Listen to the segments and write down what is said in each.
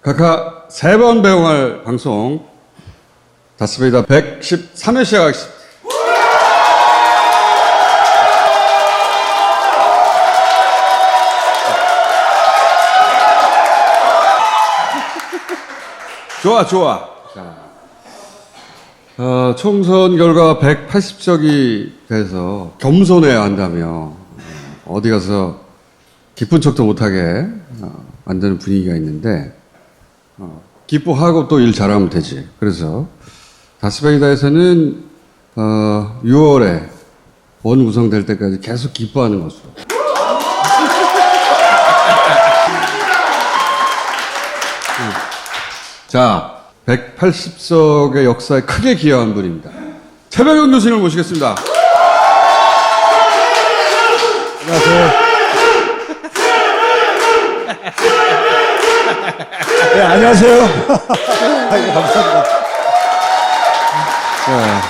각각 3번 배웅할 방송 다스베이다 113회 시작하겠습니다. 좋아. 자, 총선 결과 180석이 돼서 겸손해야 한다며 어디 가서 기쁜 척도 못하게 만드는 분위기가 있는데 기뻐하고 또 일 잘하면 되지. 그래서 다스베이다에서는 6월에 원 구성될 때까지 계속 기뻐하는 것으로. 자, 180석의 역사에 크게 기여한 분입니다. 최백영 교수님을 모시겠습니다. 안녕하세요. 네, 안녕하세요. 감사합니다. 자,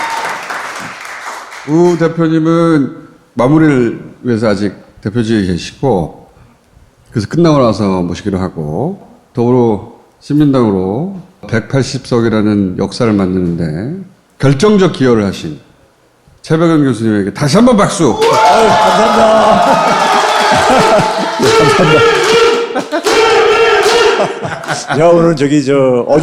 우 대표님은 마무리를 위해서 아직 대표직에 계시고, 그래서 끝나고 나서 모시기로 하고, 더불어 신민당으로 180석이라는 역사를 만드는데 결정적 기여를 하신 최백영 교수님에게 다시 한번 박수! 감사합니다. 제가 오늘 어준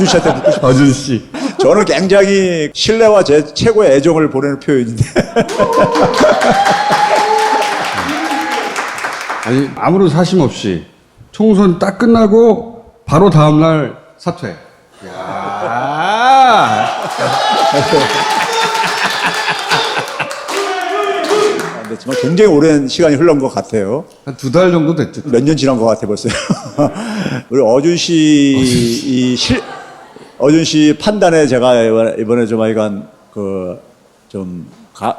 씨한테 묻고 싶어요. 어준 씨. 저는 굉장히 신뢰와 제 최고의 애정을 보내는 표현인데. 아니, 아무런 사심 없이 총선 딱 끝나고 바로 다음날 사퇴. 야. 근데 정말 굉장히 오랜 시간이 흘러온 것 같아요. 한 2달 정도 됐죠. 몇 년 지난 것 같아 벌써요. 우리 어준 씨 판단에 제가 이번에 좀 하여간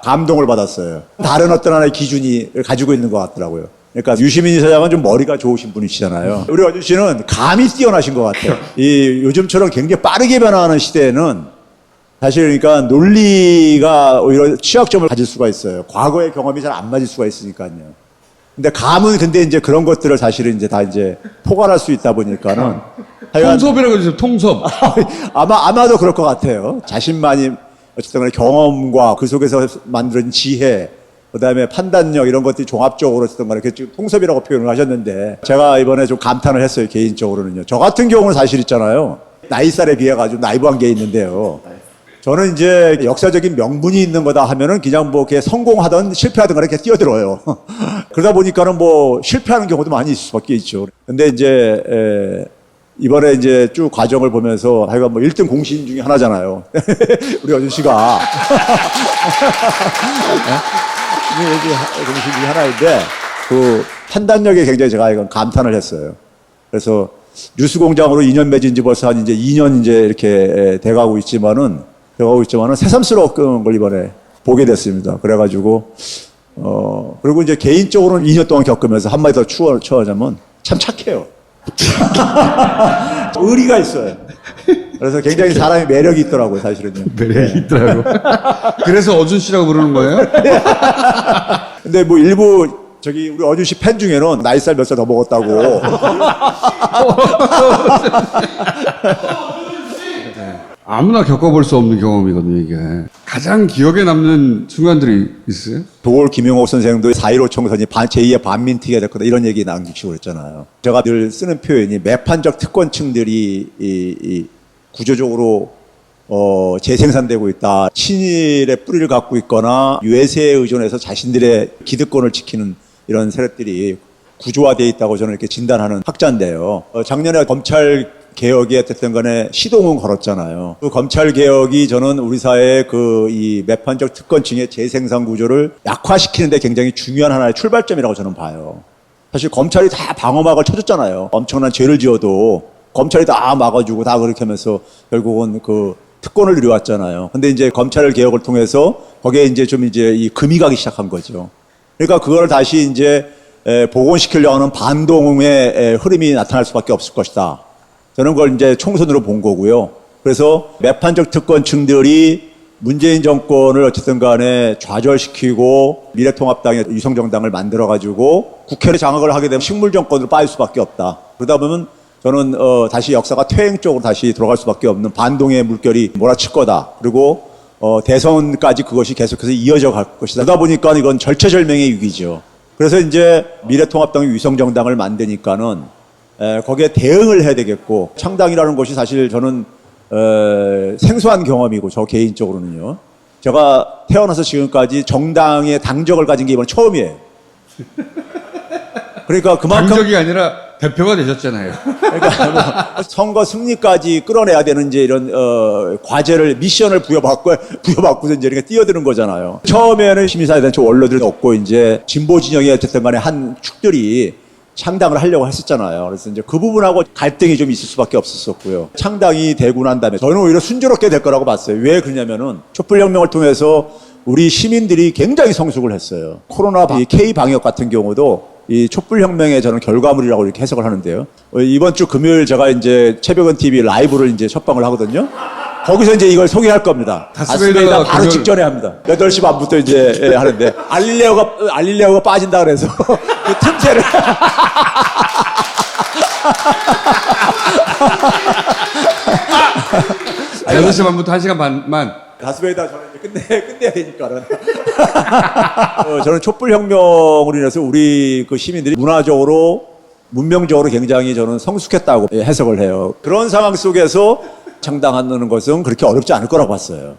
감동을 받았어요. 다른 어떤 하나의 기준이 가지고 있는 것 같더라고요. 그러니까 유시민 이사장은 좀 머리가 좋으신 분이시잖아요. 우리 어준 씨는 감이 뛰어나신 것 같아요. 이 요즘처럼 굉장히 빠르게 변화하는 시대에는 사실 그러니까 논리가 오히려 취약점을 가질 수가 있어요. 과거의 경험이 잘 안 맞을 수가 있으니까요. 근데 감은 근데 이제 그런 것들을 사실은 이제 다 이제 포괄할 수 있다 보니까는 통섭이라고 해주세요. 통섭. 아마도 그럴 것 같아요. 자신만이 어쨌든 간에 경험과 그 속에서 만들어진 지혜, 그 다음에 판단력 이런 것들이 종합적으로 어쨌든 간에 통섭이라고 표현을 하셨는데 제가 이번에 좀 감탄을 했어요. 개인적으로는요. 저 같은 경우는 사실 있잖아요. 나이살에 비해 가지고 나이브한 게 있는데요. 저는 이제 역사적인 명분이 있는 거다 하면은 그냥 뭐 이렇게 성공하든 실패하든 간에 이렇게 뛰어들어요. 그러다 보니까는 뭐 실패하는 경우도 많이 있을 수밖에 있죠. 근데 이제 이번에 이제 쭉 과정을 보면서 하여간 뭐 1등 공신 중에 하나잖아요. 우리 어준 씨가. 공신 중에 하나인데 그 판단력에 굉장히 제가 이건 감탄을 했어요. 그래서 뉴스공장으로 2년 맺은 지 벌써 한 이제 2년 이제 이렇게 돼가고 있지만은 새삼스러운 걸 이번에 보게 됐습니다. 그래가지고 그리고 이제 개인적으로는 2년 동안 겪으면서 한마디 더 추하자면 참 착해요. 의리가 있어요. 그래서 굉장히 사람이 매력이 있더라고요, 사실은요. 매력이 있더라고. 그래서 어준 씨라고 부르는 거예요? 근데 뭐 일부 우리 어준 씨 팬 중에는 나이살 몇 살 더 먹었다고. 아무나 겪어볼 수 없는 경험이거든요, 이게. 가장 기억에 남는 순간들이 있어요? 도올 김용옥 선생님도 4.15 총선이 제2의 반민특위가 됐거든 이런 얘기 남기시고 그랬잖아요. 제가 늘 쓰는 표현이 매판적 특권층들이 구조적으로 재생산되고 있다. 친일의 뿌리를 갖고 있거나 유해세에 의존해서 자신들의 기득권을 지키는 이런 세력들이 구조화되어 있다고 저는 이렇게 진단하는 학자인데요. 작년에 검찰 개혁이 어쨌든 간에 시동은 걸었잖아요. 그 검찰 개혁이 저는 우리 사회의 이 매판적 특권층의 재생산 구조를 약화시키는데 굉장히 중요한 하나의 출발점이라고 저는 봐요. 사실 검찰이 다 방어막을 쳐줬잖아요. 엄청난 죄를 지어도 검찰이 다 막아주고 다 그렇게 하면서 결국은 그 특권을 이루었잖아요. 근데 이제 검찰 개혁을 통해서 거기에 이제 이 금이 가기 시작한 거죠. 그러니까 그걸 다시 이제 복원시키려고 하는 반동의 흐름이 나타날 수밖에 없을 것이다. 저는 그걸 이제 총선으로 본 거고요. 그래서 매판적 특권층들이 문재인 정권을 어쨌든 간에 좌절시키고 미래통합당의 유성정당을 만들어가지고 국회를 장악을 하게 되면 식물정권으로 빠질 수밖에 없다. 그러다 보면 저는 다시 역사가 퇴행 쪽으로 다시 들어갈 수밖에 없는 반동의 물결이 몰아칠 거다. 그리고 대선까지 그것이 계속해서 이어져 갈 것이다. 그러다 보니까 이건 절체절명의 위기죠. 그래서 이제 미래통합당이 위성정당을 만드니까는 거기에 대응을 해야 되겠고, 창당이라는 것이 사실 저는 생소한 경험이고, 저 개인적으로는요. 제가 태어나서 지금까지 정당의 당적을 가진 게 이번 처음이에요. 그러니까 그만큼 당적이 아니라 대표가 되셨잖아요. 그러니까 뭐 선거 승리까지 끌어내야 되는 이제 이런 과제를 미션을 부여받고서 이제 이렇게 뛰어드는 거잖아요. 처음에는 시민사회단체 원로들이 없고 이제 진보 진영의 어쨌든 간에 한 축들이 창당을 하려고 했었잖아요. 그래서 이제 그 부분하고 갈등이 좀 있을 수밖에 없었고요. 창당이 되고 난 다음에 저는 오히려 순조롭게 될 거라고 봤어요. 왜 그러냐면은 촛불혁명을 통해서 우리 시민들이 굉장히 성숙을 했어요. 코로나 K 방역 같은 경우도 이 촛불혁명의 저는 결과물이라고 이렇게 해석을 하는데요. 이번 주 금요일 제가 이제 최백은 TV 라이브를 이제 첫방을 하거든요. 거기서 이제 이걸 소개할 겁니다. 다스베이더가 바로 그걸... 직전에 합니다. 8시 반부터 이제 하는데 알릴레오가 빠진다 그래서 그 틈새를 8시 반부터 1시간 반만 다스베이더 저는 이제 끝내야 되니까는. 저는 촛불혁명으로 인해서 우리 그 시민들이 문화적으로, 문명적으로 굉장히 저는 성숙했다고 해석을 해요. 그런 상황 속에서 창당하는 것은 그렇게 어렵지 않을 거라고 봤어요.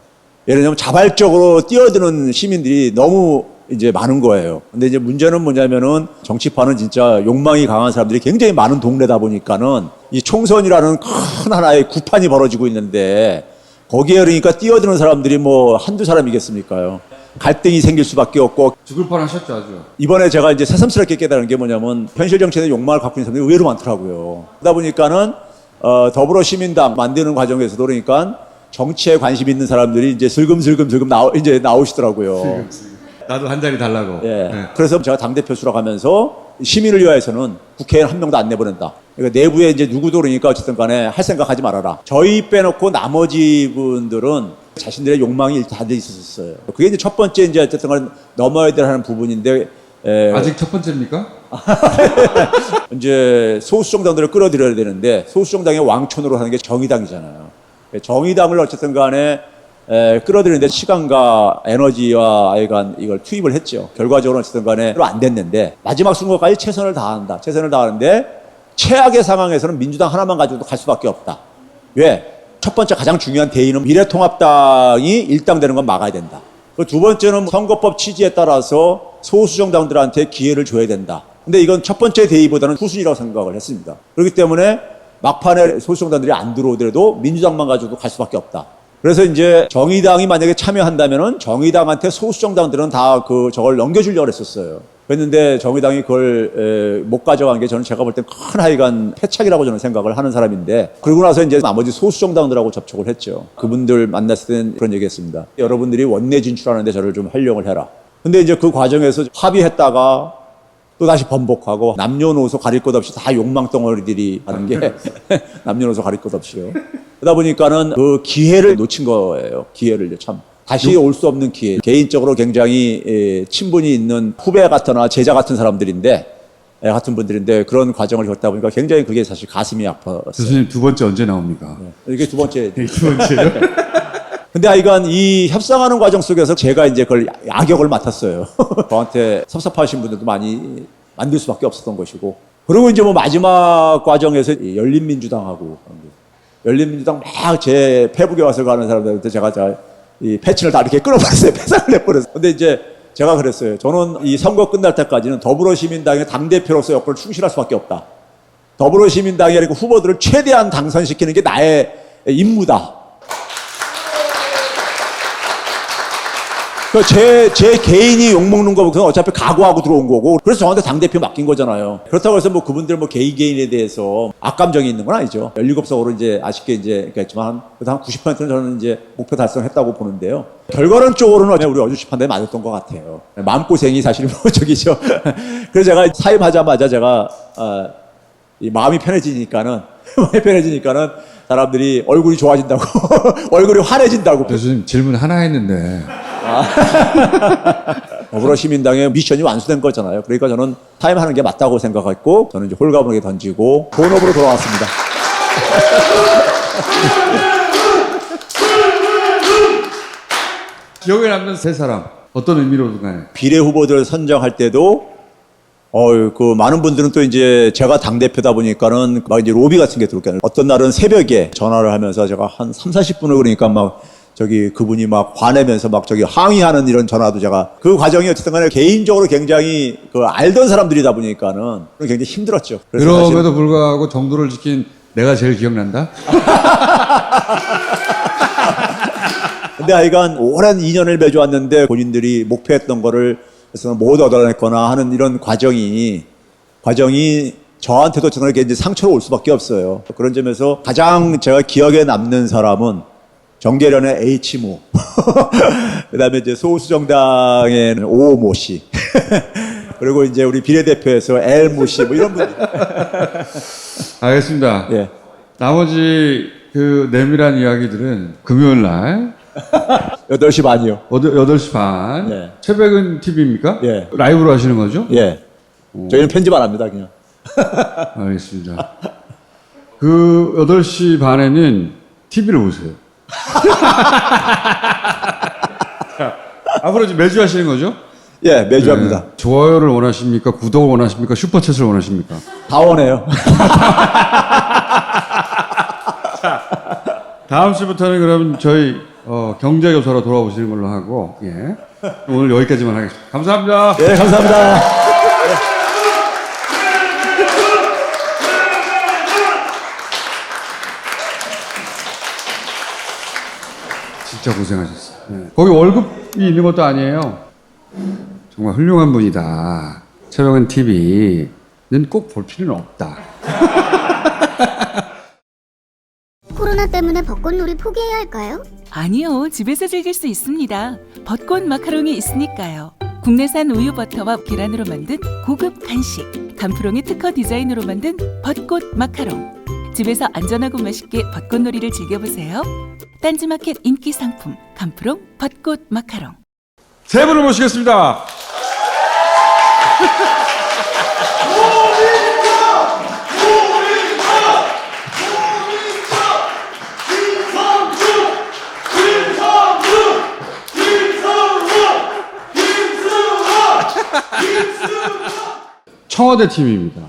예를 들면 자발적으로 뛰어드는 시민들이 너무 이제 많은 거예요. 근데 이제 문제는 뭐냐면은 정치판은 진짜 욕망이 강한 사람들이 굉장히 많은 동네다 보니까는 이 총선이라는 큰 하나의 구판이 벌어지고 있는데 거기에 그러니까 뛰어드는 사람들이 뭐 한두 사람이겠습니까요. 갈등이 생길 수밖에 없고. 죽을 뻔 하셨죠, 아주. 이번에 제가 이제 새삼스럽게 깨달은 게 뭐냐면 현실 정치에 욕망을 갖고 있는 사람들이 의외로 많더라고요. 그러다 보니까는 더불어시민당 만드는 과정에서도 그러니까 정치에 관심 있는 사람들이 이제 슬금슬금 나오시더라고요. 나도 한 자리 달라고. 예. 네. 그래서 제가 당대표 수락하면서 시민을 위하여서는 국회의원 한 명도 안 내보낸다. 그러니까 내부에 이제 누구도 그러니까 어쨌든 간에 할 생각 하지 말아라. 저희 빼놓고 나머지 분들은 자신들의 욕망이 다들 있었어요. 그게 이제 첫 번째 이제 어쨌든 간에 넘어야 될 하는 부분인데. 아직 첫 번째입니까? 이제 소수 정당들을 끌어들여야 되는데 소수 정당의 왕촌으로 하는 게 정의당이잖아요. 정의당을 어쨌든 간에 끌어들이는데 시간과 에너지와 아이간 이걸 투입을 했죠. 결과적으로 어쨌든 간에 안 됐는데 마지막 순간까지 최선을 다한다. 최선을 다하는데 최악의 상황에서는 민주당 하나만 가지고도 갈 수밖에 없다. 왜? 첫 번째 가장 중요한 대의는 미래통합당이 일당되는 건 막아야 된다. 두 번째는 선거법 취지에 따라서 소수 정당들한테 기회를 줘야 된다. 근데 이건 첫 번째 대의보다는 후순위라고 생각을 했습니다. 그렇기 때문에 막판에 소수 정당들이 안 들어오더라도 민주당만 가지고도 갈 수밖에 없다. 그래서 이제 정의당이 만약에 참여한다면은 정의당한테 소수 정당들은 다 저걸 넘겨주려고 했었어요. 그랬는데 정의당이 그걸 못 가져간 게 저는 제가 볼 땐 큰 하여간 패착이라고 저는 생각을 하는 사람인데, 그러고 나서 이제 나머지 소수 정당들하고 접촉을 했죠. 그분들 만났을 때는 그런 얘기 했습니다. 여러분들이 원내 진출하는데 저를 좀 활용을 해라. 근데 이제 그 과정에서 합의했다가 또 다시 번복하고 남녀노소 가릴 것 없이 다 욕망 덩어리들이 하는 게 남녀노소 가릴 것 없이요. 그러다 보니까는 그 기회를 놓친 거예요. 기회를 참. 다시 올 수 없는 기회. 개인적으로 굉장히 친분이 있는 후배 같거나 제자 같은 사람들인데, 같은 분들인데 그런 과정을 겪다 보니까 굉장히 그게 사실 가슴이 아팠어요. 교수님 두 번째 언제 나옵니까? 네. 이게 두 번째. 두 번째요? 근데 하여간 이 협상하는 과정 속에서 제가 이제 그걸 악역을 맡았어요. 저한테 섭섭하신 분들도 많이 만들 수밖에 없었던 것이고. 그리고 이제 뭐 마지막 과정에서 열린민주당하고, 열린민주당 막 제 페북에 와서 가는 사람들한테 제가 이 패친을 다 이렇게 끊어버렸어요. 패상을 내버렸어요. 근데 이제 제가 그랬어요. 저는 이 선거 끝날 때까지는 더불어시민당의 당대표로서 역할을 충실할 수밖에 없다. 더불어시민당의 후보들을 최대한 당선시키는 게 나의 임무다. 제 개인이 욕먹는 거 보고서 어차피 각오하고 들어온 거고, 그래서 저한테 당대표 맡긴 거잖아요. 그렇다고 해서 뭐 그분들 뭐 개인에 대해서 악감정이 있는 건 아니죠. 17석으로 이제 아쉽게 이제 했지만, 그래도 한 90%는 저는 이제 목표 달성했다고 보는데요. 결과론적으로는 우리 어주시 판단에 맞았던 것 같아요. 마음고생이 사실 뭐 저기죠. 그래서 제가 사임하자마자 제가, 이 마음이 편해지니까는 사람들이 얼굴이 좋아진다고, 얼굴이 환해진다고. 교수님 질문 하나 했는데. 더불어시민당의 미션이 완수된 거잖아요. 그러니까 저는 타임하는 게 맞다고 생각했고 저는 이제 홀가분하게 던지고 본업으로 돌아왔습니다. 기억에 남는 세 사람 어떤 의미로든 간에. 비례 후보들 선정할 때도 그 많은 분들은 또 이제 제가 당대표다 보니까는 막 이제 로비 같은 게 들어오잖아요. 어떤 날은 새벽에 전화를 하면서 제가 한 3, 40분을 그러니까 막 그분이 막 화내면서 막 항의하는 이런 전화도 제가 그 과정이 어쨌든 간에 개인적으로 굉장히 알던 사람들이다 보니까는 굉장히 힘들었죠. 그래서 그럼에도 불구하고 정도를 지킨 내가 제일 기억난다? 근데 하여간 오랜 인연을 맺어왔는데 본인들이 목표했던 거를 그래서 못 얻어냈거나 하는 이런 과정이 저한테도 저는 이제 상처로 올 수밖에 없어요. 그런 점에서 가장 제가 기억에 남는 사람은 정계련의 H모, 그 다음에 이제 소수정당에는 오모 씨, 그리고 이제 우리 비례대표에서 L모 씨, 뭐 이런 분들. 알겠습니다. 예. 나머지 그 내밀한 이야기들은 금요일 날 8시 반이요. 8시 반. 예. 최백은 TV입니까? 예. 라이브로 하시는 거죠? 예. 저희는 편집 안 합니다, 그냥. 알겠습니다. 그 8시 반에는 TV를 보세요. 자, 앞으로 이제 매주 하시는 거죠? 예, 매주 네. 합니다. 좋아요를 원하십니까? 구독을 원하십니까? 슈퍼챗을 원하십니까? 다 원해요. 다음 주부터는 그럼 저희 경제교사로 돌아오시는 걸로 하고, 예. 오늘 여기까지만 하겠습니다. 감사합니다. 예, 감사합니다. 진짜 고생하셨어요. 네. 거기 월급이 있는 것도 아니에요. 정말 훌륭한 분이다. 최병은 TV는 꼭 볼 필요는 없다. 코로나 때문에 벚꽃놀이 포기해야 할까요? 아니요, 집에서 즐길 수 있습니다. 벚꽃 마카롱이 있으니까요. 국내산 우유 버터와 계란으로 만든 고급 간식, 간프롱의 특허 디자인으로 만든 벚꽃 마카롱. 집에서 안전하고 맛있게 벚꽃놀이를 즐겨보세요. 딴지마켓 인기 상품 간프롱 벚꽃 마카롱. 세 분을 모시겠습니다. 청와대 팀입니다.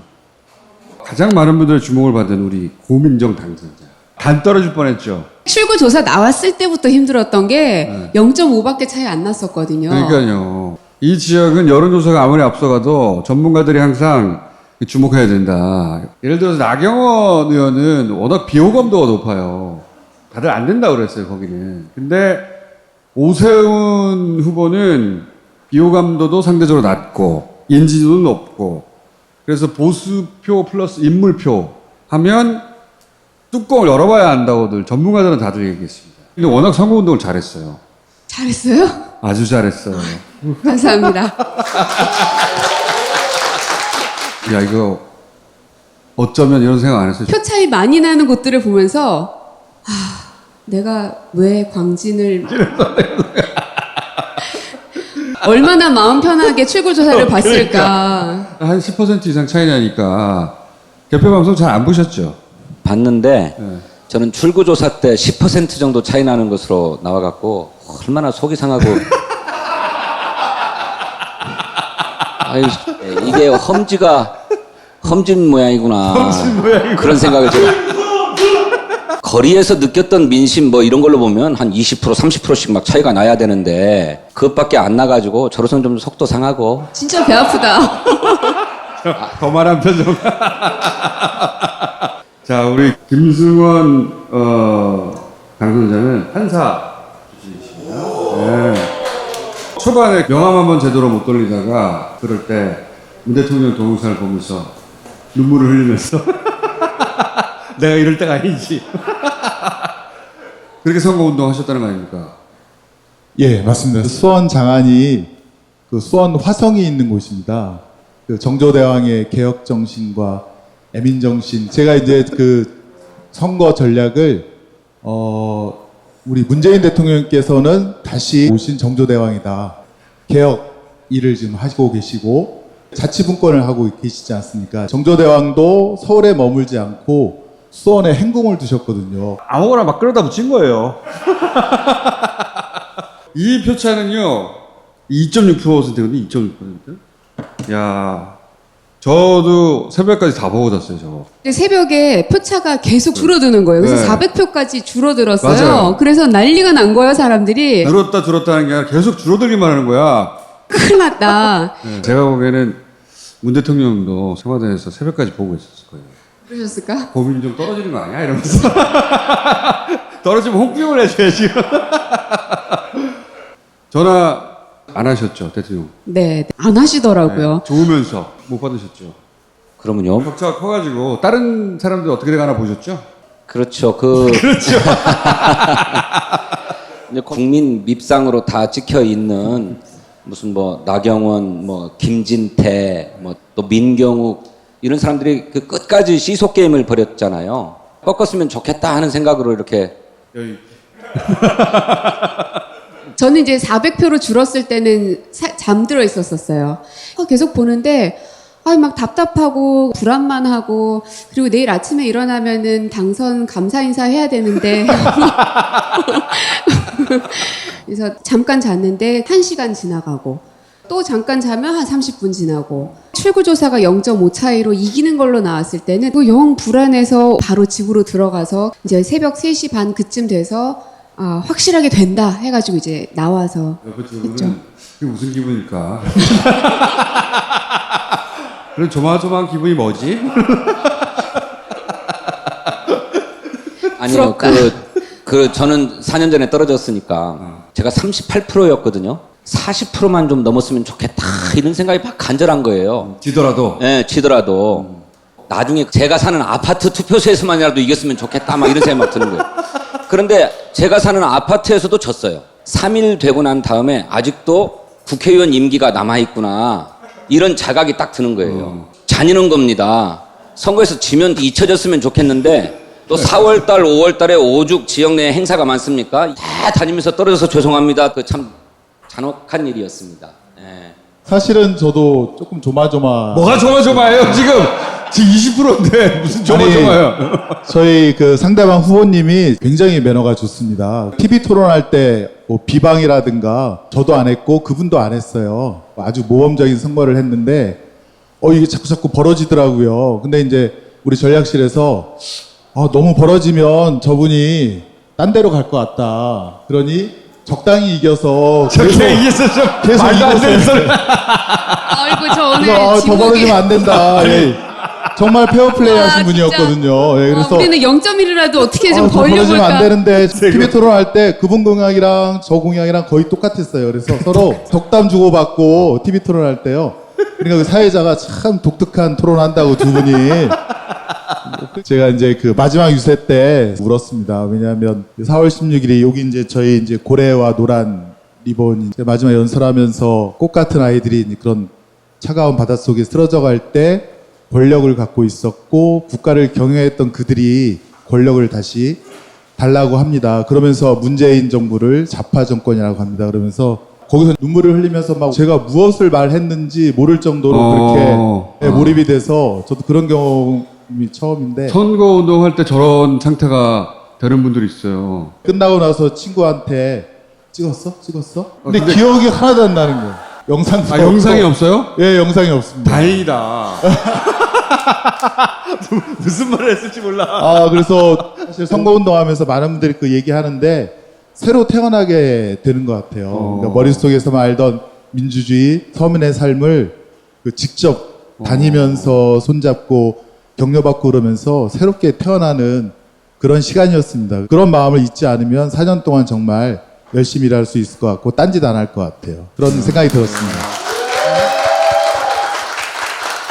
가장 많은 분들의 주목을 받은 우리 고민정 당선자. 단 떨어질 뻔했죠. 출구조사 나왔을 때부터 힘들었던 게 0.5밖에 차이 안 났었거든요. 그러니까요. 이 지역은 여론조사가 아무리 앞서가도 전문가들이 항상 주목해야 된다. 예를 들어서 나경원 의원은 워낙 비호감도가 높아요. 다들 안 된다고 그랬어요, 거기는. 근데 오세훈 후보는 비호감도도 상대적으로 낮고 인지도도 높고 그래서 보수표 플러스 인물표 하면 뚜껑을 열어봐야 한다고들 전문가들은 다들 얘기했습니다. 근데 워낙 선거운동을 잘했어요. 잘했어요? 아주 잘했어요. 감사합니다. 야, 이거 어쩌면 이런 생각 안 했어요. 표 차이 많이 나는 곳들을 보면서 내가 왜 광진을 얼마나 마음 편하게 출구조사를 봤을까. 한 10% 이상 차이 나니까 개표방송 잘 안 보셨죠? 봤는데 네. 저는 출구조사 때 10% 정도 차이 나는 것으로 나와갖고 얼마나 속이 상하고 아유, 이게 험진 모양이구나. 그런 생각을 제가 거리에서 느꼈던 민심 뭐 이런 걸로 보면 한 20% 30%씩 막 차이가 나야 되는데 그것밖에 안 나가지고 저로서는 좀 속도 상하고 진짜 배 아프다. 거만한 표정. 자, 우리 김승원 당선자는 판사 출신이십니다. 네. 초반에 명함 한번 제대로 못 돌리다가 그럴 때 문 대통령 동영상을 보면서 눈물을 흘리면서 내가 이럴 때가 아니지. 그렇게 선거운동 하셨다는 거 아닙니까? 예, 맞습니다. 수원 장안이 그 수원 화성이 있는 곳입니다. 그 정조대왕의 개혁 정신과 애민 정신. 제가 이제 그 선거 전략을 우리 문재인 대통령께서는 다시 오신 정조대왕이다. 개혁 일을 지금 하시고 계시고 자치분권을 하고 계시지 않습니까? 정조대왕도 서울에 머물지 않고 수원에 행궁을 두셨거든요. 아무거나 막 끌어다 붙인 거예요. 이 표차는요, 2.6%거든요, 2.6%. 야, 저도 새벽까지 다 보고 잤어요, 저거. 근데 새벽에 표차가 계속 줄어드는 거예요. 그래서 네. 400표까지 줄어들었어요. 맞아요. 그래서 난리가 난 거예요, 사람들이. 줄었다 하는 게 아니라 계속 줄어들기만 하는 거야. 큰일 났다. 네, 제가 보기에는 문 대통령도 청와대에서 새벽까지 보고 있었을 거예요. 그러셨을까? 고민이 좀 떨어지는 거 아니야? 이러면서. 떨어지면 홍보용을 해줘야지. 전화 안 하셨죠, 대통령? 네, 안 하시더라고요. 네, 좋으면서 못 받으셨죠. 그러면요. 격차가 커가지고 다른 사람들 어떻게 돼가나 보셨죠? 그렇죠. 그렇죠. 이제 국민 밉상으로 다 찍혀 있는 무슨 뭐 나경원, 뭐 김진태, 뭐 또 민경욱 이런 사람들이 그 끝까지 시소 게임을 벌였잖아요. 꺾었으면 좋겠다 하는 생각으로 이렇게. 여기. 저는 이제 400표로 줄었을 때는 잠들어 있었었어요. 계속 보는데 막 답답하고 불안만하고 그리고 내일 아침에 일어나면은 당선 감사 인사 해야 되는데 그래서 잠깐 잤는데 1시간 지나가고 또 잠깐 자면 한 30분 지나고 출구조사가 0.5 차이로 이기는 걸로 나왔을 때는 그 영 불안해서 바로 집으로 들어가서 이제 새벽 3시 반 그쯤 돼서 확실하게 된다 해가지고 이제 나와서 했죠. 그게 무슨 기분일까? 그런 조마조마한 기분이 뭐지? 아니요. 부럽다. 저는 4년 전에 떨어졌으니까 제가 38%였거든요. 40%만 좀 넘었으면 좋겠다 이런 생각이 막 간절한 거예요. 지더라도. 네, 지더라도 나중에 제가 사는 아파트 투표소에서만이라도 이겼으면 좋겠다 막 이런 생각이 막 드는 거예요. 그런데 제가 사는 아파트에서도 졌어요. 3일 되고 난 다음에 아직도 국회의원 임기가 남아있구나 이런 자각이 딱 드는 거예요. 잔인한 겁니다. 선거에서 지면 잊혀졌으면 좋겠는데 또 4월달 5월달에 오죽 지역 내에 행사가 많습니까? 다 다니면서 떨어져서 죄송합니다. 그 참 잔혹한 일이었습니다. 예. 사실은 저도 조금 조마조마. 뭐가 조마조마해요, 지금? 지금 20%인데 무슨 조마조마해요? 저희 그 상대방 후보님이 굉장히 매너가 좋습니다. TV 토론할 때 뭐 비방이라든가 저도 안 했고 그분도 안 했어요. 아주 모범적인 선거를 했는데 이게 자꾸 벌어지더라고요. 근데 이제 우리 전략실에서 너무 벌어지면 저분이 딴 데로 갈 것 같다. 그러니 적당히 이겨서 저게 이겼어, 계속 말도 안 되는 이겼어요. 소리. 아이고 저 오늘 더 지목이 벌어지면 안 된다. 예. 정말 페어플레이 와, 하신 진짜. 분이었거든요. 예, 그래서 우리는 0.1이라도 어떻게 좀 더 벌어지면 벌려볼까. 안 되는데 TV 토론할 때 그분 공약이랑 저 공약이랑 거의 똑같았어요. 그래서 서로 덕담 주고받고 TV 토론할 때요. 그러니까 그 사회자가 참 독특한 토론한다고 두 분이 제가 이제 그 마지막 유세 때 울었습니다. 왜냐하면 4월 16일에 여기 이제 저희 이제 고래와 노란 리본이 마지막 연설하면서 꽃 같은 아이들이 그런 차가운 바닷속에 쓰러져 갈 때 권력을 갖고 있었고 국가를 경영했던 그들이 권력을 다시 달라고 합니다. 그러면서 문재인 정부를 좌파 정권이라고 합니다. 그러면서 거기서 눈물을 흘리면서 막 제가 무엇을 말했는지 모를 정도로 그렇게 몰입이 돼서 저도 그런 경험이 처음인데 선거운동 할 때 저런 상태가 되는 분들이 있어요. 끝나고 나서 친구한테 찍었어? 근데 근데- 기억이 하나도 안 나는 거예요. 영상도 영상이 없고. 없어요? 예, 영상이 없습니다. 다행이다. 무슨 말을 했을지 몰라. 그래서 사실 선거운동하면서 많은 분들이 그 얘기하는데 새로 태어나게 되는 것 같아요. 그러니까 머릿속에서만 알던 민주주의, 서민의 삶을 그 직접 다니면서 손잡고 격려받고 그러면서 새롭게 태어나는 그런 시간이었습니다. 그런 마음을 잊지 않으면 4년 동안 정말 열심히 일할 수 있을 것 같고 딴짓 안 할 것 같아요. 그런 생각이 들었습니다.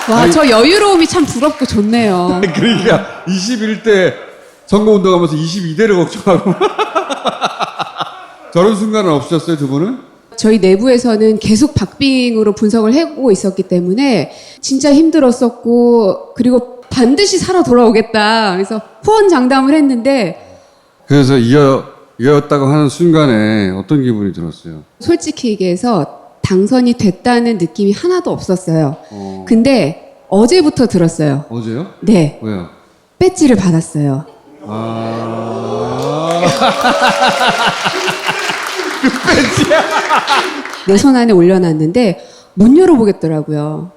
와, 저 여유로움이 참 부럽고 좋네요. 그러니까 21대 선거운동하면서 22대를 걱정하고 저런 순간은 없으셨어요, 두 분은? 저희 내부에서는 계속 박빙으로 분석을 해오고 있었기 때문에 진짜 힘들었었고 그리고 반드시 살아 돌아오겠다. 그래서 후원장담을 했는데 그래서 이겼다고 하는 순간에 어떤 기분이 들었어요? 솔직히 얘기해서 당선이 됐다는 느낌이 하나도 없었어요. 근데 어제부터 들었어요. 어제요? 네, 왜요? 배지를 받았어요. 내 손 안에 올려놨는데 못 열어보겠더라고요.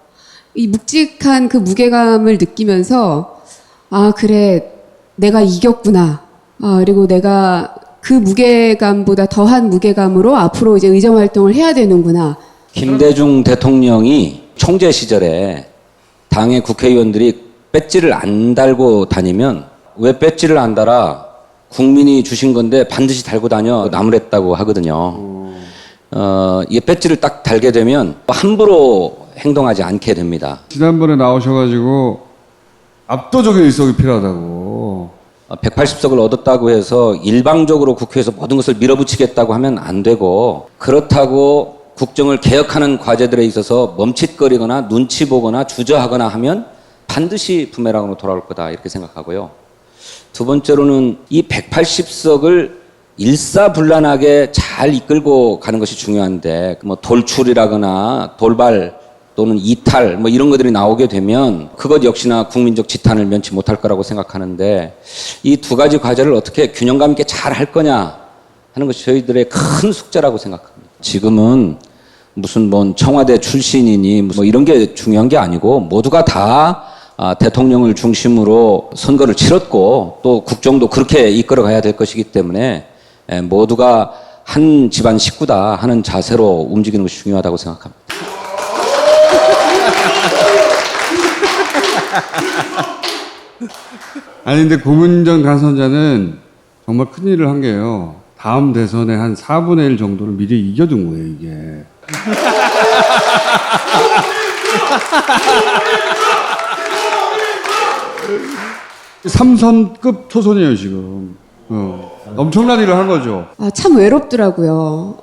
이 묵직한 그 무게감을 느끼면서 아 그래 내가 이겼구나. 그리고 내가 그 무게감보다 더한 무게감으로 앞으로 이제 의정 활동을 해야 되는구나. 김대중 대통령이 총재 시절에 당의 국회의원들이 배지를 안 달고 다니면 왜 배지를 안 달아? 국민이 주신 건데 반드시 달고 다녀 나무랬다고 하거든요. 이 배지를 딱 달게 되면 함부로 행동하지 않게 됩니다. 지난번에 나오셔가지고 압도적인 의석이 필요하다고. 180석을 얻었다고 해서 일방적으로 국회에서 모든 것을 밀어붙이겠다고 하면 안 되고, 그렇다고 국정을 개혁하는 과제들에 있어서 멈칫거리거나 눈치 보거나 주저하거나 하면 반드시 부메랑으로 돌아올 거다 이렇게 생각하고요. 두 번째로는 이 180석을 일사불란하게 잘 이끌고 가는 것이 중요한데, 뭐 돌출이라거나 돌발 또는 이탈 뭐 이런 것들이 나오게 되면 그것 역시나 국민적 지탄을 면치 못할 거라고 생각하는데, 이 두 가지 과제를 어떻게 균형감 있게 잘 할 거냐 하는 것이 저희들의 큰 숙제라고 생각합니다. 지금은 무슨 뭔 청와대 출신이니 뭐 이런 게 중요한 게 아니고, 모두가 다 대통령을 중심으로 선거를 치렀고 또 국정도 그렇게 이끌어 가야 될 것이기 때문에 모두가 한 집안 식구다 하는 자세로 움직이는 것이 중요하다고 생각합니다. 아니 근데 고문정 당선자는 정말 큰일을 한 게요. 다음 대선에 한 4분의 1 정도를 미리 이겨둔 거예요, 이게. 삼선급 초선이에요, 지금. 엄청난 일을 한 거죠. 참 외롭더라고요.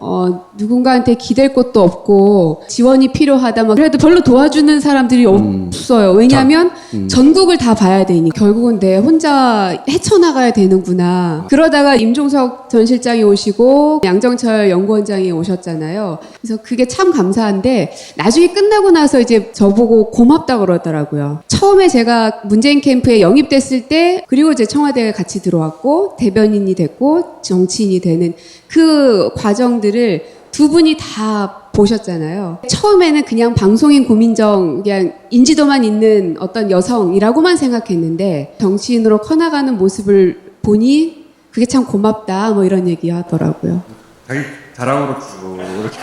누군가한테 기댈 곳도 없고 지원이 필요하다. 막 그래도 별로 도와주는 사람들이 없어요. 왜냐하면 전국을 다 봐야 되니 결국은 내 혼자 헤쳐나가야 되는구나. 그러다가 임종석 전 실장이 오시고 양정철 연구원장이 오셨잖아요. 그래서 그게 참 감사한데 나중에 끝나고 나서 이제 저보고 고맙다 그러더라고요. 처음에 제가 문재인 캠프에 영입됐을 때, 그리고 이제 청와대에 같이 들어왔고 대변인이 됐고 정치인이 되는 그 과정들을 두 분이 다 보셨잖아요. 처음에는 그냥 방송인 고민정, 그냥 인지도만 있는 어떤 여성이라고만 생각했는데 정치인으로 커나가는 모습을 보니 그게 참 고맙다 뭐 이런 얘기 하더라고요. 자기 자랑으로 주고 이렇게.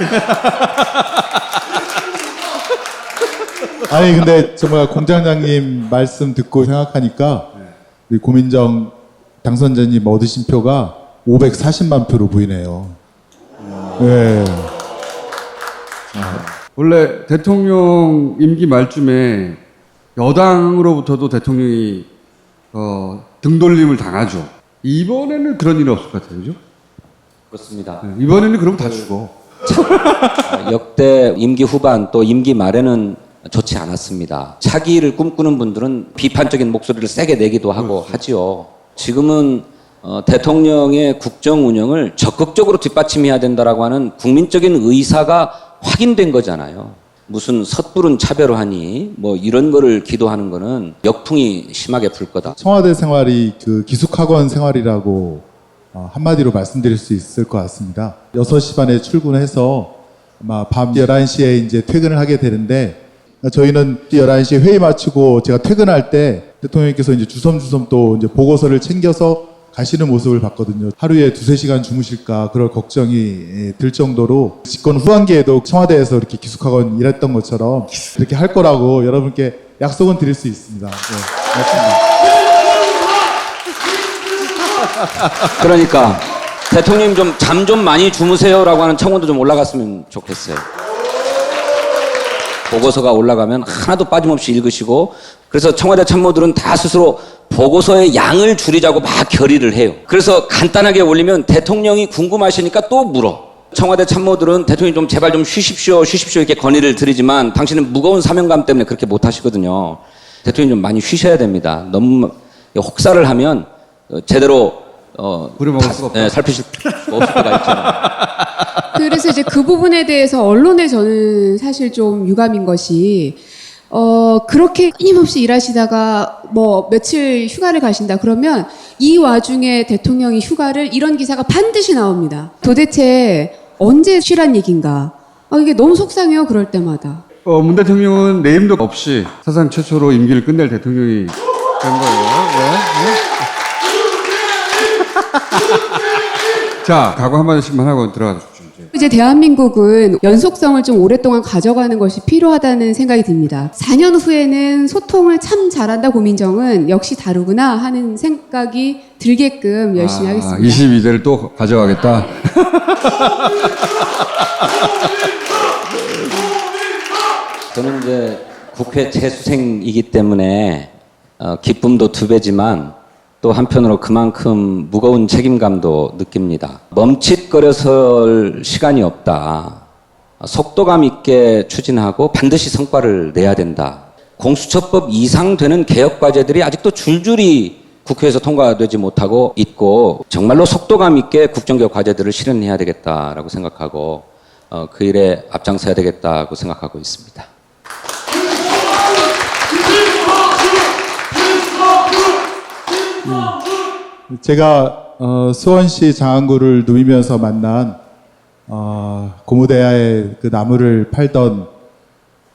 아니 근데 정말 공장장님 말씀 듣고 생각하니까 우리 고민정 당선자님 얻으신 표가 540만 표로 보이네요. 네. 원래 대통령 임기 말쯤에 여당으로부터도 대통령이 등돌림을 당하죠. 이번에는 그런 일은 없을 것 같아요, 그죠? 그렇습니다. 네, 이번에는 그럼 다 죽어. 역대 임기 후반 또 임기 말에는 좋지 않았습니다. 차기를 꿈꾸는 분들은 비판적인 목소리를 세게 내기도 하고 하지요. 지금은 대통령의 국정 운영을 적극적으로 뒷받침해야 된다라고 하는 국민적인 의사가 확인된 거잖아요. 무슨 섣부른 차별하니 뭐 이런 거를 기도하는 거는 역풍이 심하게 불 거다. 청와대 생활이 그 기숙학원 생활이라고 한마디로 말씀드릴 수 있을 것 같습니다. 6시 반에 출근해서 아마 밤 11시에 이제 퇴근을 하게 되는데, 저희는 11시에 회의 마치고 제가 퇴근할 때 대통령께서 이제 주섬주섬 또 이제 보고서를 챙겨서 가시는 모습을 봤거든요. 하루에 2-3시간 주무실까 그럴 걱정이 들 정도로 집권 후반기에도 청와대에서 이렇게 기숙학원 일했던 것처럼 그렇게 할 거라고 여러분께 약속은 드릴 수 있습니다. 네, 맞습니다. 그러니까 대통령 좀 잠 좀 많이 주무세요라고 하는 청원도 좀 올라갔으면 좋겠어요. 보고서가 올라가면 하나도 빠짐없이 읽으시고, 그래서 청와대 참모들은 다 스스로 보고서의 양을 줄이자고 막 결의를 해요. 그래서 간단하게 올리면 대통령이 궁금하시니까 또 물어. 청와대 참모들은 대통령이 좀 제발 좀 쉬십시오 이렇게 건의를 드리지만 당신은 무거운 사명감 때문에 그렇게 못 하시거든요. 대통령이 좀 많이 쉬셔야 됩니다. 너무 혹사를 하면 제대로 부려먹을 수가 없다. 살피실 수가 없을 때가 있잖아요. 그래서 이제 그 부분에 대해서 언론에 저는 사실 좀 유감인 것이, 그렇게 끊임없이 일하시다가 뭐 며칠 휴가를 가신다 그러면 이 와중에 대통령이 휴가를 이런 기사가 반드시 나옵니다. 도대체 언제 쉬란 얘기인가? 이게 너무 속상해요, 그럴 때마다. 문 대통령은 내임도 없이 사상 최초로 임기를 끝낼 대통령이 된 거예요. 네. 자, 각오 한마디씩만 하고 들어가 주십시오. 이제 대한민국은 연속성을 좀 오랫동안 가져가는 것이 필요하다는 생각이 듭니다. 4년 후에는 소통을 참 잘한다 고민정은 역시 다르구나 하는 생각이 들게끔 열심히 하겠습니다. 22대를 또 가져가겠다. 저는 이제 국회 재수생이기 때문에 기쁨도 두 배지만 또 한편으로 그만큼 무거운 책임감도 느낍니다. 멈칫거려설 시간이 없다. 속도감 있게 추진하고 반드시 성과를 내야 된다. 공수처법 이상 되는 개혁 과제들이 아직도 줄줄이 국회에서 통과되지 못하고 있고 정말로 속도감 있게 국정개혁 과제들을 실현해야 되겠다라고 생각하고 그 일에 앞장서야 되겠다고 생각하고 있습니다. 제가 수원시 장안구를 누비면서 만난 고무대야의 그 나무를 팔던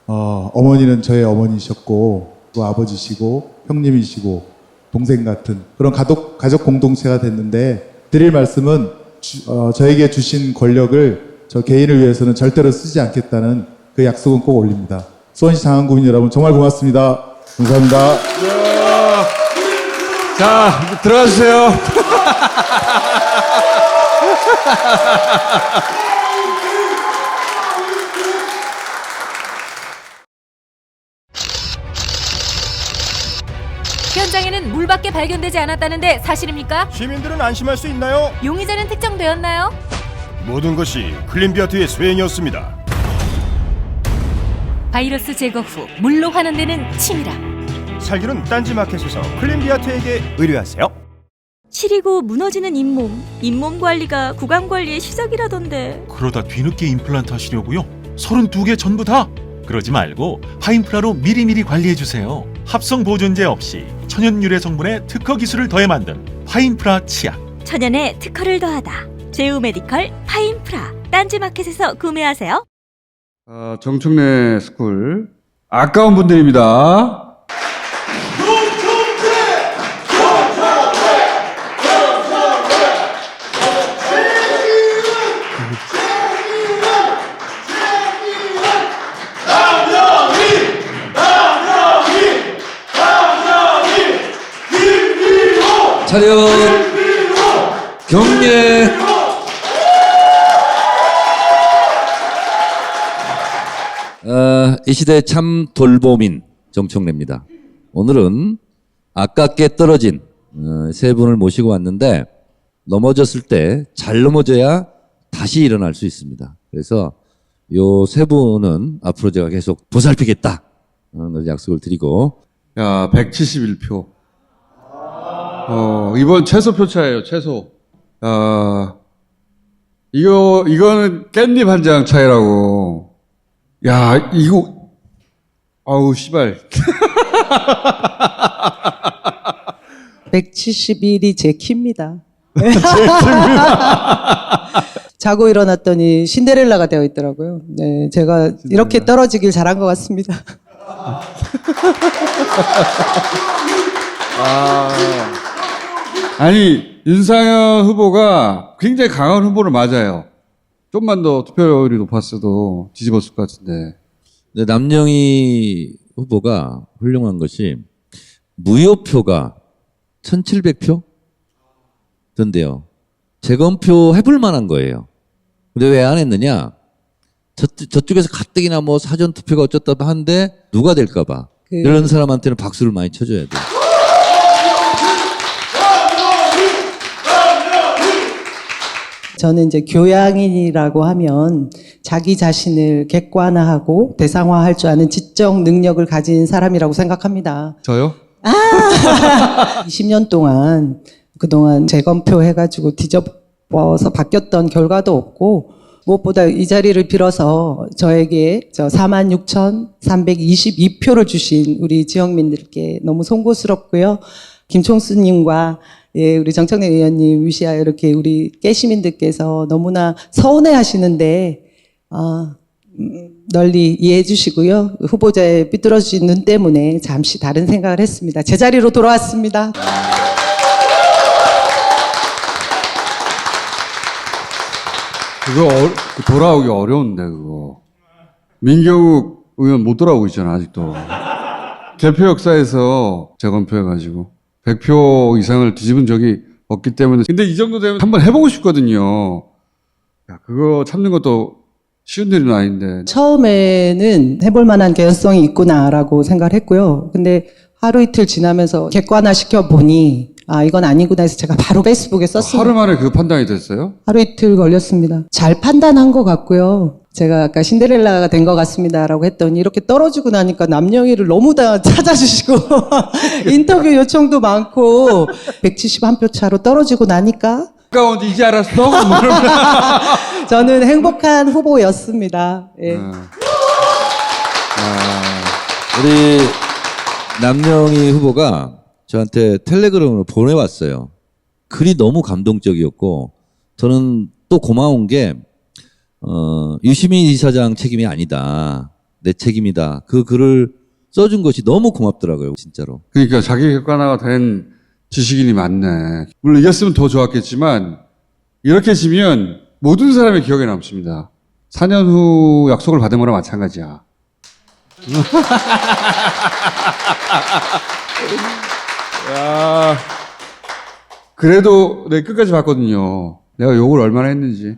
어머니는 저의 어머니셨고 또 아버지시고 형님이시고 동생 같은 그런 가족 공동체가 됐는데 드릴 말씀은 저에게 주신 권력을 저 개인을 위해서는 절대로 쓰지 않겠다는 그 약속은 꼭 올립니다. 수원시 장안구민 여러분 정말 고맙습니다. 감사합니다. 자, 들어가 주세요. 현장에는 물밖에 발견되지 않았다는데 사실입니까? 시민들은 안심할 수 있나요? 용의자는 특정되었나요? 모든 것이 클린비아트의 수행이었습니다. 바이러스 제거 후 물로 환원되는 치미라. 살균은 딴지마켓에서 클린비아트에게 의뢰하세요. 7이고 무너지는 잇몸. 잇몸 관리가 구강 관리의 시작이라던데. 그러다 뒤늦게 임플란트 하시려고요? 32개 전부 다? 그러지 말고 파인프라로 미리미리 관리해주세요. 합성 보존제 없이 천연 유래 성분의 특허 기술을 더해 만든 파인프라 치약. 천연에 특허를 더하다. 제우메디컬 파인프라. 딴지마켓에서 구매하세요. 정청래 스쿨 아까운 분들입니다. 차렷 경례. 이 시대의 참 돌봄인 정청래입니다. 오늘은 아깝게 떨어진 세 분을 모시고 왔는데 넘어졌을 때 잘 넘어져야 다시 일어날 수 있습니다. 그래서 요 세 분은 앞으로 제가 계속 보살피겠다 약속을 드리고. 야, 171표. 이번 최소 표차예요, 최소. 이거는 깻잎 한 장 차이라고. 야, 이거, 아우, 씨발. 171이 제 키입니다. 자고 일어났더니 신데렐라가 되어 있더라고요. 네, 제가 이렇게 떨어지길 잘한 것 같습니다. 아니, 윤상현 후보가 굉장히 강한 후보를 맞아요. 좀만 더 투표율이 높았어도 뒤집었을 것 같은데. 근데 남영희 후보가 훌륭한 것이 무효표가 1700표? 던데요. 재검표 해볼 만한 거예요. 근데 왜 안 했느냐? 저쪽에서 가뜩이나 뭐 사전투표가 어쩌다 하는데 누가 될까봐. 이런 사람한테는 박수를 많이 쳐줘야 돼요. 저는 이제 교양인이라고 하면 자기 자신을 객관화하고 대상화할 줄 아는 지적 능력을 가진 사람이라고 생각합니다. 저요? 20년 동안 그동안 재검표 해가지고 뒤집어서 바뀌었던 결과도 없고 무엇보다 이 자리를 빌어서 저에게 저 46,322표를 주신 우리 지역민들께 너무 송구스럽고요. 김총수님과 예, 우리 정청래 의원님 위시하여 이렇게 우리 깨시민들께서 너무나 서운해 하시는데, 널리 이해해 주시고요. 후보자의 삐뚤어진 눈 때문에 잠시 다른 생각을 했습니다. 제자리로 돌아왔습니다. 그거 돌아오기 어려운데 그거. 민경욱 의원 못 돌아오고 있잖아 아직도. 개표 역사에서 재검표해가지고 100표 이상을 뒤집은 적이 없기 때문에. 근데 이 정도 되면 한번 해보고 싶거든요. 야, 그거 참는 것도 쉬운 일은 아닌데. 처음에는 해볼 만한 개연성이 있구나라고 생각을 했고요. 근데 하루 이틀 지나면서 객관화 시켜보니 이건 아니구나 해서 제가 바로 페이스북에 썼습니다. 하루 만에 그 판단이 됐어요? 하루 이틀 걸렸습니다. 잘 판단한 것 같고요. 제가 아까 신데렐라가 된 것 같습니다라고 했더니 이렇게 떨어지고 나니까 남영희를 너무 다 찾아주시고 인터뷰 요청도 많고 171표 차로 떨어지고 나니까 가까운데 이제 알았어? 저는 행복한 후보였습니다. 예. 우리 남영희 후보가 저한테 텔레그램으로 보내왔어요. 글이 너무 감동적이었고 저는 또 고마운 게 유시민 이사장 책임이 아니다. 내 책임이다. 그 글을 써준 것이 너무 고맙더라고요. 진짜로. 그러니까 자기 객관화가 된 지식인이 많네. 물론 이겼으면 더 좋았겠지만 이렇게 지면 모든 사람의 기억에 남습니다. 4년 후 약속을 받은 거랑 마찬가지야. 야, 그래도 내 끝까지 봤거든요. 내가 욕을 얼마나 했는지.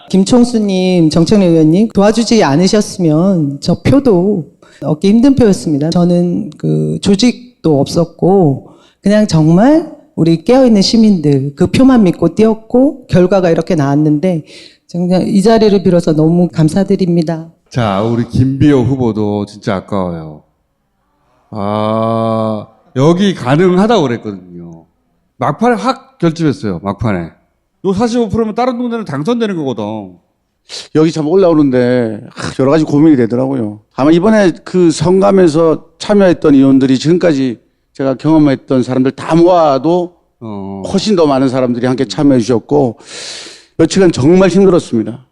김총수님, 정청래 의원님 도와주지 않으셨으면 저 표도 얻기 힘든 표였습니다. 저는 그 조직도 없었고 그냥 정말 우리 깨어있는 시민들 그 표만 믿고 뛰었고 결과가 이렇게 나왔는데 정말 이 자리를 빌어서 너무 감사드립니다. 자, 우리 김비호 후보도 진짜 아까워요. 여기 가능하다고 그랬거든요. 막판에 확 결집했어요. 막판에. 요 45%면 다른 동네는 당선되는 거거든. 여기 참 올라오는데 여러 가지 고민이 되더라고요. 아마 이번에 그 선감에서 참여했던 의원들이 지금까지 제가 경험했던 사람들 다 모아도 훨씬 더 많은 사람들이 함께 참여해 주셨고 며칠간 정말 힘들었습니다.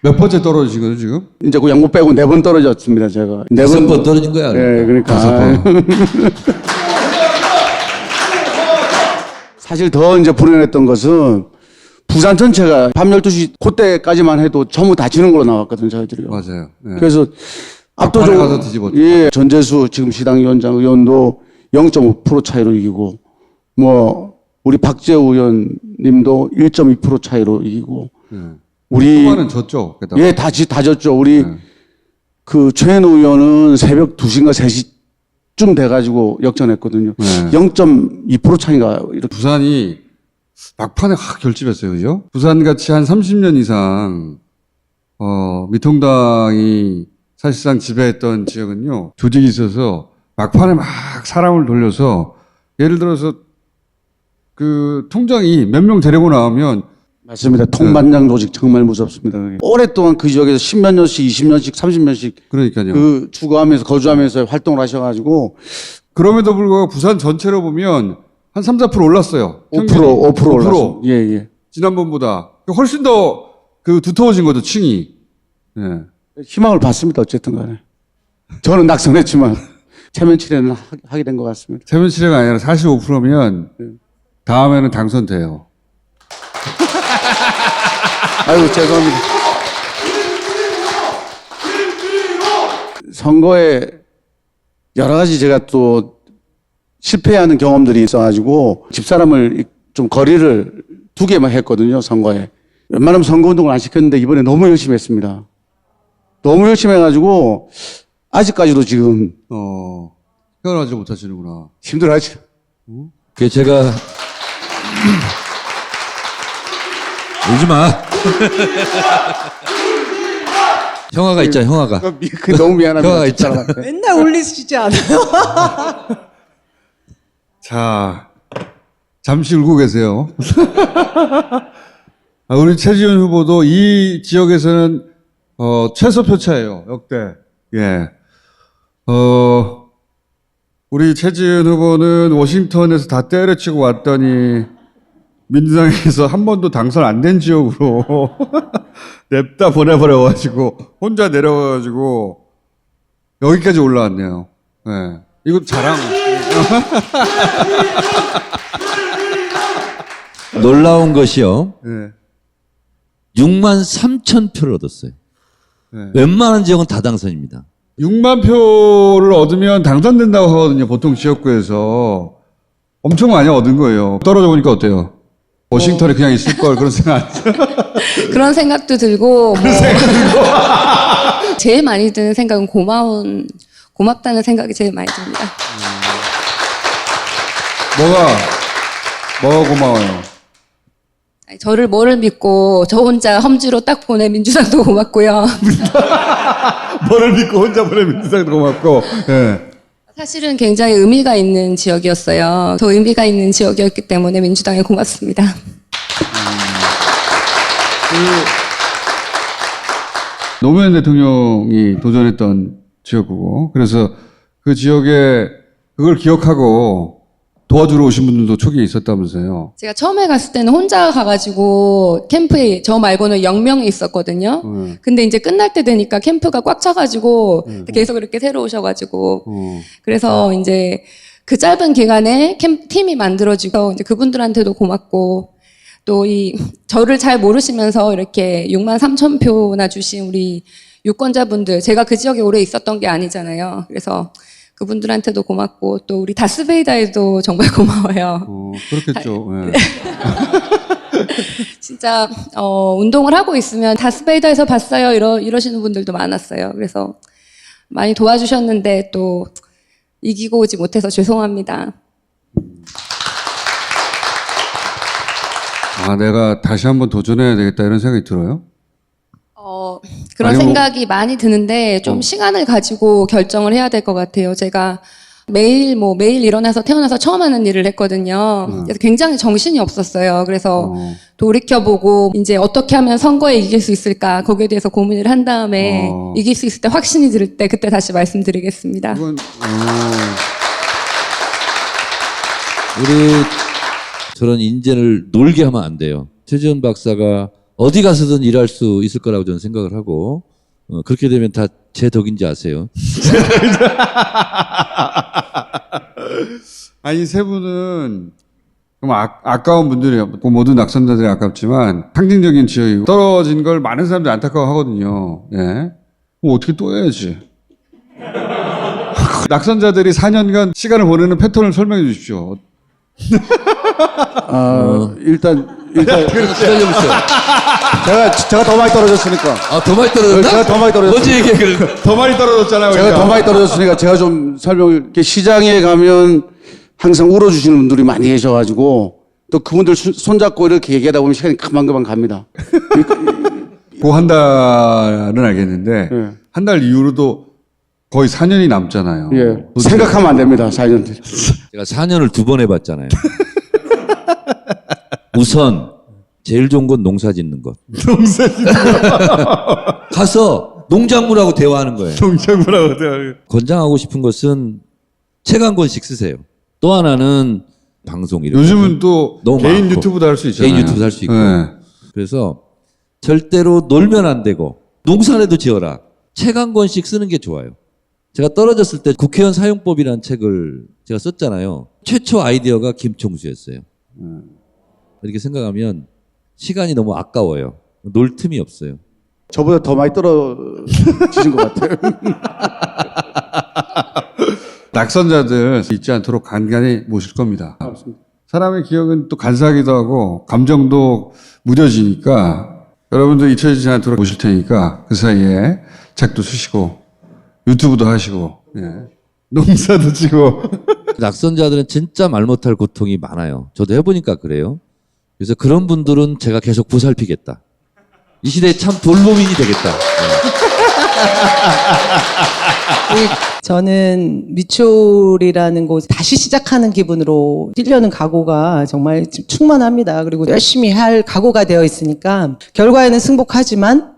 몇 번째 떨어지신 거죠, 지금? 이제 그 양보 빼고 4번 떨어졌습니다, 제가. 5번 떨어진 거야. 네, 그러니까. 5번. 사실 더 이제 불안했던 것은 부산 전체가 밤 12시 그때까지만 해도 전부 다 지는 걸로 나왔거든요, 저희들이요. 맞아요. 네. 그래서 압도적으로 예, 전재수 지금 시당위원장 의원도 0.5% 차이로 이기고 뭐 우리 박재우 의원님도 1.2% 차이로 이기고 우리 통화는 졌죠. 게다가. 예, 다 졌죠. 우리 그 최현우 의원은 새벽 2시인가 3시쯤 돼가지고 역전했거든요. 0.2% 차이가 이렇게. 부산이 막판에 확 결집했어요, 그죠? 부산같이 한 30년 이상 미통당이 사실상 지배했던 지역은요 조직이 있어서 막판에 막 사람을 돌려서 예를 들어서 그 통장이 몇 명 데리고 나오면 맞습니다. 통반장 조직 정말 무섭습니다. 오랫동안 그 지역에서 10몇 년씩, 20년씩, 30년씩 그러니까요. 그 주거하면서 거주하면서 활동을 하셔가지고 그럼에도 불구하고 부산 전체로 보면 한 3, 4% 올랐어요. 5% 올랐어요. 예, 예. 지난번보다 훨씬 더 그 두터워진 거죠, 층이. 예. 희망을 봤습니다. 어쨌든 간에. 저는 낙선했지만 체면치레는 하게 된 것 같습니다. 체면치레가 아니라 45%면 다음에는 당선돼요. 아이고, 죄송합니다. 선거에 여러 가지 제가 또 실패하는 경험들이 있어가지고 집사람을 좀 거리를 두게만 했거든요, 선거에. 웬만하면 선거운동을 안 시켰는데 이번에 너무 열심히 했습니다. 너무 열심히 해가지고 아직까지도 지금 헤어나지 못하시는구나. 힘들어하죠. 그 제가 울지 마. 형아가 있잖아, 형아가. 너무 미안합니다. 형아가 있잖아. 맨날 울리시지 않아요? 자, 잠시 울고 계세요. 우리 최지은 후보도 이 지역에서는 최소 표차예요. 역대. 예. 우리 최지은 후보는 워싱턴에서 다 때려치고 왔더니 민주당에서 한 번도 당선 안 된 지역으로 냅다 보내버려가지고 혼자 내려가가지고 여기까지 올라왔네요. 예. 이거 자랑. 놀라운 것이요. 네. 6만 3천 표를 얻었어요. 네. 웬만한 지역은 다 당선입니다. 6만 표를 얻으면 당선된다고 하거든요. 보통 지역구에서. 엄청 많이 얻은 거예요. 떨어져 보니까 어때요? 워싱턴에 그냥 있을 걸 그런 생각 안 들어요? 그런 생각도 들고 제일 많이 드는 생각은 고맙다는 생각이 제일 많이 듭니다. 뭐가 고마워요? 아니, 저를 뭐를 믿고 저 혼자 험지로 딱 보내 민주당도 고맙고요. 뭐를 믿고 혼자 보내 민주당도 고맙고. 예. 사실은 굉장히 의미가 있는 지역이었어요. 더 의미가 있는 지역이었기 때문에 민주당에 고맙습니다. 노무현 대통령이 도전했던 지역구고, 그래서 그 지역에 그걸 기억하고 도와주러 오신 분들도 초기에 있었다면서요. 제가 처음에 갔을 때는 혼자 가가지고 캠프에 저 말고는 0명이 있었거든요. 근데 이제 끝날 때 되니까 캠프가 꽉 차가지고 계속 이렇게 새로 오셔가지고 그래서 이제 그 짧은 기간에 팀이 만들어지고 이제 그분들한테도 고맙고 또 저를 잘 모르시면서 이렇게 6만 3천 표나 주신 우리 유권자분들, 제가 그 지역에 오래 있었던 게 아니잖아요. 그래서 그분들한테도 고맙고 또 우리 다스베이다에도 정말 고마워요. 그렇겠죠. 네. 진짜 운동을 하고 있으면 다스베이다에서 봤어요 이러시는 분들도 많았어요. 그래서 많이 도와주셨는데 또 이기고 오지 못해서 죄송합니다. 내가 다시 한번 도전해야 되겠다 이런 생각이 들어요? 그런 생각이 많이 드는데 좀 시간을 가지고 결정을 해야 될 것 같아요. 제가 매일 일어나서 태어나서 처음 하는 일을 했거든요. 그래서 굉장히 정신이 없었어요. 그래서 돌이켜보고 이제 어떻게 하면 선거에 이길 수 있을까 거기에 대해서 고민을 한 다음에 이길 수 있을 때 확신이 들 때 그때 다시 말씀드리겠습니다. 우리 저런 인재를 놀게 하면 안 돼요. 최지은 박사가 어디 가서든 일할 수 있을 거라고 저는 생각을 하고 그렇게 되면 다 제 덕인지 아세요? 아니 세 분은 아까운 분들이에요. 모든 낙선자들이 아깝지만 상징적인 지역이고 떨어진 걸 많은 사람들이 안타까워하거든요. 예. 그럼 어떻게 또 해야지? 낙선자들이 4년간 시간을 보내는 패턴을 설명해 주십시오. 일단 기다려보세요. 제가 더 많이 떨어졌으니까. 더 많이 떨어졌나? 제가 더 많이 떨어졌으니까. 뭔지 얘기해, 그럼. 더 많이 떨어졌잖아요. 제가 그러니까. 더 많이 떨어졌으니까 제가 좀 설명을, 이렇게 시장에 가면 항상 울어주시는 분들이 많이 계셔가지고 또 그분들 손잡고 이렇게 얘기하다 보면 시간이 금방금방 갑니다. 그 한 달은 알겠는데, 한 달 이후로도 거의 4년이 남잖아요. 예. 생각하면 안 됩니다, 4년. 제가 4년을 2번 해봤잖아요. 우선 제일 좋은 건 농사 짓는 것. 농사 짓는 것. 가서 농작물하고 대화하는 거예요. 농작물하고 대화. 권장하고 싶은 것은 책 한 권씩 쓰세요. 또 하나는 방송 이런 요즘은 또 개인 많고. 유튜브도 할 수 있잖아요. 개인 유튜브도 할 수 있고. 네. 그래서 절대로 놀면 안 되고 농사라도 지어라. 책 한 권씩 쓰는 게 좋아요. 제가 떨어졌을 때 국회의원 사용법이라는 책을 제가 썼잖아요. 최초 아이디어가 김총수였어요. 이렇게 생각하면 시간이 너무 아까워요. 놀 틈이 없어요. 저보다 더 많이 떨어지신 것 같아요. 낙선자들 잊지 않도록 간간히 모실 겁니다. 맞습니다. 사람의 기억은 또 간사하기도 하고 감정도 무뎌지니까 여러분들 잊혀지지 않도록 모실 테니까 그 사이에 책도 쓰시고 유튜브도 하시고 농사도 지고. 낙선자들은 진짜 말 못할 고통이 많아요. 저도 해보니까 그래요. 그래서 그런 분들은 제가 계속 보살피겠다. 이 시대에 참 돌봄인이 되겠다. 저는 미추홀이라는 곳 다시 시작하는 기분으로 뛰려는 각오가 정말 충만합니다. 그리고 열심히 할 각오가 되어 있으니까 결과에는 승복하지만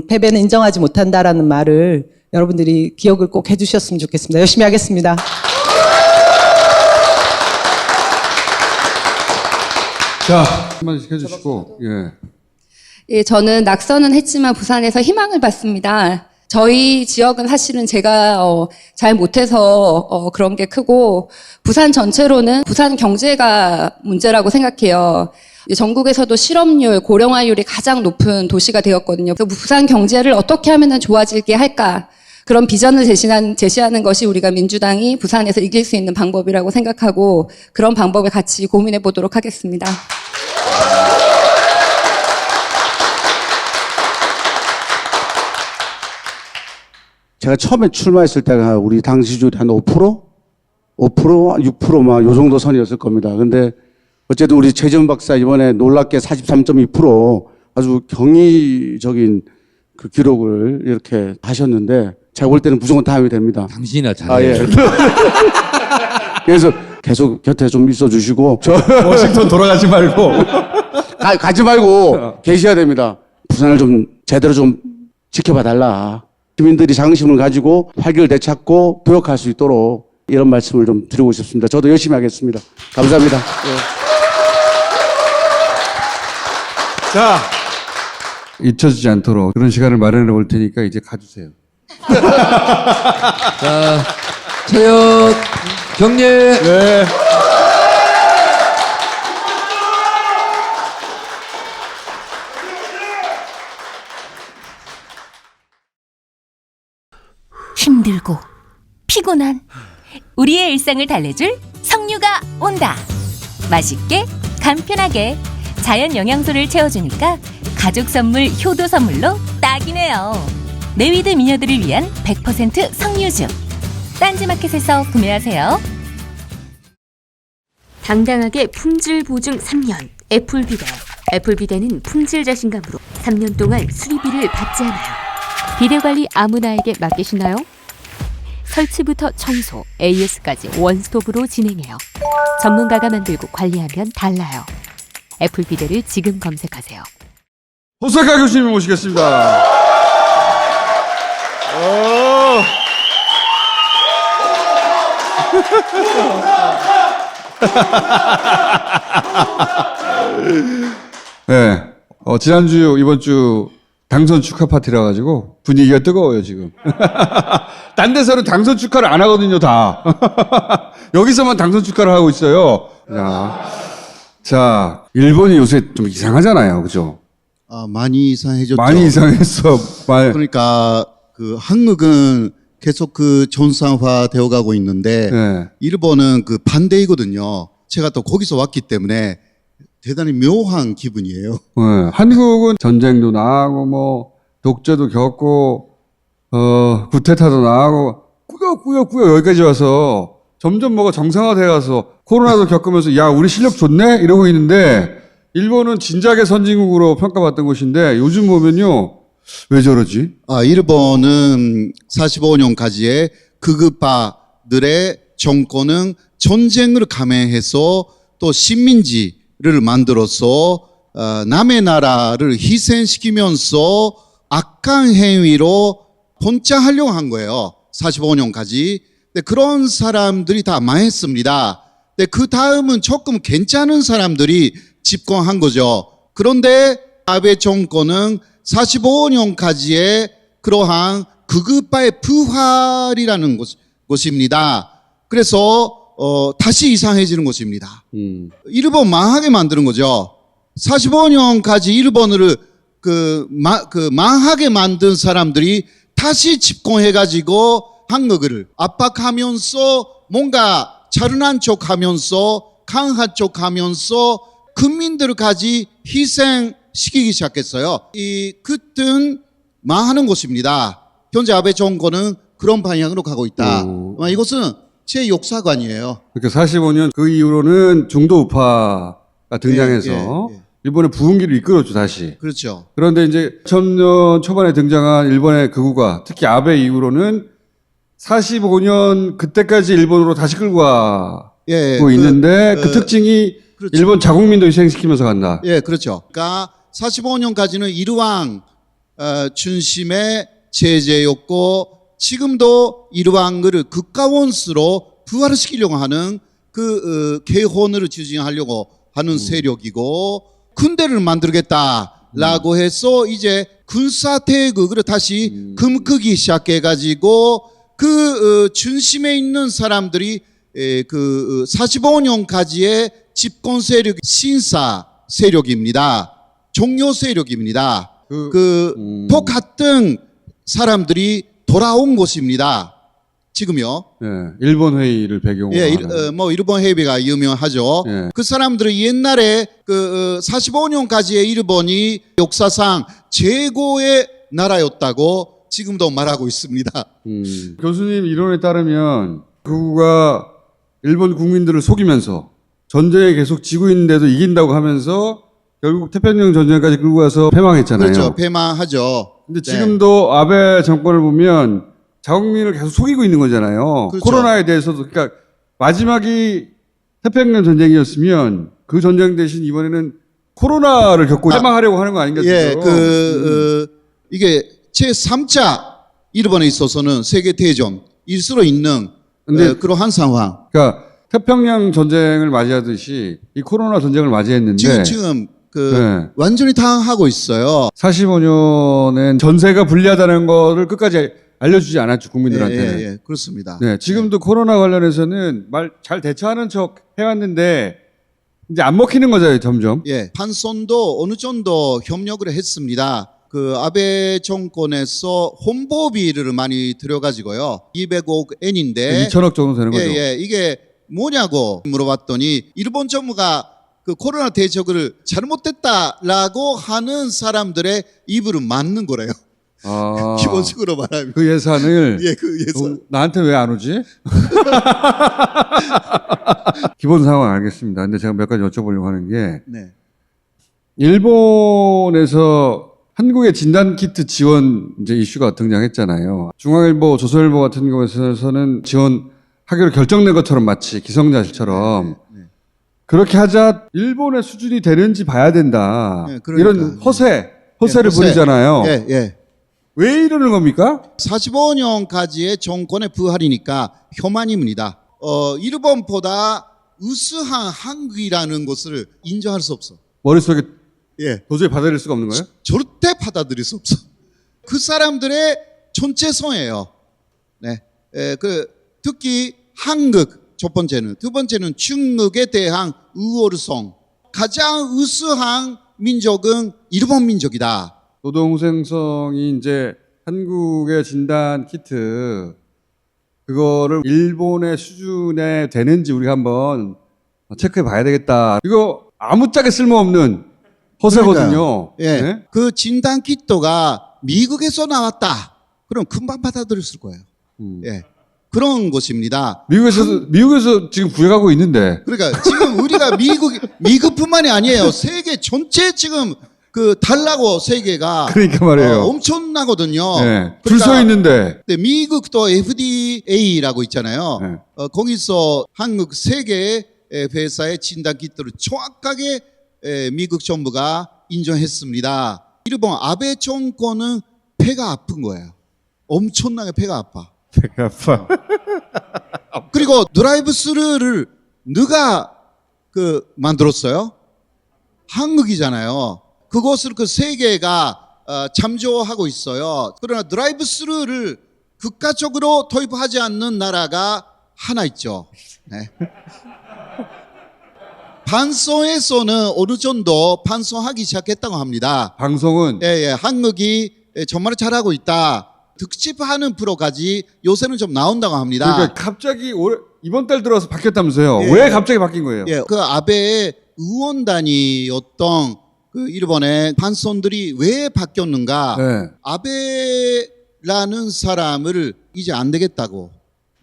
패배는 인정하지 못한다라는 말을 여러분들이 기억을 꼭 해주셨으면 좋겠습니다. 열심히 하겠습니다. 자, 한마디씩 해주시고, 예. 예, 저는 낙선은 했지만 부산에서 희망을 봤습니다. 저희 지역은 사실은 제가 잘 못해서 그런 게 크고 부산 전체로는 부산 경제가 문제라고 생각해요. 전국에서도 실업률, 고령화율이 가장 높은 도시가 되었거든요. 그래서 부산 경제를 어떻게 하면 좋아지게 할까? 그런 비전을 제시하는 것이 우리가 민주당이 부산에서 이길 수 있는 방법이라고 생각하고 그런 방법을 같이 고민해 보도록 하겠습니다. 제가 처음에 출마했을 때가 우리 당 지지율이 한 5%? 5%? 6% 막 요 정도 선이었을 겁니다. 근데 어쨌든 우리 최재훈 박사 이번에 놀랍게 43.2% 아주 경이적인 그 기록을 이렇게 하셨는데 제가 볼 때는 무조건 다음이 됩니다. 당신이나 잘해. 아, 예. 그래서 계속 곁에 좀 있어 주시고. 워싱턴 돌아가지 말고. 가지 말고 계셔야 됩니다. 부산을 좀 제대로 좀 지켜봐 달라. 시민들이 자긍심을 가지고 활기를 되찾고 도약할 수 있도록 이런 말씀을 좀 드리고 싶습니다. 저도 열심히 하겠습니다. 감사합니다. 예. 자, 잊혀지지 않도록 그런 시간을 마련해 볼 테니까 이제 가주세요. 자, 차렷, 경례. 네. 힘들고 피곤한 우리의 일상을 달래줄 석류가 온다. 맛있게 간편하게 자연 영양소를 채워주니까 가족 선물 효도 선물로 딱이네요. 메위드 미녀들을 위한 100% 석류즙. 딴지마켓에서 구매하세요. 당당하게 품질 보증 3년 애플비데. 애플비데는 품질 자신감으로 3년 동안 수리비를 받지 않아요. 비데 관리 아무나에게 맡기시나요? 설치부터 청소, AS까지 원스톱으로 진행해요. 전문가가 만들고 관리하면 달라요. 애플비데를 지금 검색하세요. 호사카 교수님 모시겠습니다. 네, 지난주, 이번 주 당선 축하 파티라 가지고 분위기가 뜨거워요, 지금. 딴 데서는 당선 축하를 안 하거든요, 다. 여기서만 당선 축하를 하고 있어요. 자, 일본이 요새 좀 이상하잖아요, 그죠? 많이 이상해졌죠. 많이 이상했어. 그러니까 그 한국은 계속 그 전상화 되어 가고 있는데 네. 일본은 그 반대이거든요. 제가 또 거기서 왔기 때문에 대단히 묘한 기분이에요. 네. 한국은 전쟁도 나고 뭐 독재도 겪고 구테타도 나고 꾸역꾸역 여기까지 와서 점점 뭐가 정상화돼 가서 코로나도 겪으면서 야 우리 실력 좋네 이러고 있는데 일본은 진작에 선진국으로 평가받던 곳인데 요즘 보면요 왜 저러지? 일본은 45년까지의 극우파들의 정권은 전쟁을 감행해서 또 식민지를 만들어서 남의 나라를 희생시키면서 악한 행위로 혼자하려고 한 거예요. 45년까지. 근데 그런 사람들이 다 망했습니다. 근데 그 다음은 조금 괜찮은 사람들이 집권한 거죠. 그런데 아베 정권은 45년까지의 그러한 극우파의 부활이라는 것입니다. 그래서 다시 이상해지는 것입니다. 일본 망하게 만드는 거죠. 45년까지 일본을 망하게 만든 사람들이 다시 집권해가지고 한국을 압박하면서 뭔가 차른한 척하면서 강한 척하면서 국민들까지 희생시키기 시작했어요. 이 끝은 망하는 것입니다. 현재 아베 정권은 그런 방향으로 가고 있다. 이것은 제 역사관이에요. 그러니까 45년 그 이후로는 중도 우파가 등장해서 일본의 부흥기를 이끌었죠, 다시. 그렇죠. 그런데 이제 2000년 초반에 등장한 일본의 극우가 특히 아베 이후로는 45년 그때까지 일본으로 다시 끌고 가고 예, 있는데 그 특징이 그렇죠. 일본 자국민도 희생시키면서 간다. 예, 그렇죠. 그러니까 45년까지는 일왕 춘심의 제재였고 지금도 일왕을 국가원수로 부활시키려고 하는 그 개헌을 추진하려고 하는 세력이고 군대를 만들겠다라고 해서 이제 군사 대국을 다시 금크기 시작해가지고 그 춘심에 있는 사람들이 그 45년까지의 집권 세력 신사 세력입니다. 종료 세력입니다. 똑같은 사람들이 돌아온 곳입니다. 지금요. 예, 일본 회의를 배경으로. 예, 하는. 뭐 일본 회의가 유명하죠. 예. 그 사람들은 옛날에 그 45년까지의 일본이 역사상 최고의 나라였다고 지금도 말하고 있습니다. 교수님 이론에 따르면 극우가 일본 국민들을 속이면서 전쟁에 계속 지고 있는데도 이긴다고 하면서 결국 태평양 전쟁까지 끌고 가서 패망했잖아요. 그렇죠. 패망하죠. 근데 지금도 아베 정권을 보면 자국민을 계속 속이고 있는 거잖아요. 그렇죠. 코로나에 대해서도. 그러니까 마지막이 태평양 전쟁이었으면 그 전쟁 대신 이번에는 코로나를 겪고 패망하려고 하는 거 아닌가 싶어요. 예, 이게 제3차 일본에 있어서는 세계대전일 수도 있는 그러한 상황. 그러니까 태평양 전쟁을 맞이하듯이 이 코로나 전쟁을 맞이했는데 지금 네. 완전히 당하고 있어요. 45년엔 전세가 불리하다는 거를 끝까지 알려주지 않았죠, 국민들한테는. 예, 그렇습니다. 네, 지금도 코로나 관련해서는 말 잘 대처하는 척 해왔는데 이제 안 먹히는 거잖아요, 점점. 예, 판선도 어느 정도 협력을 했습니다. 그 아베 정권에서 홍보비를 많이 들여가지고요. 200억 엔인데 2천억 정도 되는 거죠. 예, 이게 뭐냐고 물어봤더니 일본 정부가 그 코로나 대책을 잘못됐다라고 하는 사람들의 입으로 맞는 거래요. 아, 기본적으로 말하면 그 예산을 예, 그 예산 나한테 왜 안 오지? 기본 상황 알겠습니다. 근데 제가 몇 가지 여쭤보려고 하는 게 네. 일본에서 한국의 진단키트 지원 이제 이슈가 등장했잖아요. 중앙일보, 조선일보 같은 경우에서는 지원하기로 결정된 것처럼 마치 기성자실처럼 그렇게 하자 일본의 수준이 되는지 봐야 된다. 네, 그러니까. 이런 허세를 부리잖아요. 예, 예. 왜 이러는 겁니까? 45년까지의 정권의 부활이니까 혐한입니다. 일본보다 우수한 한국이라는 것을 인정할 수 없어. 머릿속에 예. 도저히 받아들일 수가 없는 거예요? 절대 받아들일 수 없어. 그 사람들의 존재성이에요. 네. 특히 한국, 첫 번째는. 두 번째는 중국에 대한 우월성. 가장 우수한 민족은 일본 민족이다. 노동생성이 이제 한국의 진단 키트 그거를 일본의 수준에 되는지 우리가 한번 체크해 봐야 되겠다. 이거 아무짝에 쓸모없는 허세거든요. 예. 네? 그 진단 키트가 미국에서 나왔다. 그럼 금방 받아들일 거예요. 예. 그런 것입니다. 미국에서 지금 구해가고 있는데. 그러니까 지금 우리가 미국뿐만이 아니에요. 세계 전체 지금 달라고 세계가. 그러니까 말이에요. 엄청나거든요. 네. 줄 서 있는데. 미국도 FDA라고 있잖아요. 네. 거기서 한국 세계 회사의 진단 키트를 정확하게 미국 정부가 인정했습니다. 일본 아베 정권은 배가 아픈 거예요. 엄청나게 배가 아파. 배가 아파. 그리고 드라이브 스루를 누가 만들었어요? 한국이잖아요. 그것을 세계가 참조하고 있어요. 그러나 드라이브 스루를 국가적으로 도입하지 않는 나라가 하나 있죠. 네. 방송에서는 어느 정도 방송하기 시작했다고 합니다. 방송은? 예, 한국이 정말 잘하고 있다. 특집하는 프로까지 요새는 좀 나온다고 합니다. 그러니까 갑자기 이번 달 들어서 바뀌었다면서요. 예. 왜 갑자기 바뀐 거예요? 예, 그 아베의 의원단이었던 그 일본의 판선들이 왜 바뀌었는가? 네. 아베라는 사람을 이제 안 되겠다고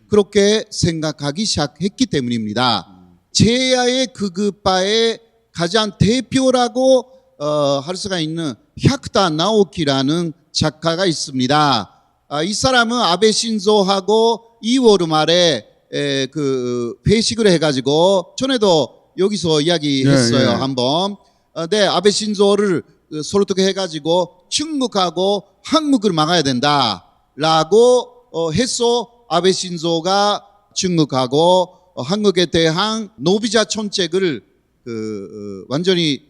그렇게 생각하기 시작했기 때문입니다. 제야의 극우파의 가장 대표라고 할 수가 있는 혁다 나오키라는 작가가 있습니다. 이 사람은 아베 신조하고 2월 말에 회식을 해가지고 전에도 여기서 이야기했어요. 한번. 네, 아베 신조를 설득해 가지고 중국하고 한국을 막아야 된다라고 해서 아베 신조가 중국하고 한국에 대한 노비자 정책을 완전히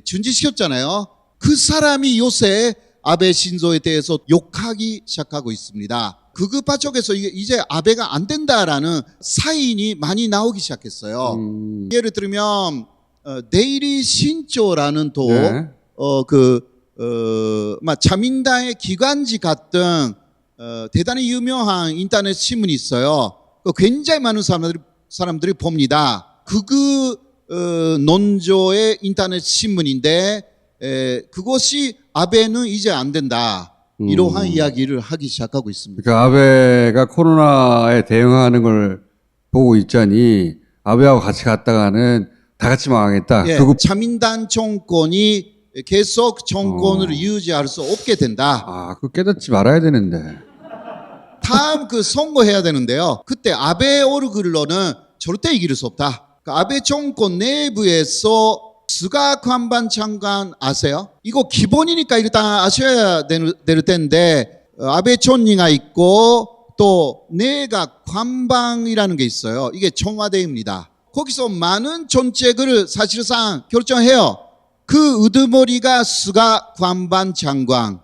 중지시켰잖아요. 그 사람이 요새 아베 신조에 대해서 욕하기 시작하고 있습니다. 극우파 쪽에서 이제 아베가 안 된다라는 사인이 많이 나오기 시작했어요. 예를 들면 데일리 신조라는 또 네. 자민당의 기관지 같은 대단히 유명한 인터넷 신문이 있어요. 굉장히 많은 사람들이 봅니다. 극우 논조의 인터넷 신문인데 그것이 아베는 이제 안 된다. 이러한 이야기를 하기 시작하고 있습니다. 그러니까 아베가 코로나에 대응하는 걸 보고 있자니 아베하고 같이 갔다가는 다 같이 망하겠다. 예, 자민당 정권이 계속 정권을 유지할 수 없게 된다. 아, 그거 깨닫지 말아야 되는데. 다음 선거해야 되는데요. 그때 아베 얼굴로는 절대 이길 수 없다. 아베 정권 내부에서 스가 관방 장관 아세요? 이거 기본이니까 일단 아셔야 될 텐데 아베 총리가 있고 또 내각 관방이라는 게 있어요. 이게 청와대입니다. 거기서 많은 정책을 사실상 결정해요. 그 우두머리가 스가 관방 장관.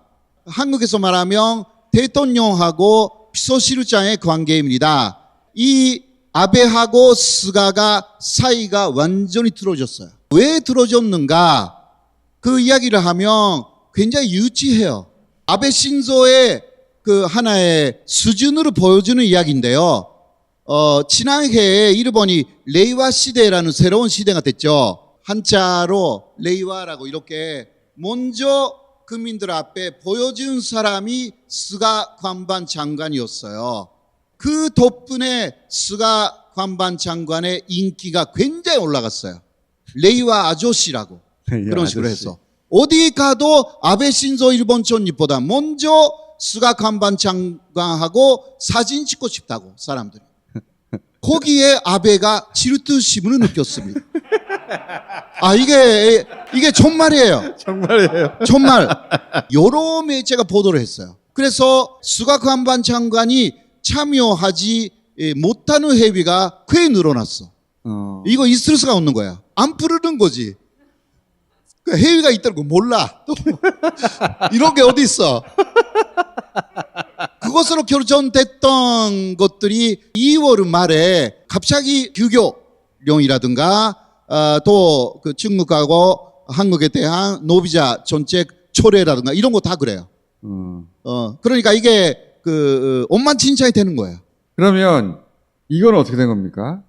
한국에서 말하면 대통령하고 비서실장의 관계입니다. 이 아베하고 스가가 사이가 완전히 틀어졌어요. 왜 틀어졌는가? 그 이야기를 하면 굉장히 유치해요. 아베 신조의 하나의 수준으로 보여주는 이야기인데요. 지난해에 일본이 레이와 시대라는 새로운 시대가 됐죠. 한자로 레이와라고 이렇게 먼저 국민들 앞에 보여준 사람이 스가 관방 장관이었어요. 그 덕분에 스가 관방 장관의 인기가 굉장히 올라갔어요. 레이와 아저씨라고 그런 식으로 해서 어디 가도 아베 신조 일본 총리보다 먼저 스가 관방 장관하고 사진 찍고 싶다고 사람들이. 거기에 아베가 질투심을 느꼈습니다. 아, 이게 정말이에요. 정말이에요. 정말. 여러 매체가 보도를 했어요. 그래서 스가 관방 장관이 참여하지 못하는 회의가 꽤 늘어났어. 이거 있을 수가 없는 거야. 안 부르는 거지. 회의가 있다는 거 몰라. 이런 게 어디 있어. 그것으로 결정됐던 것들이 2월 말에 갑자기 규교령이라든가 또 중국하고 한국에 대한 노비자 정책 초래라든가 이런 거 다 그래요. 그러니까 이게 엉망진창이 되는 거예요. 그러면 이건 어떻게 된 겁니까?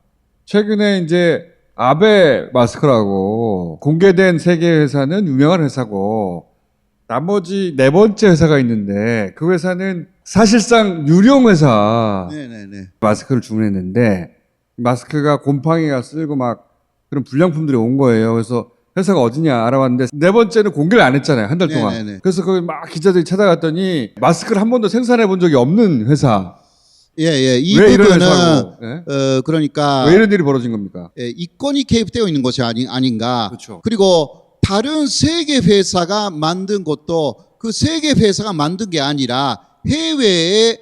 최근에 이제 아베 마스크라고 공개된 세계 회사는 유명한 회사고 나머지 네 번째 회사가 있는데 그 회사는 사실상 유령 회사 마스크를 주문했는데 마스크가 곰팡이가 쓸고 막 그런 불량품들이 온 거예요. 그래서 회사가 어디냐 알아봤는데 네 번째는 공개를 안 했잖아요. 한 달 동안. 그래서 거기 막 기자들이 찾아갔더니 마스크를 한 번도 생산해 본 적이 없는 회사. 이 왜 이런 부분은 회사고? 그러니까 왜 이런 일이 벌어진 겁니까? 이권이 개입되어 있는 것이 아닌가. 그렇죠. 그리고 다른 세계 회사가 만든 것도 그 세계 회사가 만든 게 아니라 해외에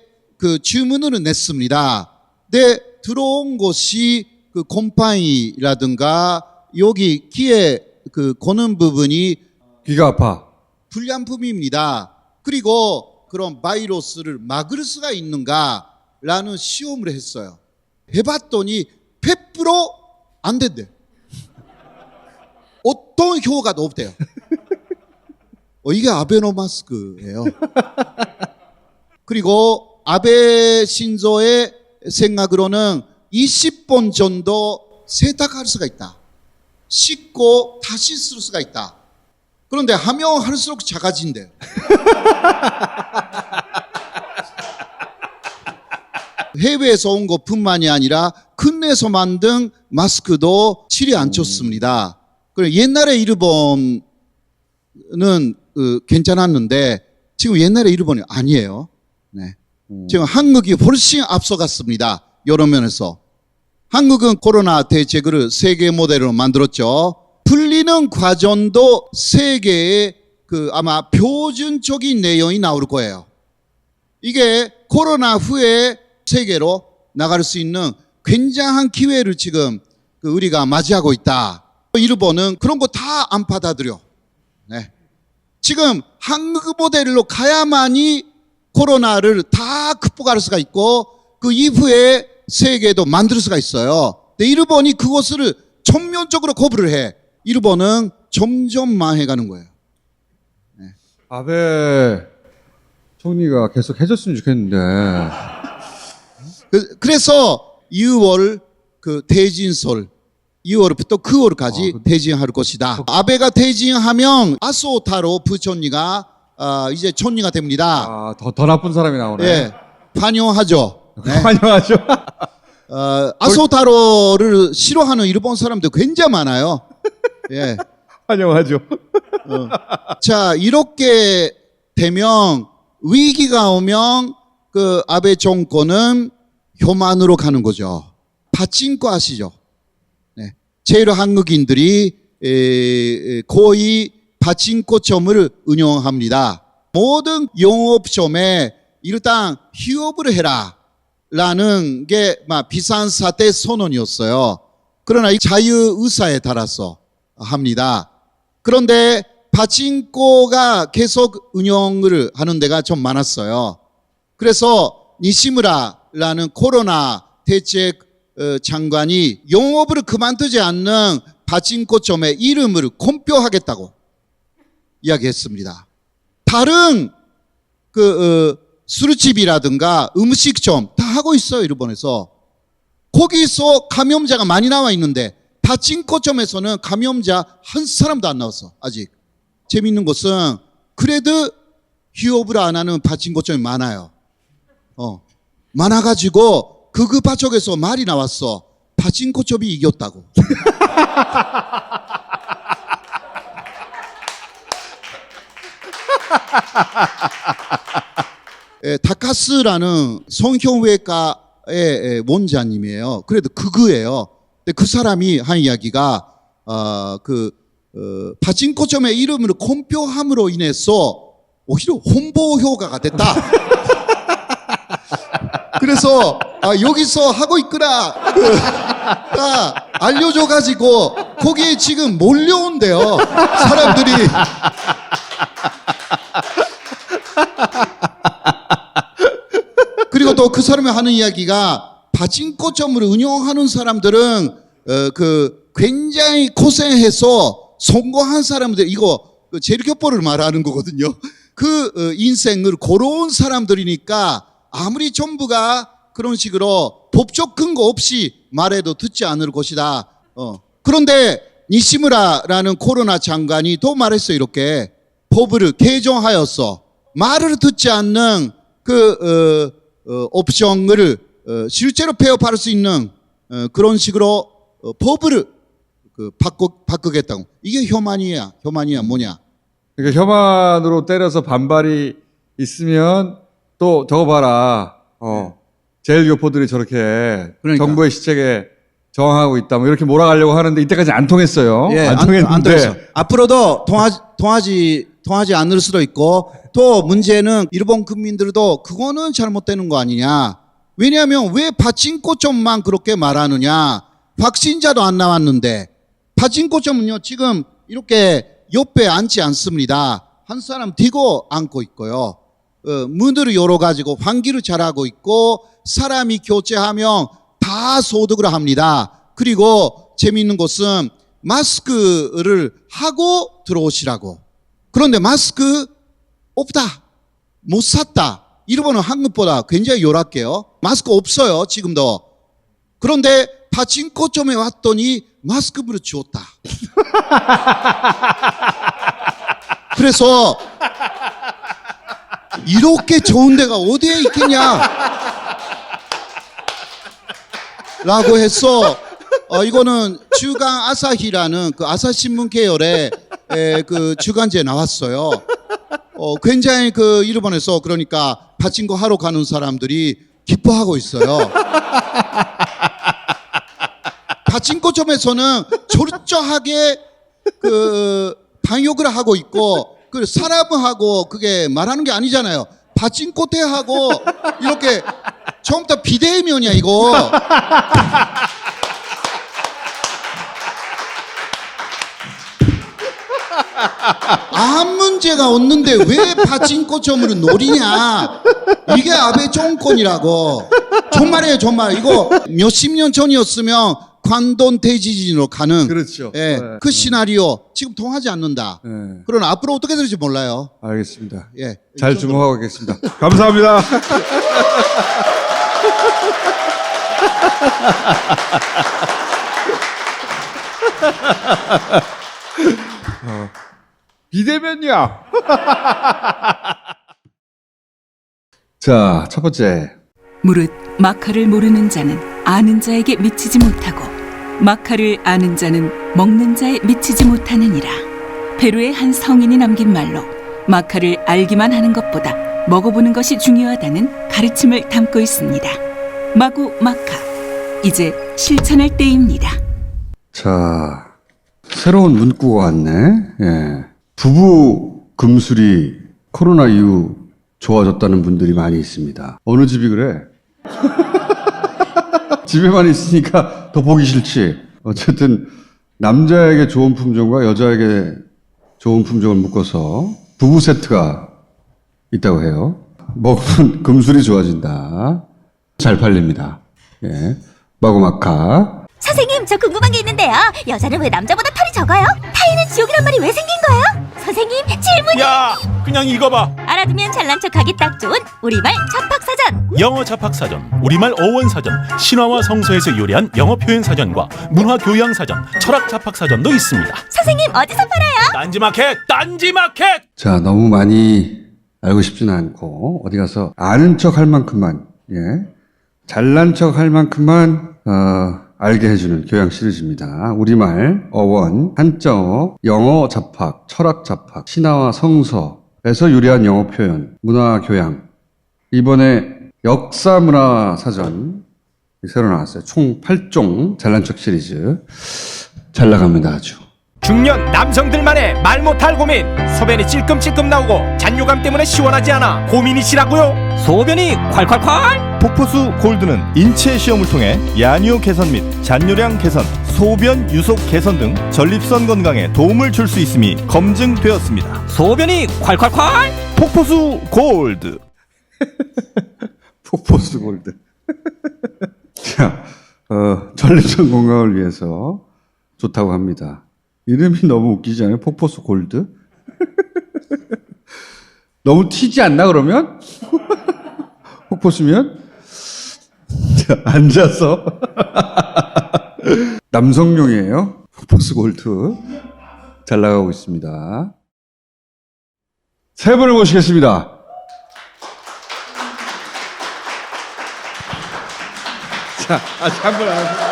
주문을 냈습니다. 근데 들어온 것이 곰팡이라든가 여기 귀에 거는 부분이 귀가 아파. 불량품입니다. 그리고 그런 바이러스를 막을 수가 있는가라는 시험을 했어요. 해봤더니 100% 안 된대. 어떤 효과도 없대요. 이게 아베노마스크예요. 그리고 아베 신조의 생각으로는 20번 정도 세탁할 수가 있다. 씻고 다시 쓸 수가 있다. 그런데 하면 할수록 작아진대요. 해외에서 온 것뿐만이 아니라 국내에서 만든 마스크도 질이 안 좋습니다. 그리고 옛날에 일본은 괜찮았는데 지금 옛날에 일본이 아니에요. 네. 지금 한국이 훨씬 앞서갔습니다. 여러 면에서. 한국은 코로나 대책을 세계 모델로 만들었죠. 풀리는 과정도 세계의 아마 표준적인 내용이 나올 거예요. 이게 코로나 후에 세계로 나갈 수 있는 굉장한 기회를 지금 우리가 맞이하고 있다. 일본은 그런 거 다 안 받아들여. 네. 지금 한국 모델로 가야만이 코로나를 다 극복할 수가 있고 그 이후에 세계도 만들 수가 있어요. 근데 일본이 그것을 전면적으로 거부를 해. 일본은 점점 망해가는 거예요. 네. 아베 총리가 계속 해줬으면 좋겠는데. 그래서 2월 대진설 2월부터 9월까지 퇴진할 것이다. 아베가 퇴진하면 아소타로 부총리가 이제 총리가 됩니다. 더 나쁜 사람이 나오네. 예, 환영하죠. 네. 환영하죠. 아소타로를 싫어하는 일본 사람들 굉장히 많아요. 예, 환영하죠. 자, 이렇게 되면 위기가 오면 아베 정권은 혐한으로 가는 거죠. 파친코 아시죠? 네. 제일 한국인들이 거의 파친코점을 운영합니다. 모든 영업점에 일단 휴업을 해라 라는 게 비상사태 선언이었어요. 그러나 자유의사에 따라서 합니다. 그런데 파친코가 계속 운영을 하는 데가 좀 많았어요. 그래서 니시무라라는 코로나 대책 장관이 영업을 그만두지 않는 파친코점의 이름을 공표하겠다고 이야기했습니다. 다른 술집이라든가 음식점 다 하고 있어요, 일본에서. 거기서 감염자가 많이 나와 있는데 파친코점에서는 감염자 한 사람도 안 나왔어, 아직. 재밌는 것은 그래도 휴업을 안 하는 파친코점이 많아요. 많아가지고 그 쪽에서 말이 나왔어. 파친코점이 이겼다고. 다카스라는 성형외과의 원장님이에요. 그래도 극우예요. 근데 그 사람이 한 이야기가 파친코점의 이름을 공표함으로 인해서 오히려 홍보 효과가 됐다. 그래서 여기서 하고 있구나 알려줘가지고 거기에 지금 몰려온대요, 사람들이. 그리고 또 그 사람이 하는 이야기가 파친코점을 운영하는 사람들은 굉장히 고생해서 성공한 사람들, 이거 제일교포를 말하는 거거든요. 그 인생을 걸어온 사람들이니까 아무리 정부가 그런 식으로 법적 근거 없이 말해도 듣지 않을 것이다. 그런데 니시무라라는 코로나 장관이 또 말했어요. 이렇게 법을 개정하였어. 말을 듣지 않는 옵션을 실제로 폐업할 수 있는 그런 식으로 법을 바꾸겠다고. 이게 혐한이야. 혐한이야 뭐냐? 그러니까 혐한으로 때려서 반발이 있으면 또 저거 봐라. 제일교포들이 저렇게 정부의 시책에 저항하고 있다. 뭐 이렇게 몰아가려고 하는데 이때까지 안 통했어요. 예, 안 통했는데. 안 통했어. 앞으로도 통하지 않을 수도 있고, 또 문제는 일본 국민들도 그거는 잘못되는 거 아니냐. 왜냐하면 왜 파친코점만 그렇게 말하느냐. 확진자도 안 나왔는데. 파친코점은요 지금 이렇게 옆에 앉지 않습니다. 한 사람 뒤고 앉고 있고요. 문을 열어가지고 환기를 잘하고 있고, 사람이 교체하면 다 소독을 합니다. 그리고 재미있는 것은 마스크를 하고 들어오시라고. 그런데 마스크 없다, 못 샀다. 일본은 한국보다 굉장히 열악해요. 마스크 없어요, 지금도. 그런데 파친코점에 왔더니 마스크를 주었다. 그래서 이렇게 좋은 데가 어디에 있겠냐 라고 해서 이거는 주간 아사히라는 아사신문 계열의 주간지에 나왔어요. 굉장히 일본에서 그러니까 파친코 하러 가는 사람들이 기뻐하고 있어요. 파친코점에서는 철저하게 그 방역을 하고 있고 그 사람하고 그게 말하는 게 아니잖아요. 파친코대하고 이렇게 처음부터 비대면이야 이거. 아무 문제가 없는데 왜 파친코점을 노리냐. 이게 아베 정권이라고. 정말이에요 정말. 이거 몇십 년 전이었으면 관돈 대지진으로 가는 그렇죠. 예, 네. 그 시나리오 지금 통하지 않는다. 네. 그러나 앞으로 어떻게 될지 몰라요. 알겠습니다. 예, 잘 주목하고 있겠습니다. 감사합니다. 비대면이야. 자, 첫 번째. 무릇 마카를 모르는 자는 아는 자에게 미치지 못하고 마카를 아는 자는 먹는 자에 미치지 못하느니라. 페루의 한 성인이 남긴 말로 마카를 알기만 하는 것보다 먹어보는 것이 중요하다는 가르침을 담고 있습니다. 마구 마카, 이제 실천할 때입니다. 자, 새로운 문구가 왔네. 예. 부부 금술이 코로나 이후 좋아졌다는 분들이 많이 있습니다. 어느 집이 그래? 집에만 있으니까 더 보기 싫지. 어쨌든 남자에게 좋은 품종과 여자에게 좋은 품종을 묶어서 부부 세트가 있다고 해요. 먹으면 금술이 좋아진다. 잘 팔립니다. 예. 마구마카. 선생님, 저 궁금한 게 있는데요. 여자는 왜 남자보다 털이 적어요? 타인은 지옥이란 말이 왜 생긴 거예요? 선생님, 질문이. 야, 그냥 읽어봐. 알아두면 잘난 척하기 딱 좋은 우리말 잡학사전. 영어 잡학사전, 우리말 어원사전, 신화와 성서에서 요리한 영어 표현사전과 문화교양사전, 철학 잡학사전도 있습니다. 선생님, 어디서 팔아요? 딴지마켓, 딴지마켓! 자, 너무 많이 알고 싶지는 않고 어디 가서 아는 척 할 만큼만, 예, 잘난 척 할 만큼만 알게 해주는 교양 시리즈입니다. 우리말, 어원, 한자어, 영어 잡학, 철학 잡학, 신화와 성서에서 유래한 영어 표현, 문화 교양. 이번에 역사 문화 사전 새로 나왔어요. 총 8종 잘난 척 시리즈. 잘 나갑니다, 아주. 중년 남성들만의 말 못할 고민. 소변이 찔끔찔끔 나오고 잔뇨감 때문에 시원하지 않아 고민이시라고요? 소변이 콸콸콸? 폭포수 골드는 인체 시험을 통해 야뇨 개선 및 잔뇨량 개선, 소변 유속 개선 등 전립선 건강에 도움을 줄 수 있음이 검증되었습니다. 소변이 콸콸콸? 폭포수 골드. 폭포수 골드. 자, 전립선 건강을 위해서 좋다고 합니다. 이름이 너무 웃기지 않아요? 폭포수 골드? 너무 튀지 않나, 그러면? 폭포수면? 자, 앉아서. 남성용이에요. 폭포수 골드. 잘 나가고 있습니다. 세 분을 모시겠습니다. 자, 아직 한 분 안 하세요.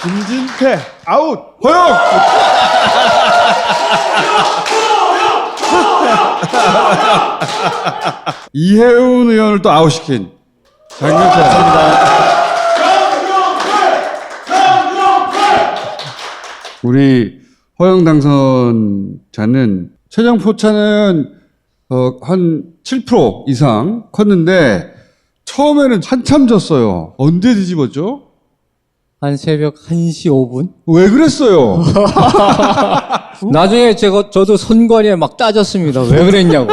김진태 아웃. 허용. 이혜훈 의원을 또 아웃시킨 장경태. 우리 허영 당선자는 최종 표차는 한 7% 이상 컸는데 처음에는 한참 졌어요. 언제 뒤집었죠? 한 새벽 1시 5분? 왜 그랬어요? 나중에 저도 선관위에 막 따졌습니다. 왜 그랬냐고.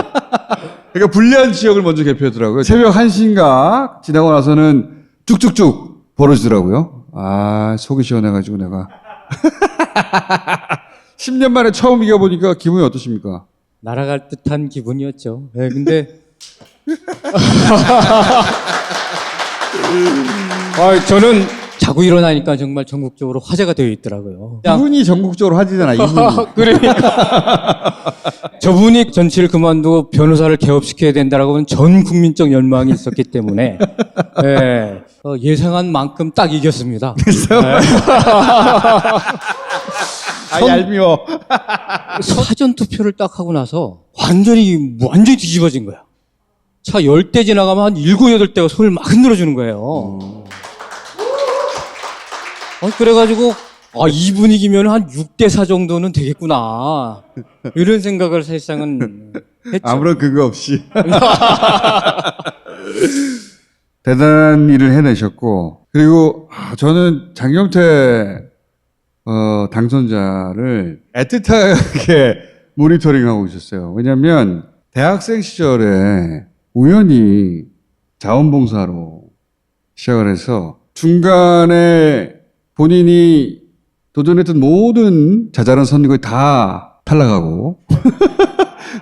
그러니까 불리한 지역을 먼저 개표했더라고요. 새벽 1시인가 지나고 나서는 쭉쭉쭉 벌어지더라고요. 아, 속이 시원해가지고 내가. 10년 만에 처음 이겨보니까 기분이 어떠십니까? 날아갈 듯한 기분이었죠. 네, 근데. 저는 자고 일어나니까 정말 전국적으로 화제가 되어 있더라고요. 이분이 전국적으로 화제잖아, 이분이. 그러니까. 저분이 정치를 그만두고 변호사를 개업시켜야 된다라고 하는 전 국민적 열망이 있었기 때문에 네, 예상한 만큼 딱 이겼습니다. 네. 얄미워. 사전 투표를 딱 하고 나서 완전히 뒤집어진 거야. 차 10대 지나가면 한 7, 8대가 손을 막 흔들어주는 거예요. 그래가지고, 이 분위기면 한 6대 4 정도는 되겠구나. 이런 생각을 사실상은 했죠. 아무런 근거 없이. 대단한 일을 해내셨고, 그리고 저는 장경태 당선자를 애틋하게 모니터링하고 있었어요. 왜냐하면 대학생 시절에 우연히 자원봉사로 시작을 해서 중간에 본인이 도전했던 모든 자잘한 선거에 다 탈락하고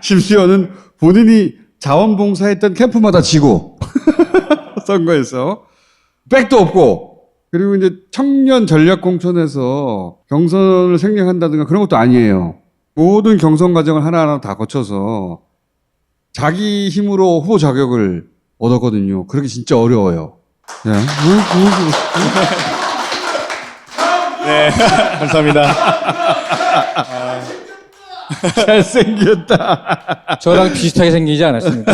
심지어는 본인이 자원봉사했던 캠프마다 지고 선거에서 백도 없고, 그리고 이제 청년 전략 공천에서 경선을 생략한다든가 그런 것도 아니에요. 모든 경선 과정을 하나하나 다 거쳐서 자기 힘으로 후보 자격을 얻었거든요. 그러기 진짜 어려워요. 네, 감사합니다. 잘생겼다. 저랑 비슷하게 생기지 않았습니까?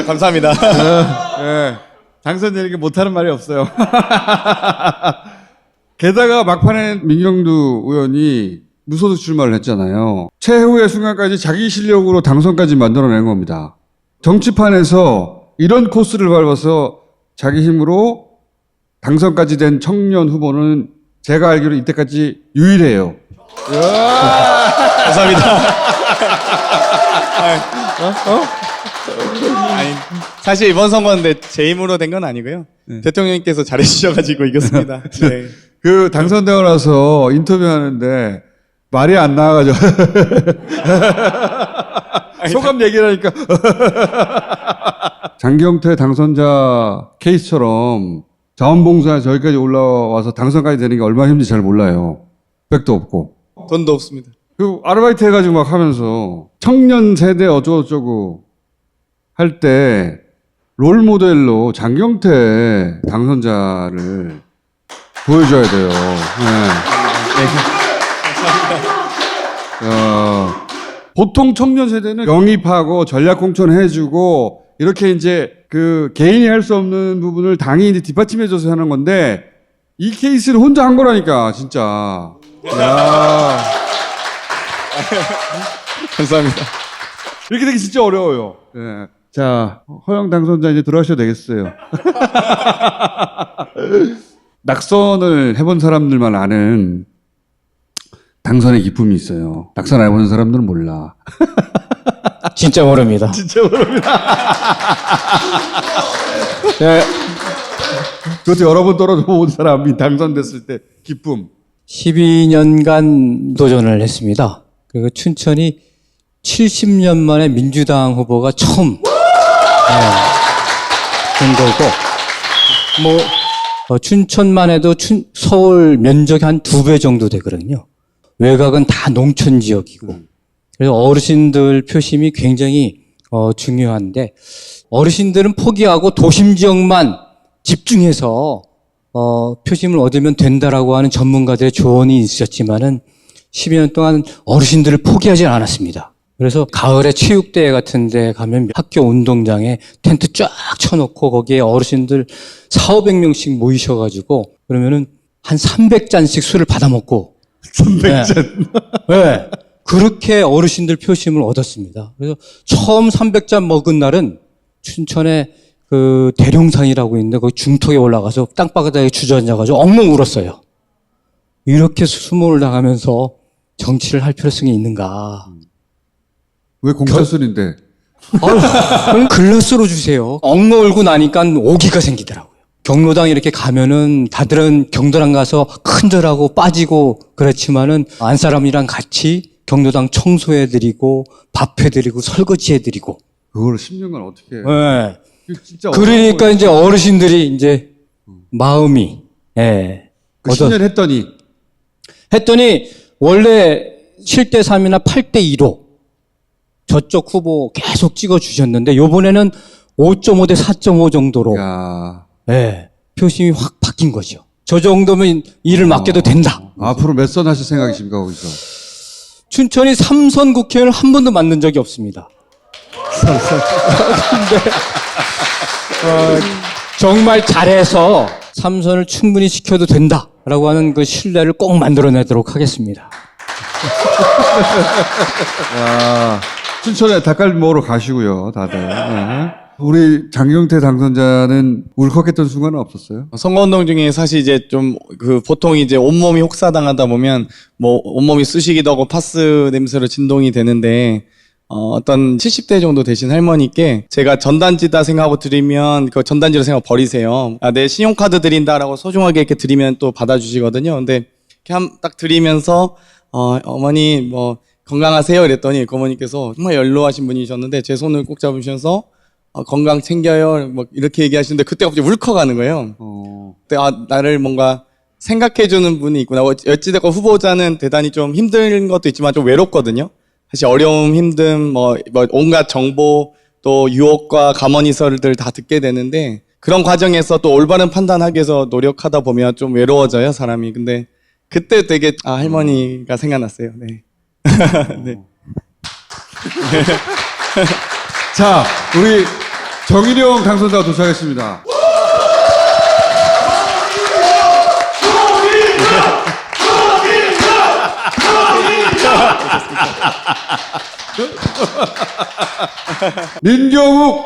감사합니다. 네. 당선자에게 못하는 말이 없어요. 게다가 막판에 민경두 의원이 무소속 출마를 했잖아요. 최후의 순간까지 자기 실력으로 당선까지 만들어낸 겁니다. 정치판에서 이런 코스를 밟아서 자기 힘으로 당선까지 된 청년 후보는 제가 알기로 이때까지 유일해요. 감사합니다. 아니, 사실 이번 선거인데 제 힘으로 된 건 아니고요. 대통령님께서 잘해주셔가지고 이겼습니다. 네. 그 당선되고 나서 인터뷰하는데 말이 안 나와가지고 소감 얘기를 하니까 장경태 당선자 케이스처럼 자원봉사에 저기까지 올라와서 당선까지 되는 게 얼마나 힘든지 잘 몰라요. 백도 없고 돈도 없습니다. 그 아르바이트 해가지고 막 하면서 청년 세대 어쩌고저쩌고 할 때 롤 모델로 장경태 당선자를 보여줘야 돼요. 보통 청년 세대는 영입하고 전략 공천해주고 이렇게 이제 그 개인이 할 수 없는 부분을 당이 이제 뒷받침해줘서 하는 건데 이 케이스를 혼자 한 거라니까 진짜. 감사합니다. 이렇게 되기 진짜 어려워요. 네. 자, 허영 당선자 이제 들어가셔도 되겠어요. 낙선을 해본 사람들만 아는 당선의 기쁨이 있어요. 낙선 안 해본 사람들은 몰라. 진짜 모릅니다. 진짜 모릅니다. 네. 그것도 여러 번 떨어져 본 사람이 당선됐을 때 기쁨. 12년간 도전을 했습니다. 그리고 춘천이 70년 만에 민주당 후보가 처음 된 거고, 춘천만 해도 서울 면적이 한 2배 정도 되거든요. 외곽은 다 농촌 지역이고, 그래서 어르신들 표심이 굉장히 중요한데, 어르신들은 포기하고 도심 지역만 집중해서 표심을 얻으면 된다라고 하는 전문가들의 조언이 있었지만은 12년 동안 어르신들을 포기하지 않았습니다. 그래서 가을에 체육대회 같은 데 가면 학교 운동장에 텐트 쫙 쳐놓고 거기에 어르신들 400~500명씩 모이셔가지고 그러면은 한 300잔씩 술을 받아먹고 300잔? 네. 그렇게 어르신들 표심을 얻었습니다. 그래서 처음 300잔 먹은 날은 춘천에 그 대룡산이라고 있는데 거기 중턱에 올라가서 땅바닥에 주저앉아가지고 엉엉 울었어요. 이렇게 수모를 당하면서 정치를 할 필요성이 있는가? 왜 공짜 술인데? 그럼 글라스로 주세요. 엉엉 울고 나니까 오기가 생기더라고요. 경로당 이렇게 가면은 다들은 경로당 가서 큰절하고 빠지고 그렇지만은 안 사람이랑 같이 경로당 청소해드리고 밥해드리고 설거지해드리고. 그걸 10년간 어떻게 해? 네. 진짜 그러니까 이제 어르신들이 이제 마음이, 그 10년 했더니 원래 7대3이나 8대2로 저쪽 후보 계속 찍어주셨는데 요번에는 5.5대 4.5 정도로 표심이 확 바뀐 거죠. 저 정도면 일을 맡겨도 된다. 앞으로 몇 선 하실 생각이십니까, 거기서? 춘천이 3선 국회의원을 한 번도 만든 적이 없습니다. 근데 정말 잘해서 3선을 충분히 시켜도 된다라고 하는 그 신뢰를 꼭 만들어내도록 하겠습니다. 와, 춘천에 닭갈비 먹으러 가시고요, 다들. 네. 우리 장경태 당선자는 울컥했던 순간은 없었어요? 선거운동 중에 사실 이제 좀 보통 이제 온몸이 혹사당하다 보면 뭐 온몸이 쑤시기도 하고 파스 냄새로 진동이 되는데 어떤 70대 정도 되신 할머니께 제가 전단지다 생각하고 드리면 그 전단지로 생각하고 버리세요. 내 신용카드 드린다라고 소중하게 이렇게 드리면 또 받아주시거든요. 근데 이렇게 딱 드리면서 어머니 뭐 건강하세요 이랬더니 그 어머니께서 정말 연로하신 분이셨는데 제 손을 꼭 잡으셔서 건강 챙겨요 뭐 이렇게 얘기하시는데 그때 갑자기 울컥하는 거예요. 그때 나를 뭔가 생각해주는 분이 있구나. 어찌됐건 후보자는 대단히 좀 힘든 것도 있지만 좀 외롭거든요. 사실 어려움, 힘듦, 뭐 온갖 정보 또 유혹과 감언이설들 다 듣게 되는데 그런 과정에서 또 올바른 판단하기 위해서 노력하다 보면 좀 외로워져요 사람이. 근데 그때 되게 할머니가 생각났어요. 네. 네. 자, 우리 정일영 당선자가 도착했습니다. 민경욱!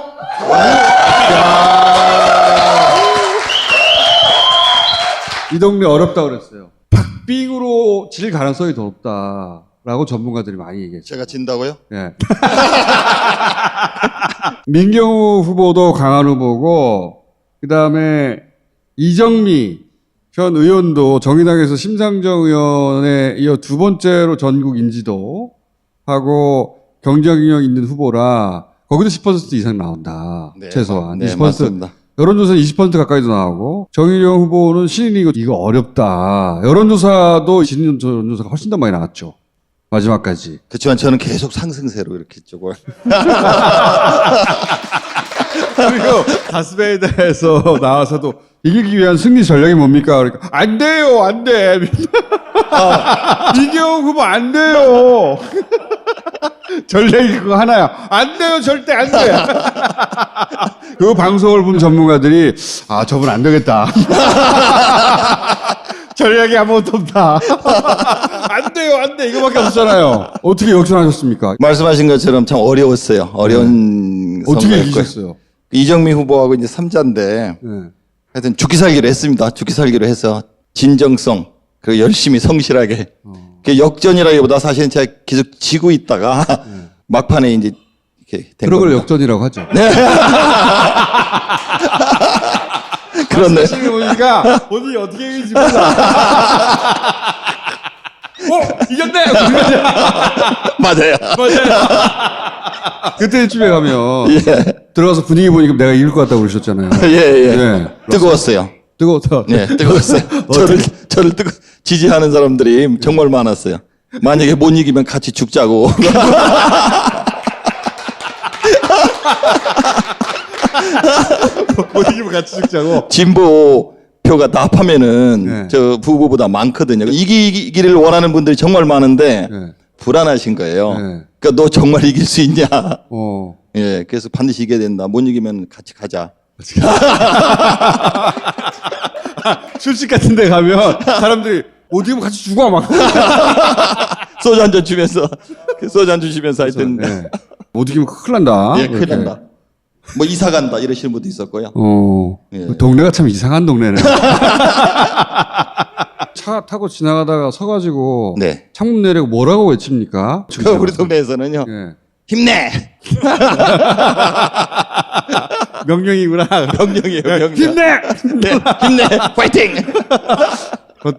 이 동네 어렵다 그랬어요. 박빙으로 질 가능성이 더 높다라고 전문가들이 많이 얘기했어요. 제가 진다고요? 예. 민경우 후보도 강한 후보고, 그 다음에 이정미 현 의원도 정의당에서 심상정 의원에 이어 두 번째로 전국 인지도 하고 경쟁력 있는 후보라 거기도 10% 이상 나온다. 네, 최소한. 네, 20%. 맞습니다. 여론조사는 20% 가까이도 나오고 정의용 후보는 신인이고 이거 어렵다. 여론조사도 신인 여론조사가 훨씬 더 많이 나왔죠. 마지막까지. 그렇지만 저는 계속 상승세로 이렇게 조금. 그리고 다스베이더에서 나와서도 이기기 위한 승리 전략이 뭡니까? 그러니까 안 돼요, 안 돼. 이경우 후보 안 돼요. 전략이 그거 하나야. 안 돼요, 절대 안 돼. 그 방송을 본 전문가들이 저분 안 되겠다. 전략이 아무것도 없다. 안 돼요, 안 돼. 이거밖에 없잖아요. 어떻게 역전하셨습니까? 말씀하신 것처럼 참 어려웠어요. 어려운 어떻게 이기셨어요? 이정미 후보하고 이제 3자인데 하여튼 죽기 살기로 했습니다. 죽기 살기로 해서 진정성 그리고 열심히 성실하게 그 역전이라기보다 사실은 제가 계속 지고 있다가 막판에 이제 이렇게 된 그런 걸 겁니다. 역전이라고 하죠. 네. 그렇네. 사실 보니까 본인이 어떻게 이길지 몰라. 이겼네! 맞아요. 그때쯤에 가면 예. 들어가서 분위기 보니까 내가 이길 것 같다고 그러셨잖아요. 예. 네. 뜨거웠어요. 뜨거웠다. 네, 뜨거웠어요. 저를 지지하는 사람들이 정말 많았어요. 만약에 못 이기면 같이 죽자고. 못 이기면 같이 죽자고. 진보 표가 다 합하면은 저 후보보다 많거든요. 이기기를 원하는 분들이 정말 많은데 불안하신 거예요. 그러니까 너 정말 이길 수 있냐? 예, 그래서 반드시 이겨야 된다. 못 이기면 같이 가자. 술집 같은 데 가면 사람들이 못 이기면 같이 죽어 막. 소주 한 잔 주면서 소주 한 잔 주시면서 하여튼 못 이기면 큰일 난다. 예, 큰일 난다. 뭐 이사 간다 이러시는 분도 있었고요. 예. 동네가 참 이상한 동네네. 차 타고 지나가다가 서가지고 창문 내리고 뭐라고 외칩니까? 우리 동네에서는요. 힘내. 명령이구나. 명령이에요. 명령. 힘내. 힘내. 파이팅.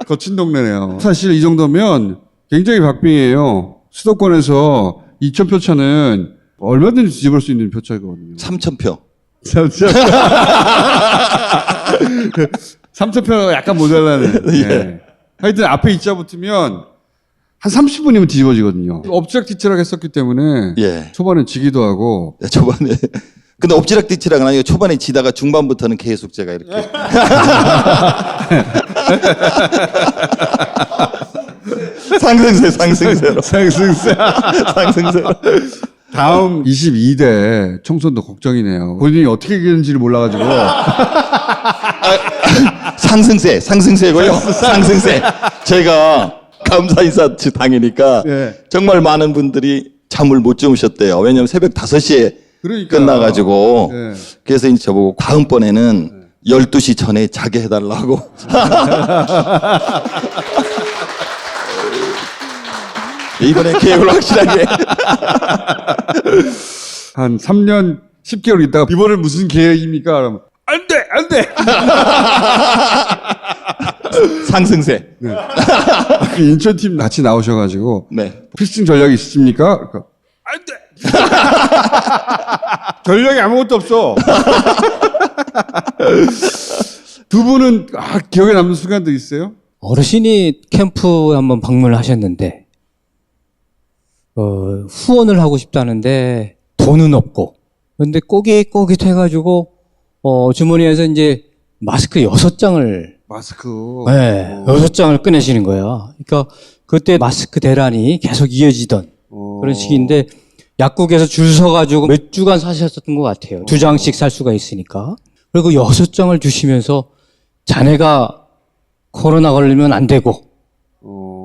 거친 동네네요. 사실 이 정도면 굉장히 박빙이에요. 수도권에서 2,000표 차는 얼마든지 뒤집을 수 있는 표차거든요. 3,000표. 3,000표가 약간 모자라네. 예. 하여튼 앞에 이자 붙으면 한 30분이면 뒤집어지거든요. 엎치락뒤치락 했었기 때문에 초반에 지기도 하고. 초반에. 근데 엎치락뒤치락은 아니고 초반에 지다가 중반부터는 계속 제가 이렇게. 상승세로. 상승세로. 다음 22대 총선도 걱정이네요. 본인이 어떻게 이기는지를 몰라가지고. 상승세고요. 상승세. 제가 감사 인사 당이니까 정말 많은 분들이 잠을 못 주무셨대요. 왜냐면 새벽 5시에 끝나가지고. 그래서 이제 저보고 다음번에는 12시 전에 자게 해달라고. 이번에 계획을 확실하게. 한 3년 10개월 있다가 이번엔 무슨 계획입니까? 그러면 안 돼! 상승세. 네. 인천팀 같이 나오셔가지고 필승 전략이 있습니까? 그러니까 안 돼! 전략이 아무것도 없어. 두 분은 기억에 남는 순간도 있어요? 어르신이 캠프 한번 방문을 하셨는데 후원을 하고 싶다는데 돈은 없고 그런데 꼬깃꼬깃 해가지고 주머니에서 이제 마스크 6장을 마스크 6장을 꺼내시는 거야. 그러니까 그때 마스크 대란이 계속 이어지던 그런 시기인데 약국에서 줄 서가지고 몇 주간 사셨던 것 같아요. 2장씩 살 수가 있으니까. 그리고 6장을 주시면서 자네가 코로나 걸리면 안 되고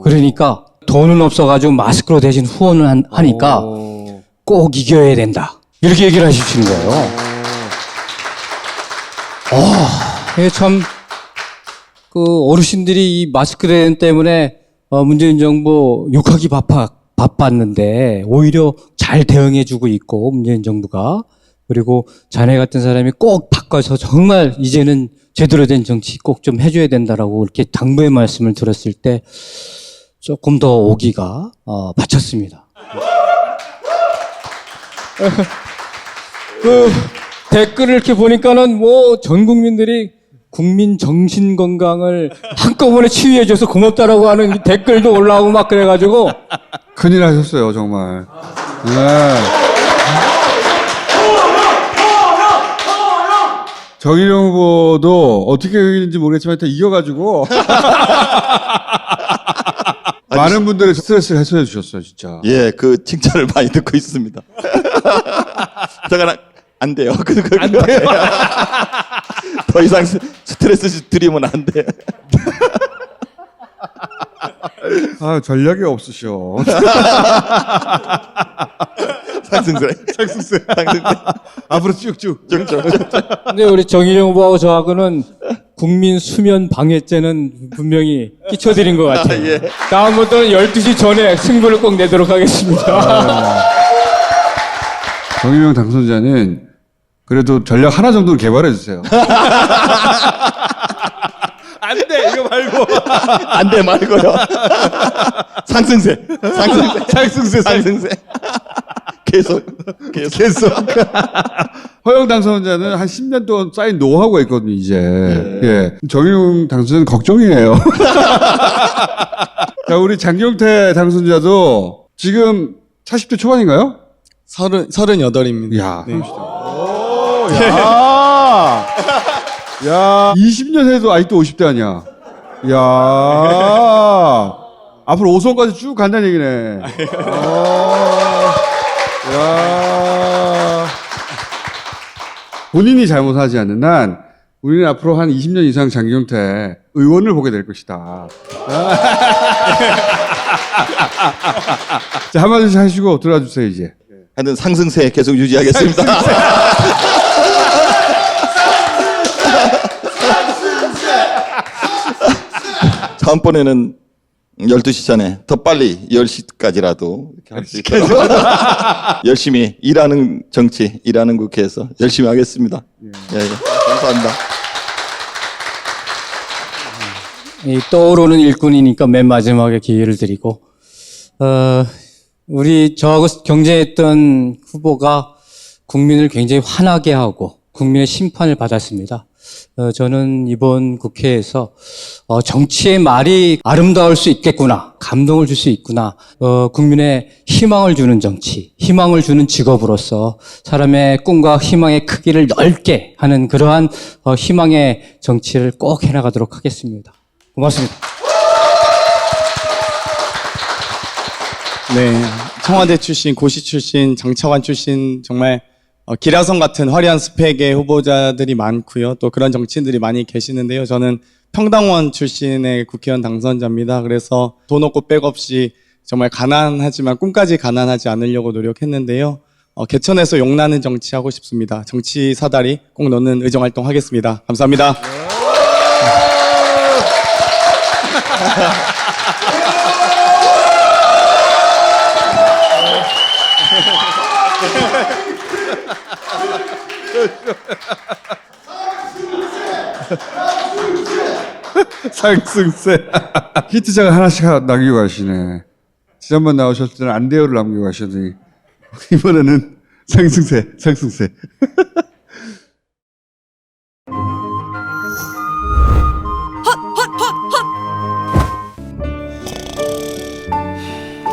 그러니까 돈은 없어가지고 마스크로 대신 후원을 하니까 꼭 이겨야 된다. 이렇게 얘기를 하시는 거예요. 이게 참, 어르신들이 이 마스크 대란 때문에 문재인 정부 욕하기 바빴는데 오히려 잘 대응해주고 있고 문재인 정부가 그리고 자네 같은 사람이 꼭 바꿔서 정말 이제는 제대로 된 정치 꼭 좀 해줘야 된다라고 이렇게 당부의 말씀을 들었을 때 조금 더 오기가 바쳤습니다. 댓글을 이렇게 보니까는 전 국민들이 국민 정신 건강을 한꺼번에 치유해줘서 고맙다라고 하는 댓글도 올라오고 막 그래가지고 큰일 하셨어요 정말. 정의용 후보도 어떻게 이기는지 모르겠지만 일단 이겨가지고 많은 분들의 스트레스를 해소해 주셨어요 진짜. 예, 그 칭찬을 많이 듣고 있습니다. 제가 안 돼요. 안 돼요. 더 이상 스트레스 드리면 안 돼요. 전략이 없으셔. 상승세. 앞으로 쭉쭉. 근데 우리 정의용 후보하고 저하고는 국민 수면 방해죄는 분명히 끼쳐드린 것 같아요. 예. 다음부터는 12시 전에 승부를 꼭 내도록 하겠습니다. 정의용 당선자는 그래도 전략 하나 정도는 개발해 주세요. 안 돼, 이거 말고. 안 돼, 말고요. 상승세. 계속. 허영 당선자는 한 10년 동안 쌓인 노하우가 있거든요, 이제. 예. 정의용 당선자는 걱정이에요. 자, 우리 장경태 당선자도 지금 40대 초반인가요? 38입니다. 야, 네. 야, 20년 해도 아직도 50대 아니야. 야, 앞으로 5선까지 쭉 간다는 얘기네. 야, 본인이 잘못하지 않는 한 우리는 앞으로 한 20년 이상 장경태 의원을 보게 될 것이다. 자, 한마디씩 하시고 들어와 주세요, 이제. 하여튼 상승세 계속 유지하겠습니다. 다음번에는 12시 전에 더 빨리 10시까지라도 할 수 있도록 열심히 일하는 정치, 일하는 국회에서 열심히 하겠습니다. 예, 감사합니다. 떠오르는 일꾼이니까 맨 마지막에 기회를 드리고 우리 저하고 경쟁했던 후보가 국민을 굉장히 화나게 하고 국민의 심판을 받았습니다. 저는 이번 국회에서 정치의 말이 아름다울 수 있겠구나, 감동을 줄 수 있구나, 국민의 희망을 주는 정치, 희망을 주는 직업으로서 사람의 꿈과 희망의 크기를 넓게 하는 그러한 희망의 정치를 꼭 해나가도록 하겠습니다. 고맙습니다. 네, 청와대 출신, 고시 출신, 정차관 출신 정말 기라성 같은 화려한 스펙의 후보자들이 많고요. 또 그런 정치인들이 많이 계시는데요. 저는 평당원 출신의 국회의원 당선자입니다. 그래서 돈 없고 백 없이 정말 가난하지만 꿈까지 가난하지 않으려고 노력했는데요. 개천에서 용나는 정치하고 싶습니다. 정치 사다리 꼭 넣는 의정활동 하겠습니다. 감사합니다. 상승세. 히트작을 하나씩 남기고 가시네. 지난번 나오셨을 때는 안 돼요를 남기고 가셨더니 이번에는 상승세.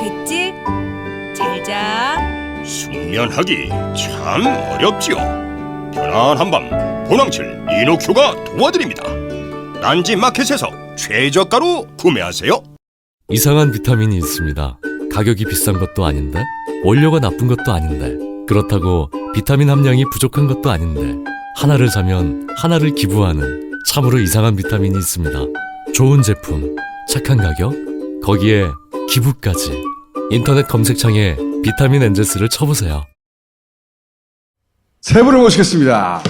됐지? 잘 자. 숙면하기 참 어렵지요. 편안한 밤 보낭칠 이노큐가 도와드립니다. 딴지 마켓에서 최저가로 구매하세요. 이상한 비타민이 있습니다. 가격이 비싼 것도 아닌데, 원료가 나쁜 것도 아닌데, 그렇다고 비타민 함량이 부족한 것도 아닌데, 하나를 사면 하나를 기부하는 참으로 이상한 비타민이 있습니다. 좋은 제품, 착한 가격, 거기에 기부까지. 인터넷 검색창에 비타민 엔젤스를 쳐보세요. 세 분을 모시겠습니다.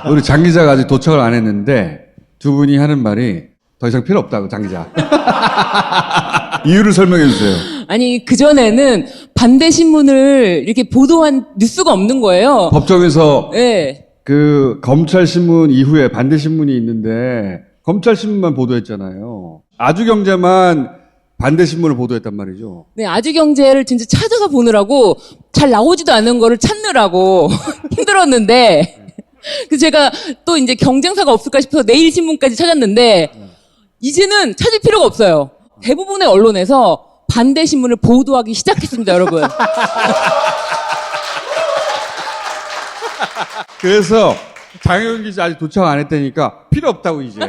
우리 장 기자가 아직 도착을 안 했는데 두 분이 하는 말이 더 이상 필요 없다고, 장 기자. 이유를 설명해 주세요. 아니, 그전에는 반대 신문을 이렇게 보도한 뉴스가 없는 거예요. 법정에서 네. 그 검찰 신문 이후에 반대 신문이 있는데 검찰 신문만 보도했잖아요. 아주경제만 반대 신문을 보도했단 말이죠. 네, 아주경제를 진짜 찾아서 보느라고 잘 나오지도 않은 거를 찾느라고 힘들었는데 그래서 제가 또 이제 경쟁사가 없을까 싶어서 내일 신문까지 찾았는데 이제는 찾을 필요가 없어요. 대부분의 언론에서 반대 신문을 보도하기 시작했습니다, 여러분. 그래서 장혜영 기자 아직 도착 안 했다니까 필요 없다고 이제.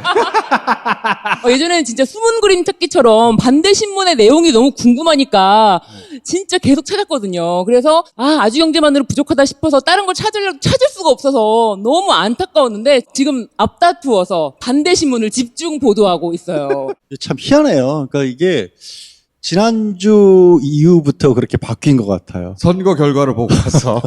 예전에는 진짜 숨은 그림 찾기처럼 반대 신문의 내용이 너무 궁금하니까 진짜 계속 찾았거든요. 그래서 아주경제만으로 부족하다 싶어서 다른 걸 찾을 수가 없어서 너무 안타까웠는데 지금 앞다투어서 반대 신문을 집중 보도하고 있어요. 참 희한해요. 그러니까 이게 지난주 이후부터 그렇게 바뀐 것 같아요. 선거 결과를 보고 와서.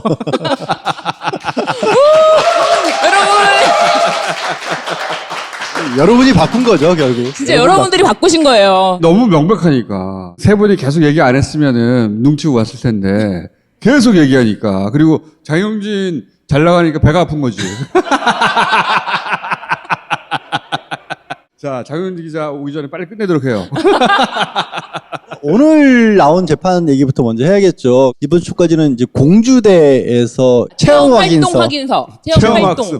여러분이 바꾼 거죠, 결국. 진짜 여러분들이 바꾸신 거예요. 너무 명백하니까. 세 분이 계속 얘기 안 했으면은 눈치고 왔을 텐데 계속 얘기하니까. 그리고 장영진 잘 나가니까 배가 아픈 거지. 자, 장영진 기자 오기 전에 빨리 끝내도록 해요. 오늘 나온 재판 얘기부터 먼저 해야겠죠. 이번 주까지는 이제 공주대에서 체험 확인서.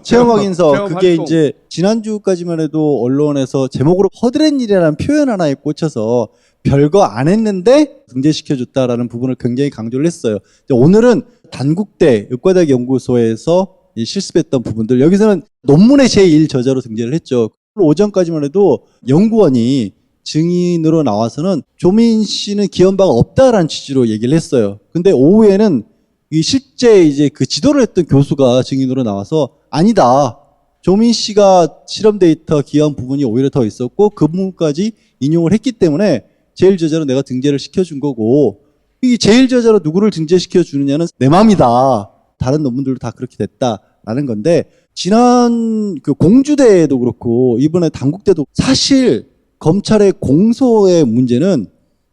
체험 확인서. 그게 이제 지난주까지만 해도 언론에서 제목으로 허드렛 일이라는 표현 하나에 꽂혀서 별거 안 했는데 등재시켜줬다라는 부분을 굉장히 강조를 했어요. 오늘은 단국대 의과대학 연구소에서 실습했던 부분들, 여기서는 논문의 제1저자로 등재를 했죠. 오전까지만 해도 연구원이 증인으로 나와서는 조민 씨는 기여한 바가 없다라는 취지로 얘기를 했어요. 근데 오후에는 이 실제 이제 그 지도를 했던 교수가 증인으로 나와서 아니다. 조민 씨가 실험 데이터 기여한 부분이 오히려 더 있었고 그 부분까지 인용을 했기 때문에 제1저자로 내가 등재를 시켜준 거고, 이 제1저자로 누구를 등재시켜 주느냐는 내 맘이다. 다른 논문들도 다 그렇게 됐다라는 건데, 지난 그 공주대도 그렇고 이번에 단국대도 사실 검찰의 공소의 문제는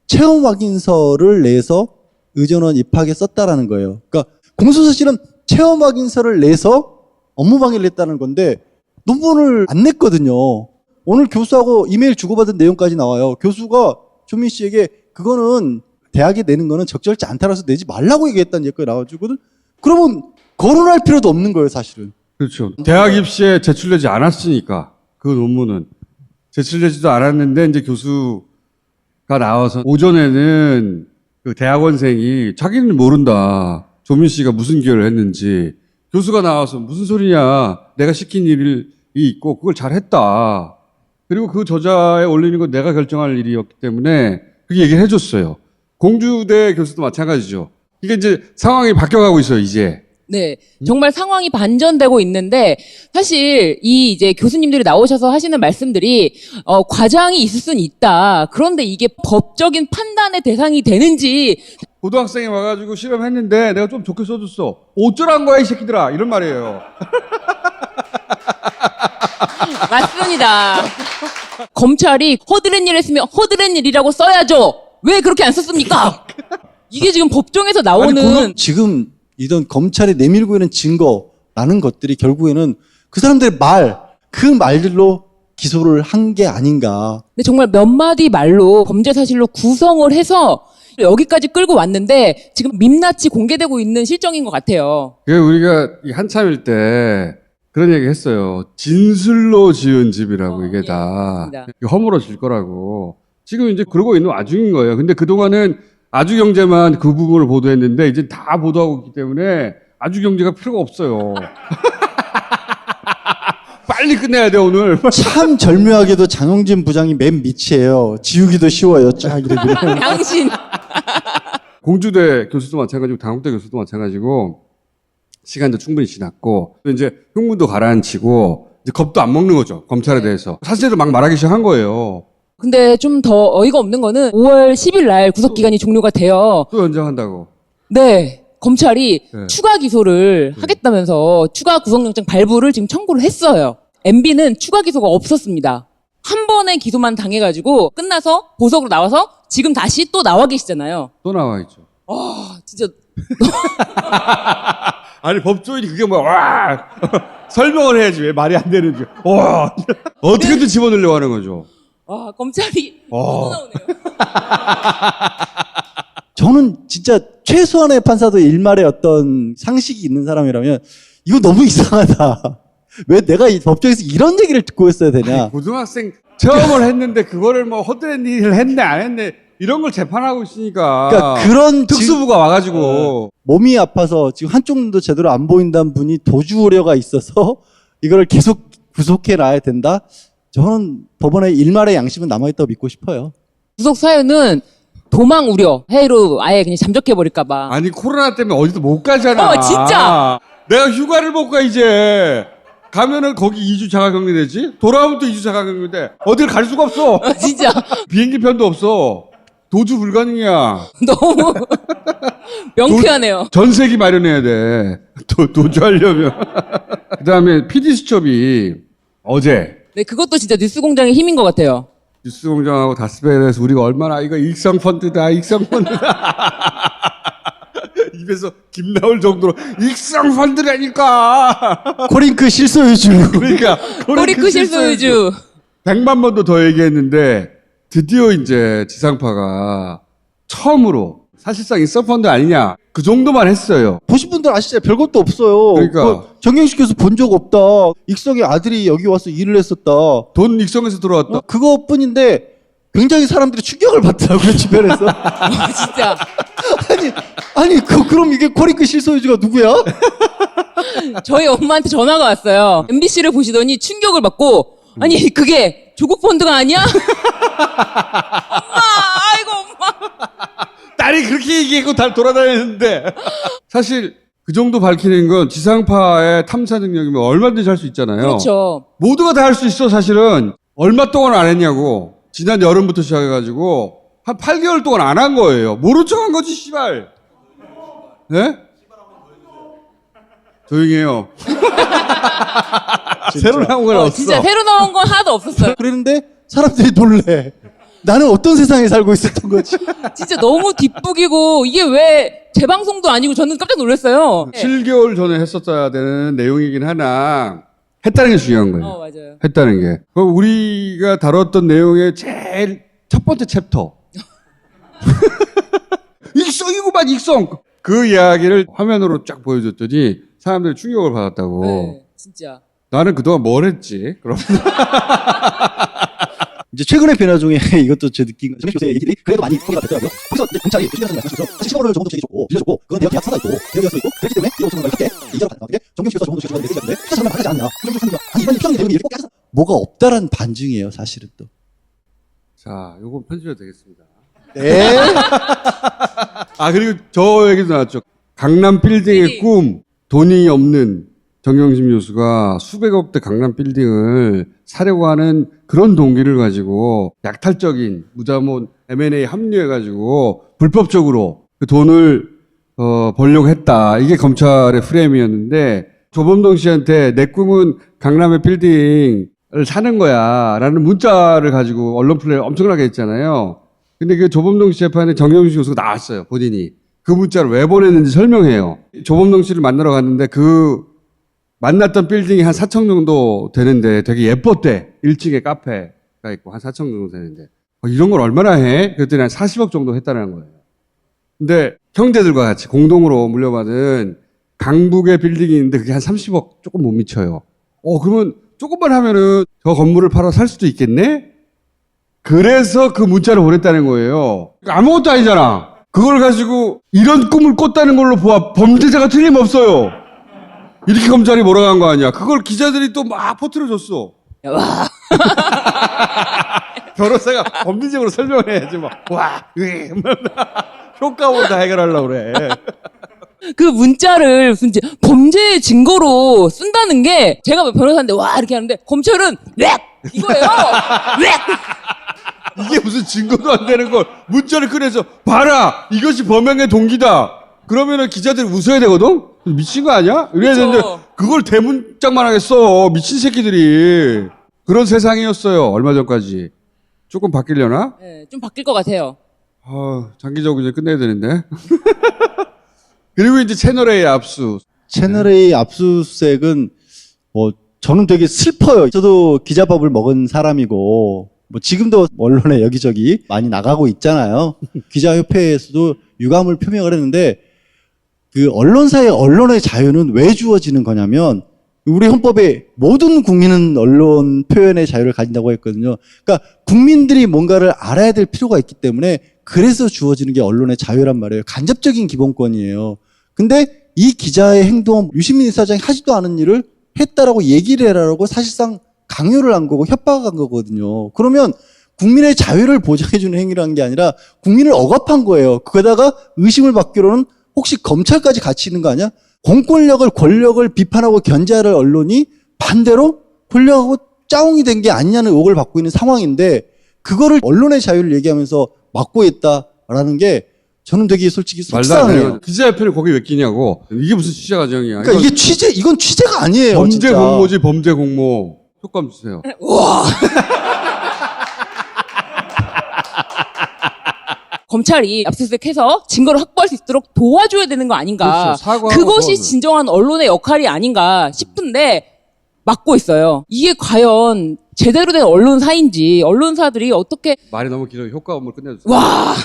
체험 확인서를 내서 의전원 입학에 썼다라는 거예요. 그러니까 공소사실은 체험 확인서를 내서 업무 방해를 했다는 건데 논문을 안 냈거든요. 오늘 교수하고 이메일 주고받은 내용까지 나와요. 교수가 조민 씨에게 그거는 대학에 내는 거는 적절치 않다라서 내지 말라고 얘기했다는 얘기가 나와가지고, 그러면 거론할 필요도 없는 거예요, 사실은. 그렇죠. 대학 입시에 제출되지 않았으니까 그 논문은 제출되지도 않았는데 이제 교수가 나와서 오전에는 그 대학원생이 자기는 모른다. 조민 씨가 무슨 기여를 했는지, 교수가 나와서 무슨 소리냐, 내가 시킨 일이 있고 그걸 잘했다. 그리고 그 저자에 올리는 건 내가 결정할 일이었기 때문에 그게 얘기를 해줬어요. 공주대 교수도 마찬가지죠. 이게 이제 상황이 바뀌어가고 있어요, 이제. 네. 정말 상황이 반전되고 있는데, 사실, 이제 교수님들이 나오셔서 하시는 말씀들이, 과장이 있을 수는 있다. 그런데 이게 법적인 판단의 대상이 되는지. 고등학생이 와가지고 실험했는데 내가 좀 좋게 써줬어. 어쩌란 거야, 이 새끼들아. 이런 말이에요. 맞습니다. 검찰이 허드렛 일 했으면 허드렛 일이라고 써야죠. 왜 그렇게 안 썼습니까? 이게 지금 법정에서 나오는. 지금 이런 검찰이 내밀고 있는 증거라는 것들이 결국에는 그 사람들의 그 말들로 기소를 한 게 아닌가. 근데 정말 몇 마디 말로 범죄 사실로 구성을 해서 여기까지 끌고 왔는데 지금 민낯이 공개되고 있는 실정인 것 같아요. 우리가 한참일 때 그런 얘기 했어요. 진술로 지은 집이라고 이게 다 허물어질 거라고. 지금 이제 그러고 있는 와중인 거예요. 근데 그동안은 아주경제만 그 부분을 보도했는데 이제 다 보도하고 있기 때문에 아주경제가 필요가 없어요. 빨리 끝내야 돼 오늘. 참 절묘하게도 장용진 부장이 맨 밑이에요. 지우기도 쉬워요. 쫙 이렇게. 당신. 공주대 교수도 마찬가지고 당국대 교수도 마찬가지고 시간도 충분히 지났고 이제 흥분도 가라앉히고 이제 겁도 안 먹는 거죠. 검찰에 대해서. 사실대로 막 말하기 시작한 거예요. 근데 좀 더 어이가 없는 거는 5월 10일 날 구속기간이 종료가 돼요. 또 연장한다고. 네. 검찰이 네. 추가 기소를 하겠다면서 추가 구속영장 발부를 지금 청구를 했어요. MB는 추가 기소가 없었습니다. 한 번의 기소만 당해가지고 끝나서 보석으로 나와서 지금 다시 또 나와 계시잖아요. 또 나와 있죠. 진짜. 아니 법조인이 그게 뭐야? 와 설명을 해야지 왜 말이 안 되는지. 와 어떻게든 집어넣으려고 하는 거죠. 검찰이 너무 나오네요. 저는 진짜 최소한의 판사도 일말의 어떤 상식이 있는 사람이라면 이거 너무 이상하다. 왜 내가 이 법정에서 이런 얘기를 듣고 있어야 되냐. 아니, 고등학생 체험을 했는데 그거를 뭐 헛된 일을 했네 안 했네 이런 걸 재판하고 있으니까. 그러니까 그런 특수부가 와가지고 몸이 아파서 지금 한쪽 눈도 제대로 안 보인다는 분이 도주 우려가 있어서 이거를 계속 구속해 놔야 된다. 저는 법원의 일말의 양심은 남아있다고 믿고 싶어요. 구속 사유는 도망 우려, 해외로 아예 그냥 잠적해버릴까봐. 아니 코로나 때문에 어디도 못 가잖아. 진짜. 내가 휴가를 못 가 이제. 가면은 거기 2주 자가격리되지? 돌아오면 또 2주 자가격리돼. 어딜 갈 수가 없어. 진짜. 비행기 편도 없어. 도주 불가능이야. 너무 명쾌하네요. 전세기 마련해야 돼. 도주하려면. 그 다음에 PD수첩이 어제. 네, 그것도 진짜 뉴스공장의 힘인 것 같아요. 뉴스공장하고 다스베에서 우리가 얼마나 이거 익성펀드다. 입에서 김 나올 정도로 익성펀드라니까. 코링크 실소유주. 그러니까 코링크 실소유주. 100만 번도 더 얘기했는데 드디어 이제 지상파가 처음으로 사실상 익성펀드 아니냐 그 정도만 했어요. 보신 분들 아시죠? 별것도 없어요. 그러니까 정경식 교수 본 적 없다. 익성의 아들이 여기 와서 일을 했었다. 돈 익성에서 들어왔다. 그것뿐인데 굉장히 사람들이 충격을 받더라고요 주변에서. 진짜. 아니 그럼 이게 코링크 실소유주가 누구야? 저희 엄마한테 전화가 왔어요. MBC를 보시더니 충격을 받고 아니 그게 조국 펀드가 아니야? 엄마, 아이고 엄마. 딸이 그렇게 얘기하고 다 돌아다녔는데 사실 그 정도 밝히는 건 지상파의 탐사 능력이면 얼마든지 할 수 있잖아요. 그렇죠. 모두가 다 할 수 있어 사실은. 얼마 동안 안 했냐고. 지난 여름부터 시작해가지고 한 8개월 동안 안 한 거예요. 모른 척 한 거지 씨발. 네? 조용히 해요. 새로 나온 건 없어. 진짜 새로 나온 건 하나도 없었어요. 그랬는데 사람들이 놀래. 나는 어떤 세상에 살고 있었던 거지? 진짜 너무 뒷북이고 이게 왜 재방송도 아니고 저는 깜짝 놀랐어요. 7개월 전에 했었어야 되는 내용이긴 하나 했다는 게 중요한 거예요. 맞아요. 했다는 게. 그럼 우리가 다뤘던 내용의 제일 첫 번째 챕터. 익성이구만 익성. 그 이야기를 화면으로 쫙 보여줬더니 사람들이 충격을 받았다고. 네, 진짜. 나는 그동안 뭘 했지? 그럼 이제 최근의 변화 중에 이것도 제 느낀 정식 교수의 얘기들이 그래도 많이 통계가 됐더라고요. 거기서 이제 경찰이 조심해서 말씀하셨죠. 사실 10억을 정도 주고 빌려줬고 그건 내가 계약서가 있고 계약서가 있고 그렇기 때문에 2억 5천만 원을 할게. 이자로 받는 정경식 교수가 정도 주시는 메시지가 있는데 투자 자금을 받지 않냐. 그 정도 상대가 아니 이번 필요한 내용이 이렇게 꼭 하겠어. 뭐가 없다라는 반증이에요, 사실은 또. 자, 요건 편집해도 되겠습니다. 네. 아, 그리고 저 얘기도 나왔죠. 강남 빌딩의 꿈, 돈이 없는 정경심 교수가 수백억 대 강남 빌딩을 사려고 하는 그런 동기를 가지고 약탈적인 무자본 M&A 합류해가지고 불법적으로 그 돈을 벌려고 했다. 이게 검찰의 프레임이었는데 조범동 씨한테 내 꿈은 강남의 빌딩을 사는 거야 라는 문자를 가지고 언론 플레이 엄청나게 했잖아요. 근데 그 조범동 씨 재판에 정경심 교수가 나왔어요. 본인이. 그 문자를 왜 보냈는지 설명해요. 조범동 씨를 만나러 갔는데 그 만났던 빌딩이 한 4층 정도 되는데 되게 예뻤대. 1층에 카페가 있고 한 4층 정도 되는데. 이런 걸 얼마나 해? 그랬더니 한 40억 정도 했다는 거예요. 근데 형제들과 같이 공동으로 물려받은 강북의 빌딩이 있는데 그게 한 30억 조금 못 미쳐요. 그러면 조금만 하면은 저 건물을 팔아 살 수도 있겠네? 그래서 그 문자를 보냈다는 거예요. 아무것도 아니잖아. 그걸 가지고 이런 꿈을 꿨다는 걸로 보아 범죄자가 틀림없어요. 이렇게 검찰이 몰아간 거 아니야. 그걸 기자들이 또 막 퍼뜨려줬어. 와. 변호사가 법리적으로 설명해야지 막. 와, 효과보다 다 해결하려고 그래. 그 문자를 무슨 범죄의 증거로 쓴다는 게 제가 변호사인데 와 이렇게 하는데 검찰은 렉 이거예요. 렉. 이게 무슨 증거도 안 되는 걸 문자를 꺼내서 봐라 이것이 범행의 동기다. 그러면은 기자들이 웃어야 되거든? 미친 거 아니야? 이래야 되는데 그걸 대문짝만 하겠어. 미친 새끼들이. 그런 세상이었어요. 얼마 전까지. 조금 바뀌려나? 네, 좀 바뀔 것 같아요. 장기적으로 이제 끝내야 되는데. 그리고 이제 채널A 압수. 채널A 압수수색은 저는 되게 슬퍼요. 저도 기자밥을 먹은 사람이고 지금도 언론에 여기저기 많이 나가고 있잖아요. 기자협회에서도 유감을 표명을 했는데 그 언론사의 언론의 자유는 왜 주어지는 거냐면 우리 헌법에 모든 국민은 언론 표현의 자유를 가진다고 했거든요. 그러니까 국민들이 뭔가를 알아야 될 필요가 있기 때문에 그래서 주어지는 게 언론의 자유란 말이에요. 간접적인 기본권이에요. 근데 이 기자의 행동은 유시민 이사장이 하지도 않은 일을 했다라고 얘기를 해라라고 사실상 강요를 한 거고 협박한 거거든요. 그러면 국민의 자유를 보장해주는 행위라는 게 아니라 국민을 억압한 거예요. 그러다가 의심을 받기로는 혹시 검찰까지 같이 있는 거 아니야? 공권력을 권력을 비판하고 견제할 언론이 반대로 권력하고 짜웅이 된 게 아니냐는 의혹을 받고 있는 상황인데 그거를 언론의 자유를 얘기하면서 막고 있다라는 게 저는 되게 솔직히 속상해요. 기자협회를 거기 왜 끼냐고. 이게 무슨 취재 과정이야. 그러니까 이건 취재가 아니에요. 범죄 진짜. 공모지 범죄 공모. 효과음 주세요. 와. 검찰이 압수수색해서 증거를 확보할 수 있도록 도와줘야 되는 거 아닌가. 그렇죠. 사과하고 그것이 도와줘요. 진정한 언론의 역할이 아닌가 싶은데 막고 있어요. 이게 과연 제대로 된 언론사인지 언론사들이 어떻게 말이 너무 길어요. 효과음을 끝내주세요. 와.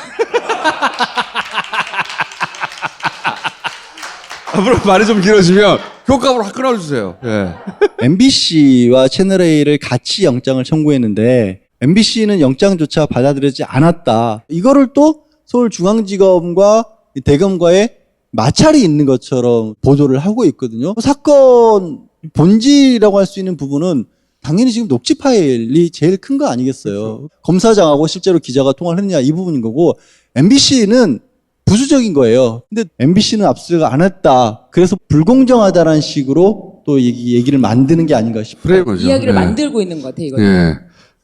앞으로 말이 좀 길어지면 효과음을 확 끊어주세요. 예. MBC와 채널A를 같이 영장을 청구했는데 MBC는 영장조차 받아들이지 않았다. 이거를 또 서울중앙지검과 대검과의 마찰이 있는 것처럼 보도를 하고 있거든요. 사건 본질이라고 할 수 있는 부분은 당연히 지금 녹취 파일이 제일 큰 거 아니겠어요. 그렇죠. 검사장하고 실제로 기자가 통화를 했느냐 이 부분인 거고 MBC는 부수적인 거예요. 근데 MBC는 압수수색을 안 했다. 그래서 불공정하다라는 식으로 또 얘기를 만드는 게 아닌가 싶어요. 이야기를 만들고 있는 것 같아요. 이거. 예.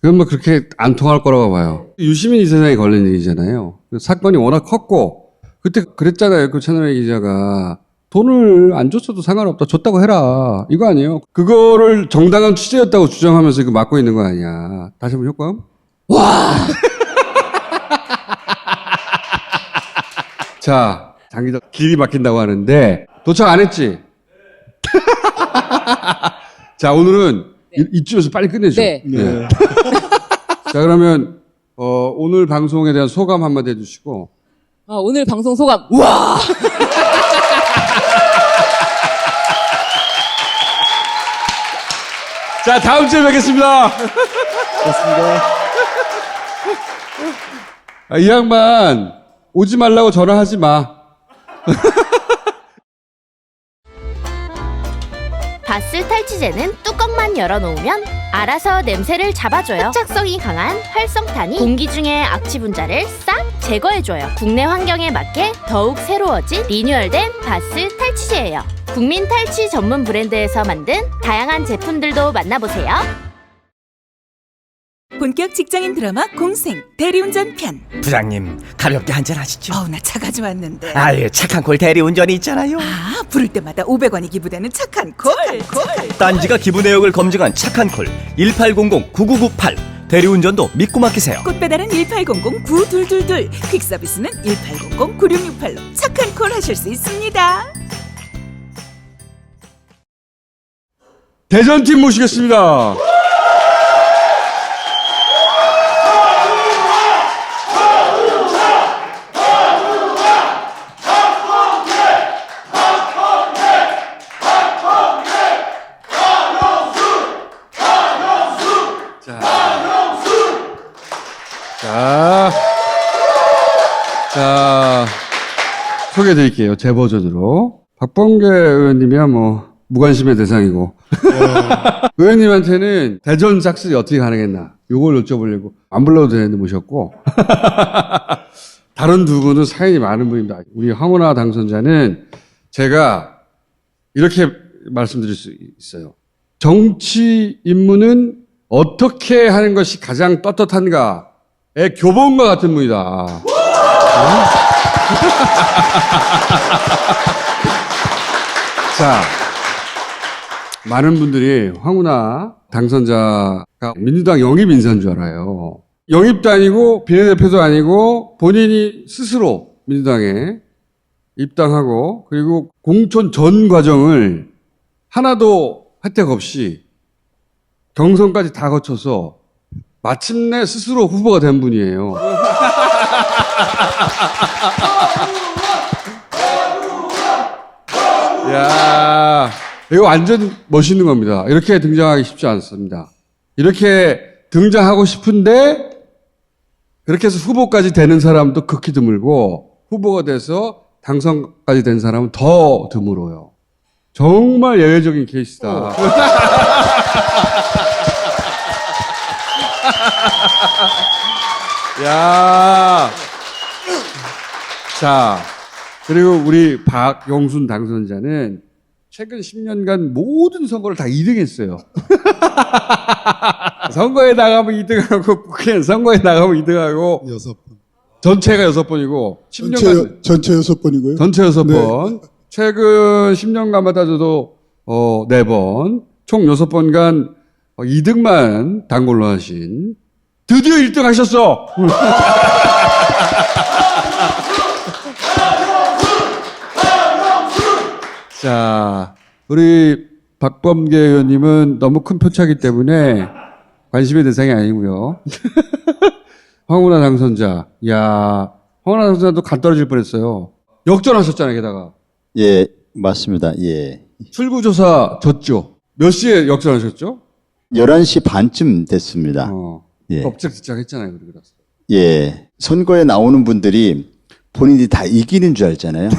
그건 뭐 그렇게 안 통할 거라고 봐요. 유시민 이사장이 걸린 얘기잖아요. 사건이 워낙 컸고 그때 그랬잖아요. 그 채널A 기자가 돈을 안 줬어도 상관없다. 줬다고 해라. 이거 아니에요. 그거를 정당한 취재였다고 주장하면서 이거 막고 있는 거 아니야. 다시 한번 효과음? 와. 자, 장기적 길이 막힌다고 하는데 도착 안 했지? 자, 오늘은 이쯤에서 빨리 끝내죠. 네. 네. 자, 그러면 오늘 방송에 대한 소감 한마디 해주시고. 오늘 방송 소감. 와. 자, 다음 주에 뵙겠습니다. 고맙습니다. 이 양반 오지 말라고 전화하지 마. 바스 탈취제는 뚜껑만 열어놓으면 알아서 냄새를 잡아줘요. 흡착성이 강한 활성탄이 공기 중의 악취 분자를 싹 제거해줘요. 국내 환경에 맞게 더욱 새로워진 리뉴얼된 바스 탈취제예요. 국민 탈취 전문 브랜드에서 만든 다양한 제품들도 만나보세요. 본격 직장인 드라마 공생 대리운전 편. 부장님 가볍게 한잔 하시죠. 나 차 가져왔는데. 아유 착한 콜 대리운전이 있잖아요. 부를 때마다 500원이 기부되는 착한 콜. 딴지가 기부 내역을 검증한 착한 콜 1800-9998 대리운전도 믿고 맡기세요. 꽃 배달은 1800-9222, 퀵 서비스는 1800-9668로 착한 콜 하실 수 있습니다. 대전팀 모시겠습니다. 자, 소개해 드릴게요. 제 버전으로. 박범계 의원님이야 뭐 무관심의 대상이고 의원님한테는 대전 짝술이 어떻게 가능했나 요걸 여쭤보려고 안 불러도 되는데 모셨고 다른 두 분은 사연이 많은 분입니다. 우리 황운하 당선자는 제가 이렇게 말씀드릴 수 있어요. 정치 임무는 어떻게 하는 것이 가장 떳떳한가의 교본과 같은 분이다. 자, 많은 분들이 황운하 당선자가 민주당 영입 인사인 줄 알아요. 영입도 아니고 비례대표도 아니고 본인이 스스로 민주당에 입당하고 그리고 공천 전 과정을 하나도 혜택 없이 경선까지 다 거쳐서 마침내 스스로 후보가 된 분이에요. 야, 이거 완전 멋있는 겁니다. 이렇게 등장하기 쉽지 않습니다. 이렇게 등장하고 싶은데 그렇게 해서 후보까지 되는 사람도 극히 드물고 후보가 돼서 당선까지 된 사람은 더 드물어요. 정말 예외적인 케이스다. 야, 자, 그리고 우리 박영순 당선자는 최근 10년간 모든 선거를 다 2등했어요. 선거에 나가면 2등하고 국회 선거에 나가면 2등하고 6번. 전체가 6번이고 10년간 전체 6번이고요. 전체 6번. 네. 최근 10년간만 따져도 4번. 총 6번간 2등만 단골로 하신 드디어 1등 하셨어. 자, 우리 박범계 의원님은 너무 큰 표차기 때문에 관심의 대상이 아니고요. 황운하 당선자. 야, 황운하 당선자도 간 떨어질 뻔했어요. 역전하셨잖아요, 게다가. 예, 맞습니다. 예. 출구조사 졌죠. 몇 시에 역전하셨죠? 11시 반쯤 됐습니다. 예. 업적지적 했잖아요, 그러고 나서. 예. 선거에 나오는 분들이 본인이 다 이기는 줄 알잖아요.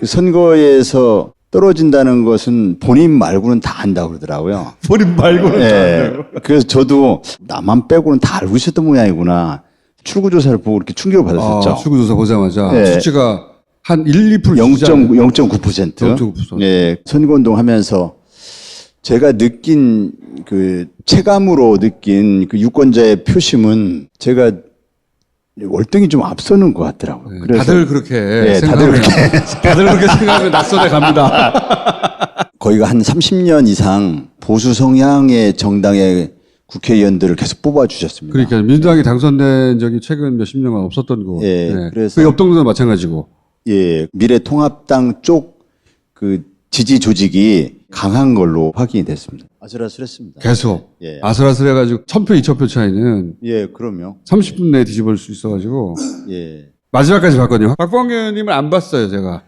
선거에서 떨어진다는 것은 본인 말고는 다 안다고 그러더라고요. 본인 말고는 예. 다 안다고. 그래서 저도 나만 빼고는 다 알고 있었던 모양이구나. 출구조사를 보고 이렇게 충격을 받았었죠. 출구조사 보자마자 예. 수치가 한 1, 2% 0.9%. 0.9%. 예. 선거운동 하면서 제가 느낀 그 체감으로 느낀 그 유권자의 표심은 제가 월등히 좀 앞서는 것 같더라고요. 그래서 다들 그렇게 예, 생각하면 다들 그렇게 생각하면 낯선에 갑니다. 거의가 한 30년 이상 보수 성향의 정당의 국회의원들을 계속 뽑아주셨습니다. 그러니까 민주당이 당선된 적이 최근 몇십 년간 없었던 거. 예, 네. 그래서 그 옆동네도 마찬가지고. 예, 미래통합당 쪽 그 지지 조직이 강한 걸로 확인이 됐습니다. 아슬아슬했습니다. 계속. 예. 아슬아슬해가지고 1000표, 2000표 차이는. 예, 그럼요. 30분 내에 뒤집을 수 있어가지고. 예. 마지막까지 봤거든요. 박범계 의원님을 안 봤어요, 제가.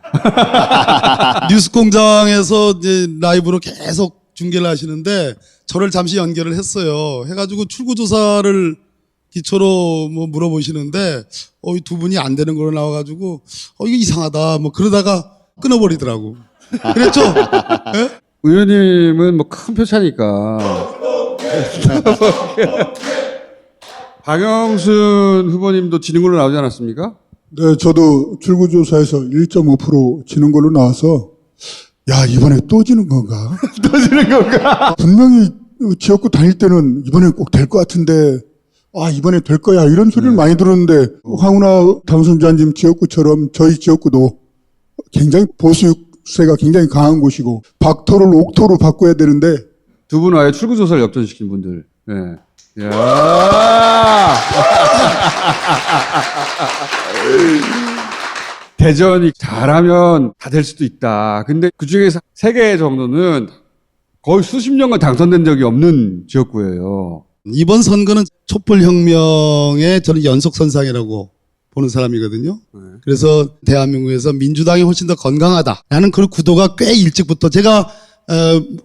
뉴스공장에서 이제 라이브로 계속 중계를 하시는데 저를 잠시 연결을 했어요. 해가지고 출구조사를 기초로 뭐 물어보시는데 이 두 분이 안 되는 걸로 나와가지고 이거 이상하다 뭐 그러다가 끊어버리더라고. 그랬죠? 예? 의원님은 뭐 큰 표차니까. 박영순 후보님도 지는 걸로 나오지 않았습니까? 네, 저도 출구조사에서 1.5% 지는 걸로 나와서 야, 이번에 또 지는 건가? 또 지는 건가? 분명히 지역구 다닐 때는 이번에 꼭 될 것 같은데 이번에 될 거야 이런 소리를 많이 들었는데 황운하 당선자님 지역구처럼 저희 지역구도 굉장히 보수세가 굉장히 강한 곳이고 박토를 옥토로 바꿔야 되는데 두 분 아예 출구조사를 역전시킨 분들. 예. 야. 대전이 잘하면 다 될 수도 있다. 근데 그 중에서 3개 정도는 거의 수십 년간 당선된 적이 없는 지역구예요. 이번 선거는 촛불혁명의 저는 연속선상이라고 보는 사람이거든요. 그래서 대한민국에서 민주당이 훨씬 더 건강하다라는 그런 구도가 꽤 일찍부터 제가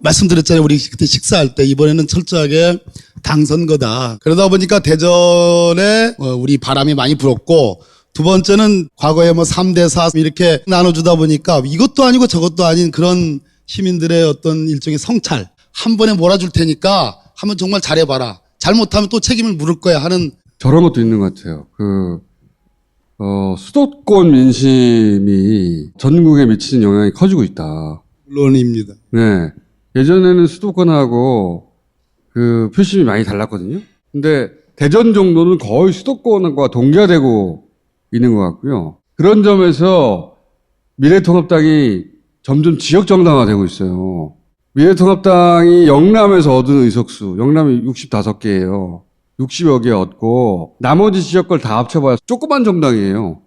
말씀드렸잖아요. 우리 그때 식사할 때 이번에는 철저하게 당선거다. 그러다 보니까 대전에 우리 바람이 많이 불었고 두 번째는 과거에 뭐 3대4 이렇게 나눠주다 보니까 이것도 아니고 저것도 아닌 그런 시민들의 어떤 일종의 성찰. 한 번에 몰아줄 테니까 한번 정말 잘해봐라. 잘못하면 또 책임을 물을 거야 하는 저런 것도 있는 것 같아요. 수도권 민심이 전국에 미치는 영향이 커지고 있다. 물론입니다. 네. 예전에는 수도권하고 그 표심이 많이 달랐거든요. 근데 대전 정도는 거의 수도권과 동기화되고 있는 것 같고요. 그런 점에서 미래통합당이 점점 지역 정당화되고 있어요. 미래통합당이 영남에서 얻은 의석수, 영남이 65개예요. 60여 개 얻고 나머지 지역 걸 다 합쳐봐야 조그만 정당이에요.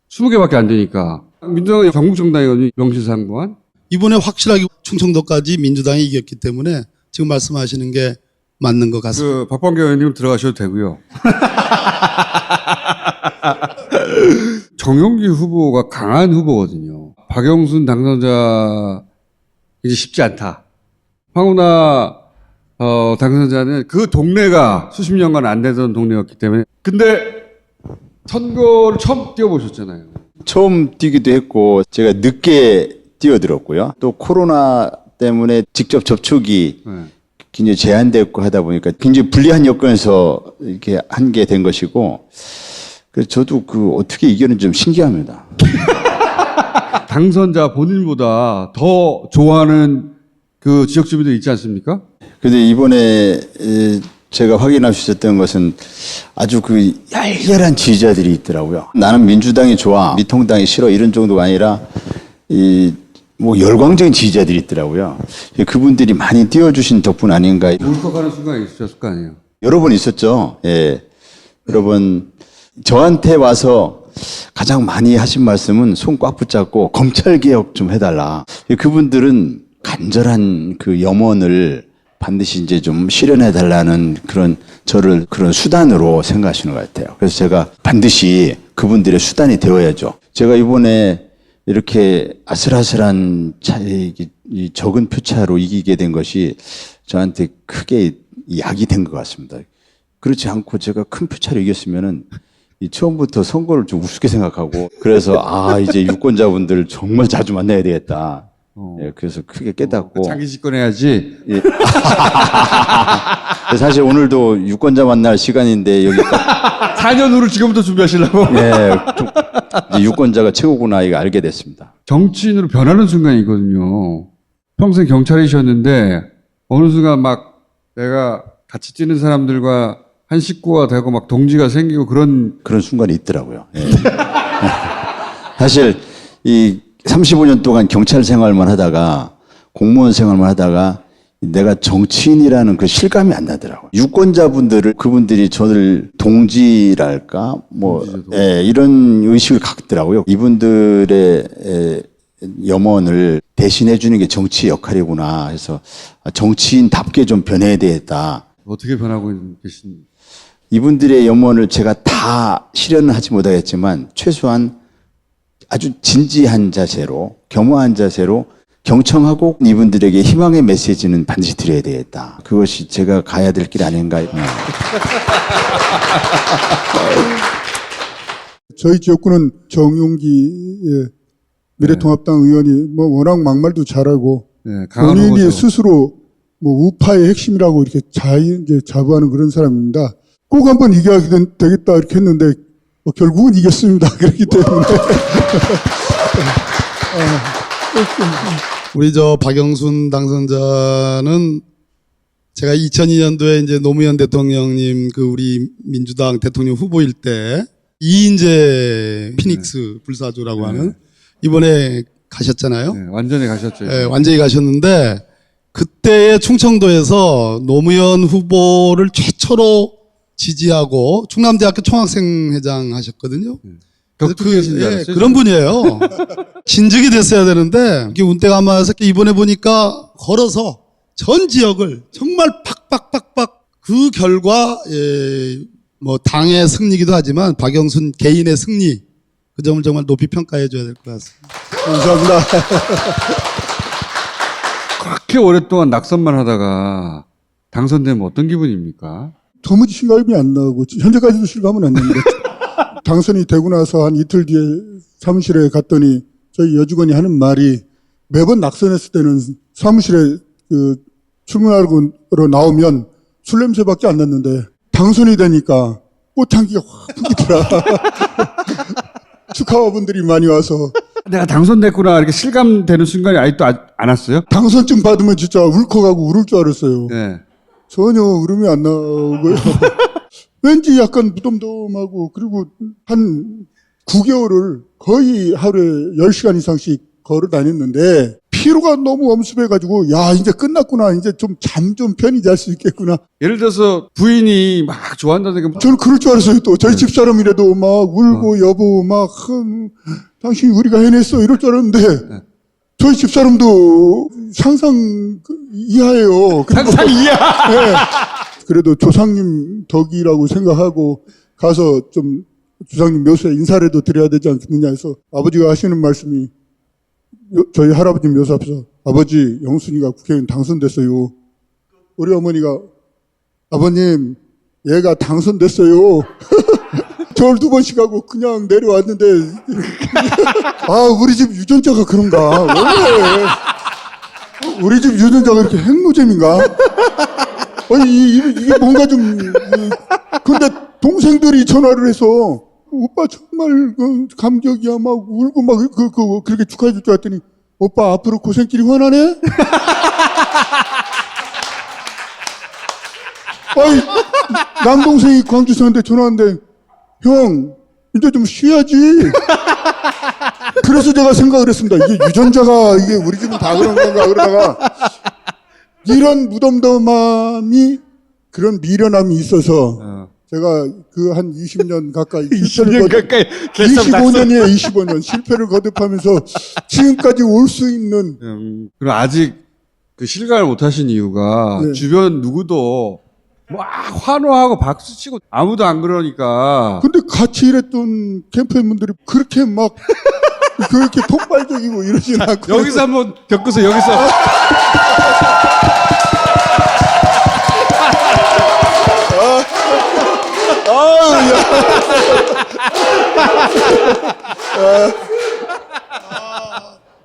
20개밖에 안 되니까. 민주당은 전국 정당이거든요. 명실상부한. 이번에 확실하게 충청도까지 민주당이 이겼기 때문에 지금 말씀하시는 게 맞는 것 같습니다. 박범계 의원님 들어가셔도 되고요. 정용기 후보가 강한 후보거든요. 박영순 당선자 이제 쉽지 않다. 황운하 당선자는 그 동네가 수십 년간 안 되던 동네였기 때문에. 근데 선거를 처음 뛰어보셨잖아요. 처음 뛰기도 했고 제가 늦게 뛰어들었고요. 또 코로나 때문에 직접 접촉이 굉장히 제한됐고 하다 보니까 굉장히 불리한 여건에서 이렇게 한 게 된 것이고 그래서 저도 어떻게 이겼는지 좀 신기합니다. 당선자 본인보다 더 좋아하는 그 지역 주민들 있지 않습니까? 근데 이번에 제가 확인할 수 있었던 것은 아주 열렬한 지지자들이 있더라고요. 나는 민주당이 좋아, 미통당이 싫어 이런 정도가 아니라 뭐 열광적인 지지자들이 있더라고요. 그분들이 많이 띄워주신 덕분 아닌가. 울컥하는 순간이 있었을 거 아니에요. 여러 번 있었죠. 예. 여러 번 저한테 와서 가장 많이 하신 말씀은 손 꽉 붙잡고 검찰개혁 좀 해달라. 그분들은 간절한 그 염원을 반드시 이제 좀 실현해달라는 저를 그런 수단으로 생각하시는 것 같아요. 그래서 제가 반드시 그분들의 수단이 되어야죠. 제가 이번에 이렇게 아슬아슬한 이 적은 표차로 이기게 된 것이 저한테 크게 약이 된 것 같습니다. 그렇지 않고 제가 큰 표차로 이겼으면은 처음부터 선거를 좀 우습게 생각하고 그래서 이제 유권자분들 정말 자주 만나야 되겠다. 예, 그래서 크게 깨닫고 장기 집권해야지. 예. 사실 오늘도 유권자 만날 시간인데 여기 4년 후를 지금부터 준비하시려고. 예, 이제 유권자가 최고구나 이거 알게 됐습니다. 정치인으로 변하는 순간이거든요. 평생 경찰이셨는데 어느 순간 막 내가 같이 뛰는 사람들과 한 식구가 되고 막 동지가 생기고 그런 순간이 있더라고요. 예. 사실 이 35년 동안 경찰 생활만 하다가 공무원 생활만 하다가 내가 정치인이라는 그 실감이 안 나더라고요. 유권자분들을 그분들이 저를 동지랄까 이런 의식을 갖더라고요. 이분들의 염원을 대신해 주는 게 정치 역할이구나 해서 정치인답게 좀 변해야 되겠다. 어떻게 변하고 계신? 이분들의 염원을 제가 다 실현은 하지 못하겠지만 최소한 아주 진지한 자세로 겸허한 자세로 경청하고 이분들에게 희망의 메시지는 반드시 드려야 되겠다. 그것이 제가 가야 될 길 아닌가. 저희 지역구는 정용기 미래통합당 의원이 뭐 워낙 막말도 잘하고 본인이 스스로 뭐 우파의 핵심이라고 이렇게 이제 자부하는 그런 사람입니다. 꼭 한번 이겨야 되겠다 이렇게 했는데 결국은 이겼습니다. 그렇기 때문에 우리 저 박영순 당선자는 제가 2002년도에 이제 노무현 대통령님 그 우리 민주당 대통령 후보일 때 이인재 피닉스 불사조라고 하는 이번에 가셨잖아요. 완전히 가셨죠. 네, 완전히 가셨는데 그때의 충청도에서 노무현 후보를 최초로 지지하고 충남대학교 총학생회장 하셨거든요. 그런 분이에요. 진즉이 됐어야 되는데 이게 운때가 안 맞아서 이번에 보니까 걸어서 전 지역을 정말 팍팍팍팍 그 결과 뭐 당의 승리기도 하지만 박영순 개인의 승리 그 점을 정말 높이 평가해 줘야 될 것 같습니다. 감사합니다. 그렇게 오랫동안 낙선만 하다가 당선되면 어떤 기분입니까? 도무지 실감이 안 나고 현재까지도 실감은 안 납니다. 당선이 되고 나서 한 이틀 뒤에 사무실에 갔더니 저희 여직원이 하는 말이 매번 낙선했을 때는 사무실에 출근하러 나오면 술 냄새밖에 안 났는데 당선이 되니까 꽃향기가 확 풍기더라. 축하분들이 많이 와서 내가 당선됐구나 이렇게 실감되는 순간이 아직도 안 왔어요? 당선증 받으면 진짜 울컥하고 울을 줄 알았어요. 네. 전혀 울음이 안 나고요. 왠지 약간 무덤덤하고 그리고 한 9개월을 거의 하루에 10시간 이상씩 걸어 다녔는데 피로가 너무 엄습해가지고 야 이제 끝났구나 이제 좀 잠 좀 편히 잘 수 있겠구나. 예를 들어서 부인이 막 좋아한다든가 저는 그럴 줄 알았어요. 또 저희 집사람이라도 막 울고 여보 막 당신이 우리가 해냈어 이럴 줄 알았는데 저희 집사람도 상상 이하예요. 상상 이하. 네. 그래도 조상님 덕이라고 생각하고 가서 좀 조상님 묘소에 인사라도 드려야 되지 않겠느냐 해서 아버지가 하시는 말씀이 저희 할아버지 묘소 앞에서 아버지 영순이가 국회의원 당선됐어요. 우리 어머니가 아버님 얘가 당선됐어요. 저를 2번씩 하고 그냥 내려왔는데 아 우리 집 유전자가 그런가 원래 우리 집 유전자가 이렇게 핵노잼인가 아니 이게 뭔가 좀 근데 동생들이 전화를 해서 오빠 정말 감격이야 막 울고 막 그렇게 축하해 줄 줄 알았더니 오빠 앞으로 고생길이 훤하네. 아니 남동생이 광주 사는데 전화 왔는데 형 이제 좀 쉬어야지. 그래서 제가 생각을 했습니다. 이게 유전자가 이게 우리 집은 다 그런 건가 그러다가 이런 무덤덤함이 그런 미련함이 있어서 제가 그 한 20년 가까이 25년이에요. 25년 실패를 거듭하면서 지금까지 올 수 있는 그리고 아직 그 실감을 못 하신 이유가 주변 누구도 막 환호하고 박수치고 아무도 안 그러니까. 근데 같이 일했던 캠프원분들이 그렇게 막 그렇게 폭발적이고 이러진 않고. 여기서 한번 겪어서 여기서.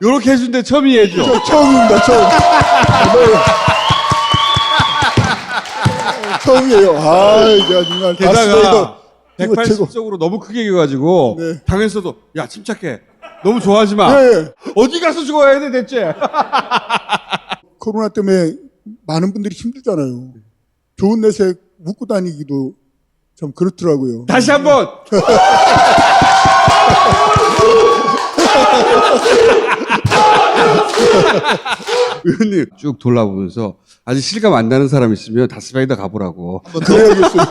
요렇게 해준 데 처음이에요. 처음입니다. 처음이에요. 내가 정말 게다가 180쪽으로 너무 크게 이겨가지고 당에서도 야 침착해. 너무 좋아하지 마. 어디 가서 좋아해야 돼 대체. 코로나 때문에 많은 분들이 힘들잖아요. 좋은 내색 웃고 다니기도 참 그렇더라고요. 다시 한번. 의원님 쭉 돌아보면서 아직 실감 안 나는 사람 있으면 다스베이다 가보라고. 그래야겠어요.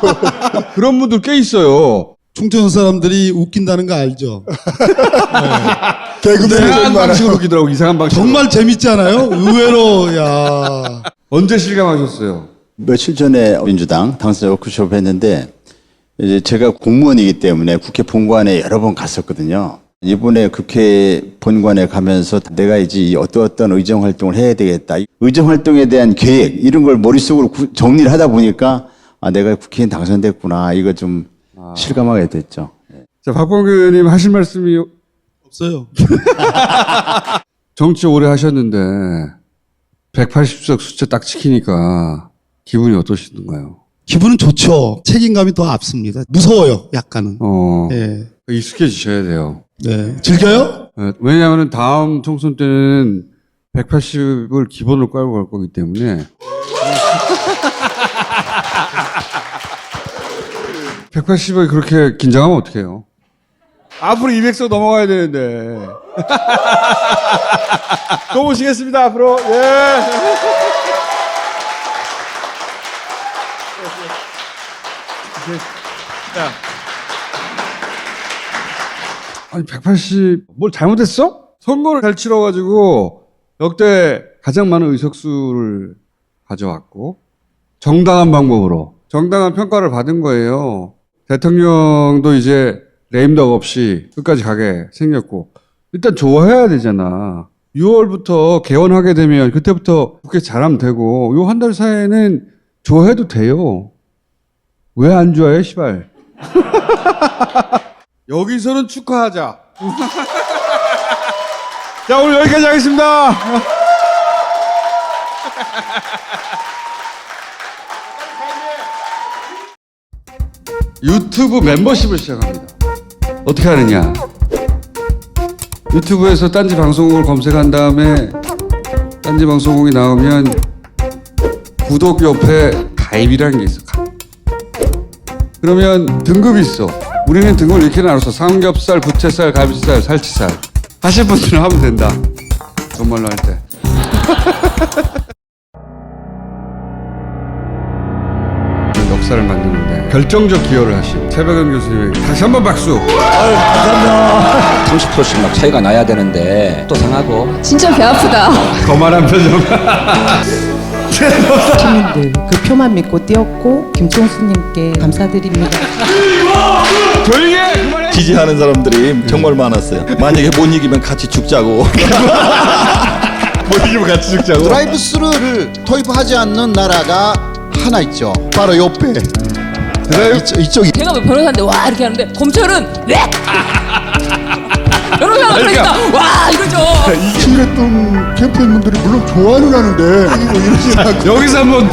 그런 분들 꽤 있어요. 충청 사람들이 웃긴다는 거 알죠? 이상한 방식으로 웃기더라고. 이상한 방식으로. 정말 재밌지 않아요? 의외로 야. 언제 실감하셨어요? 며칠 전에 민주당 당선자 워크숍 했는데 이제 제가 공무원이기 때문에 국회 본관에 여러 번 갔었거든요. 이번에 국회 본관에 가면서 내가 이제 이 어떤 의정 활동을 해야 되겠다. 의정 활동에 대한 계획 이런 걸 머릿속으로 정리를 하다 보니까 아, 내가 국회의원 당선됐구나. 이거 좀 실감하게 됐죠. 자, 박범계 의원님 하실 말씀이 없어요. 정치 오래 하셨는데 180석 숫자 딱 지키니까 기분이 어떠시던가요? 기분은 좋죠. 책임감이 더 앞섭니다. 무서워요, 약간은. 예. 익숙해지셔야 돼요. 네. 즐겨요? 네, 왜냐하면 다음 총선 때는 180을 기본으로 깔고 갈 거기 때문에 180을 그렇게 긴장하면 어떡해요? 앞으로 200석 넘어가야 되는데. 또 모시겠습니다, 앞으로. 예. 자. 아니, 180, 뭘 잘못했어? 선거를 잘 치러가지고 역대 가장 많은 의석수를 가져왔고, 정당한 방법으로, 정당한 평가를 받은 거예요. 대통령도 이제 레임덕 없이 끝까지 가게 생겼고, 일단 좋아해야 되잖아. 6월부터 개원하게 되면 그때부터 국회 잘하면 되고, 요 한 달 사이에는 좋아해도 돼요. 왜 안 좋아해, 시발? 여기서는 축하하자. 자, 오늘 여기까지 하겠습니다. 유튜브 멤버십을 시작합니다. 어떻게 하느냐? 유튜브에서 딴지 방송국을 검색한 다음에 딴지 방송국이 나오면 구독 옆에 가입이라는 게 있어. 그러면 등급이 있어. 우리는 등급을 이렇게 나눠서 삼겹살, 부채살, 갈비살, 살치살. 하실 분들은 하면 된다. 정말로 할 때. 역사를 만드는데 결정적 기여를 하신 최백은 교수님에게 다시 한번 박수. 감사합니다. 30%씩 막 차이가 나야 되는데 또 상하고. 진짜 배 아프다. 거만한 표정. 시민들 그 표만 믿고 뛰었고 김총수님께 감사드립니다. 지지하는 사람들이 정말 많았어요. 만약에 못 이기면 같이 죽자고. 못 이기면 같이 죽자고. 드라이브 스루를 도입하지 않는 나라가 하나 있죠. 바로 옆에. 이쪽이. 제가 왜 변호사인데 와 이렇게 하는데 검찰은 네. 변호사가 그러니까 와 이거죠. 친했던 캠페인분들이 물론 좋아는 하는데 뭐 이러지 않고 여기서 한번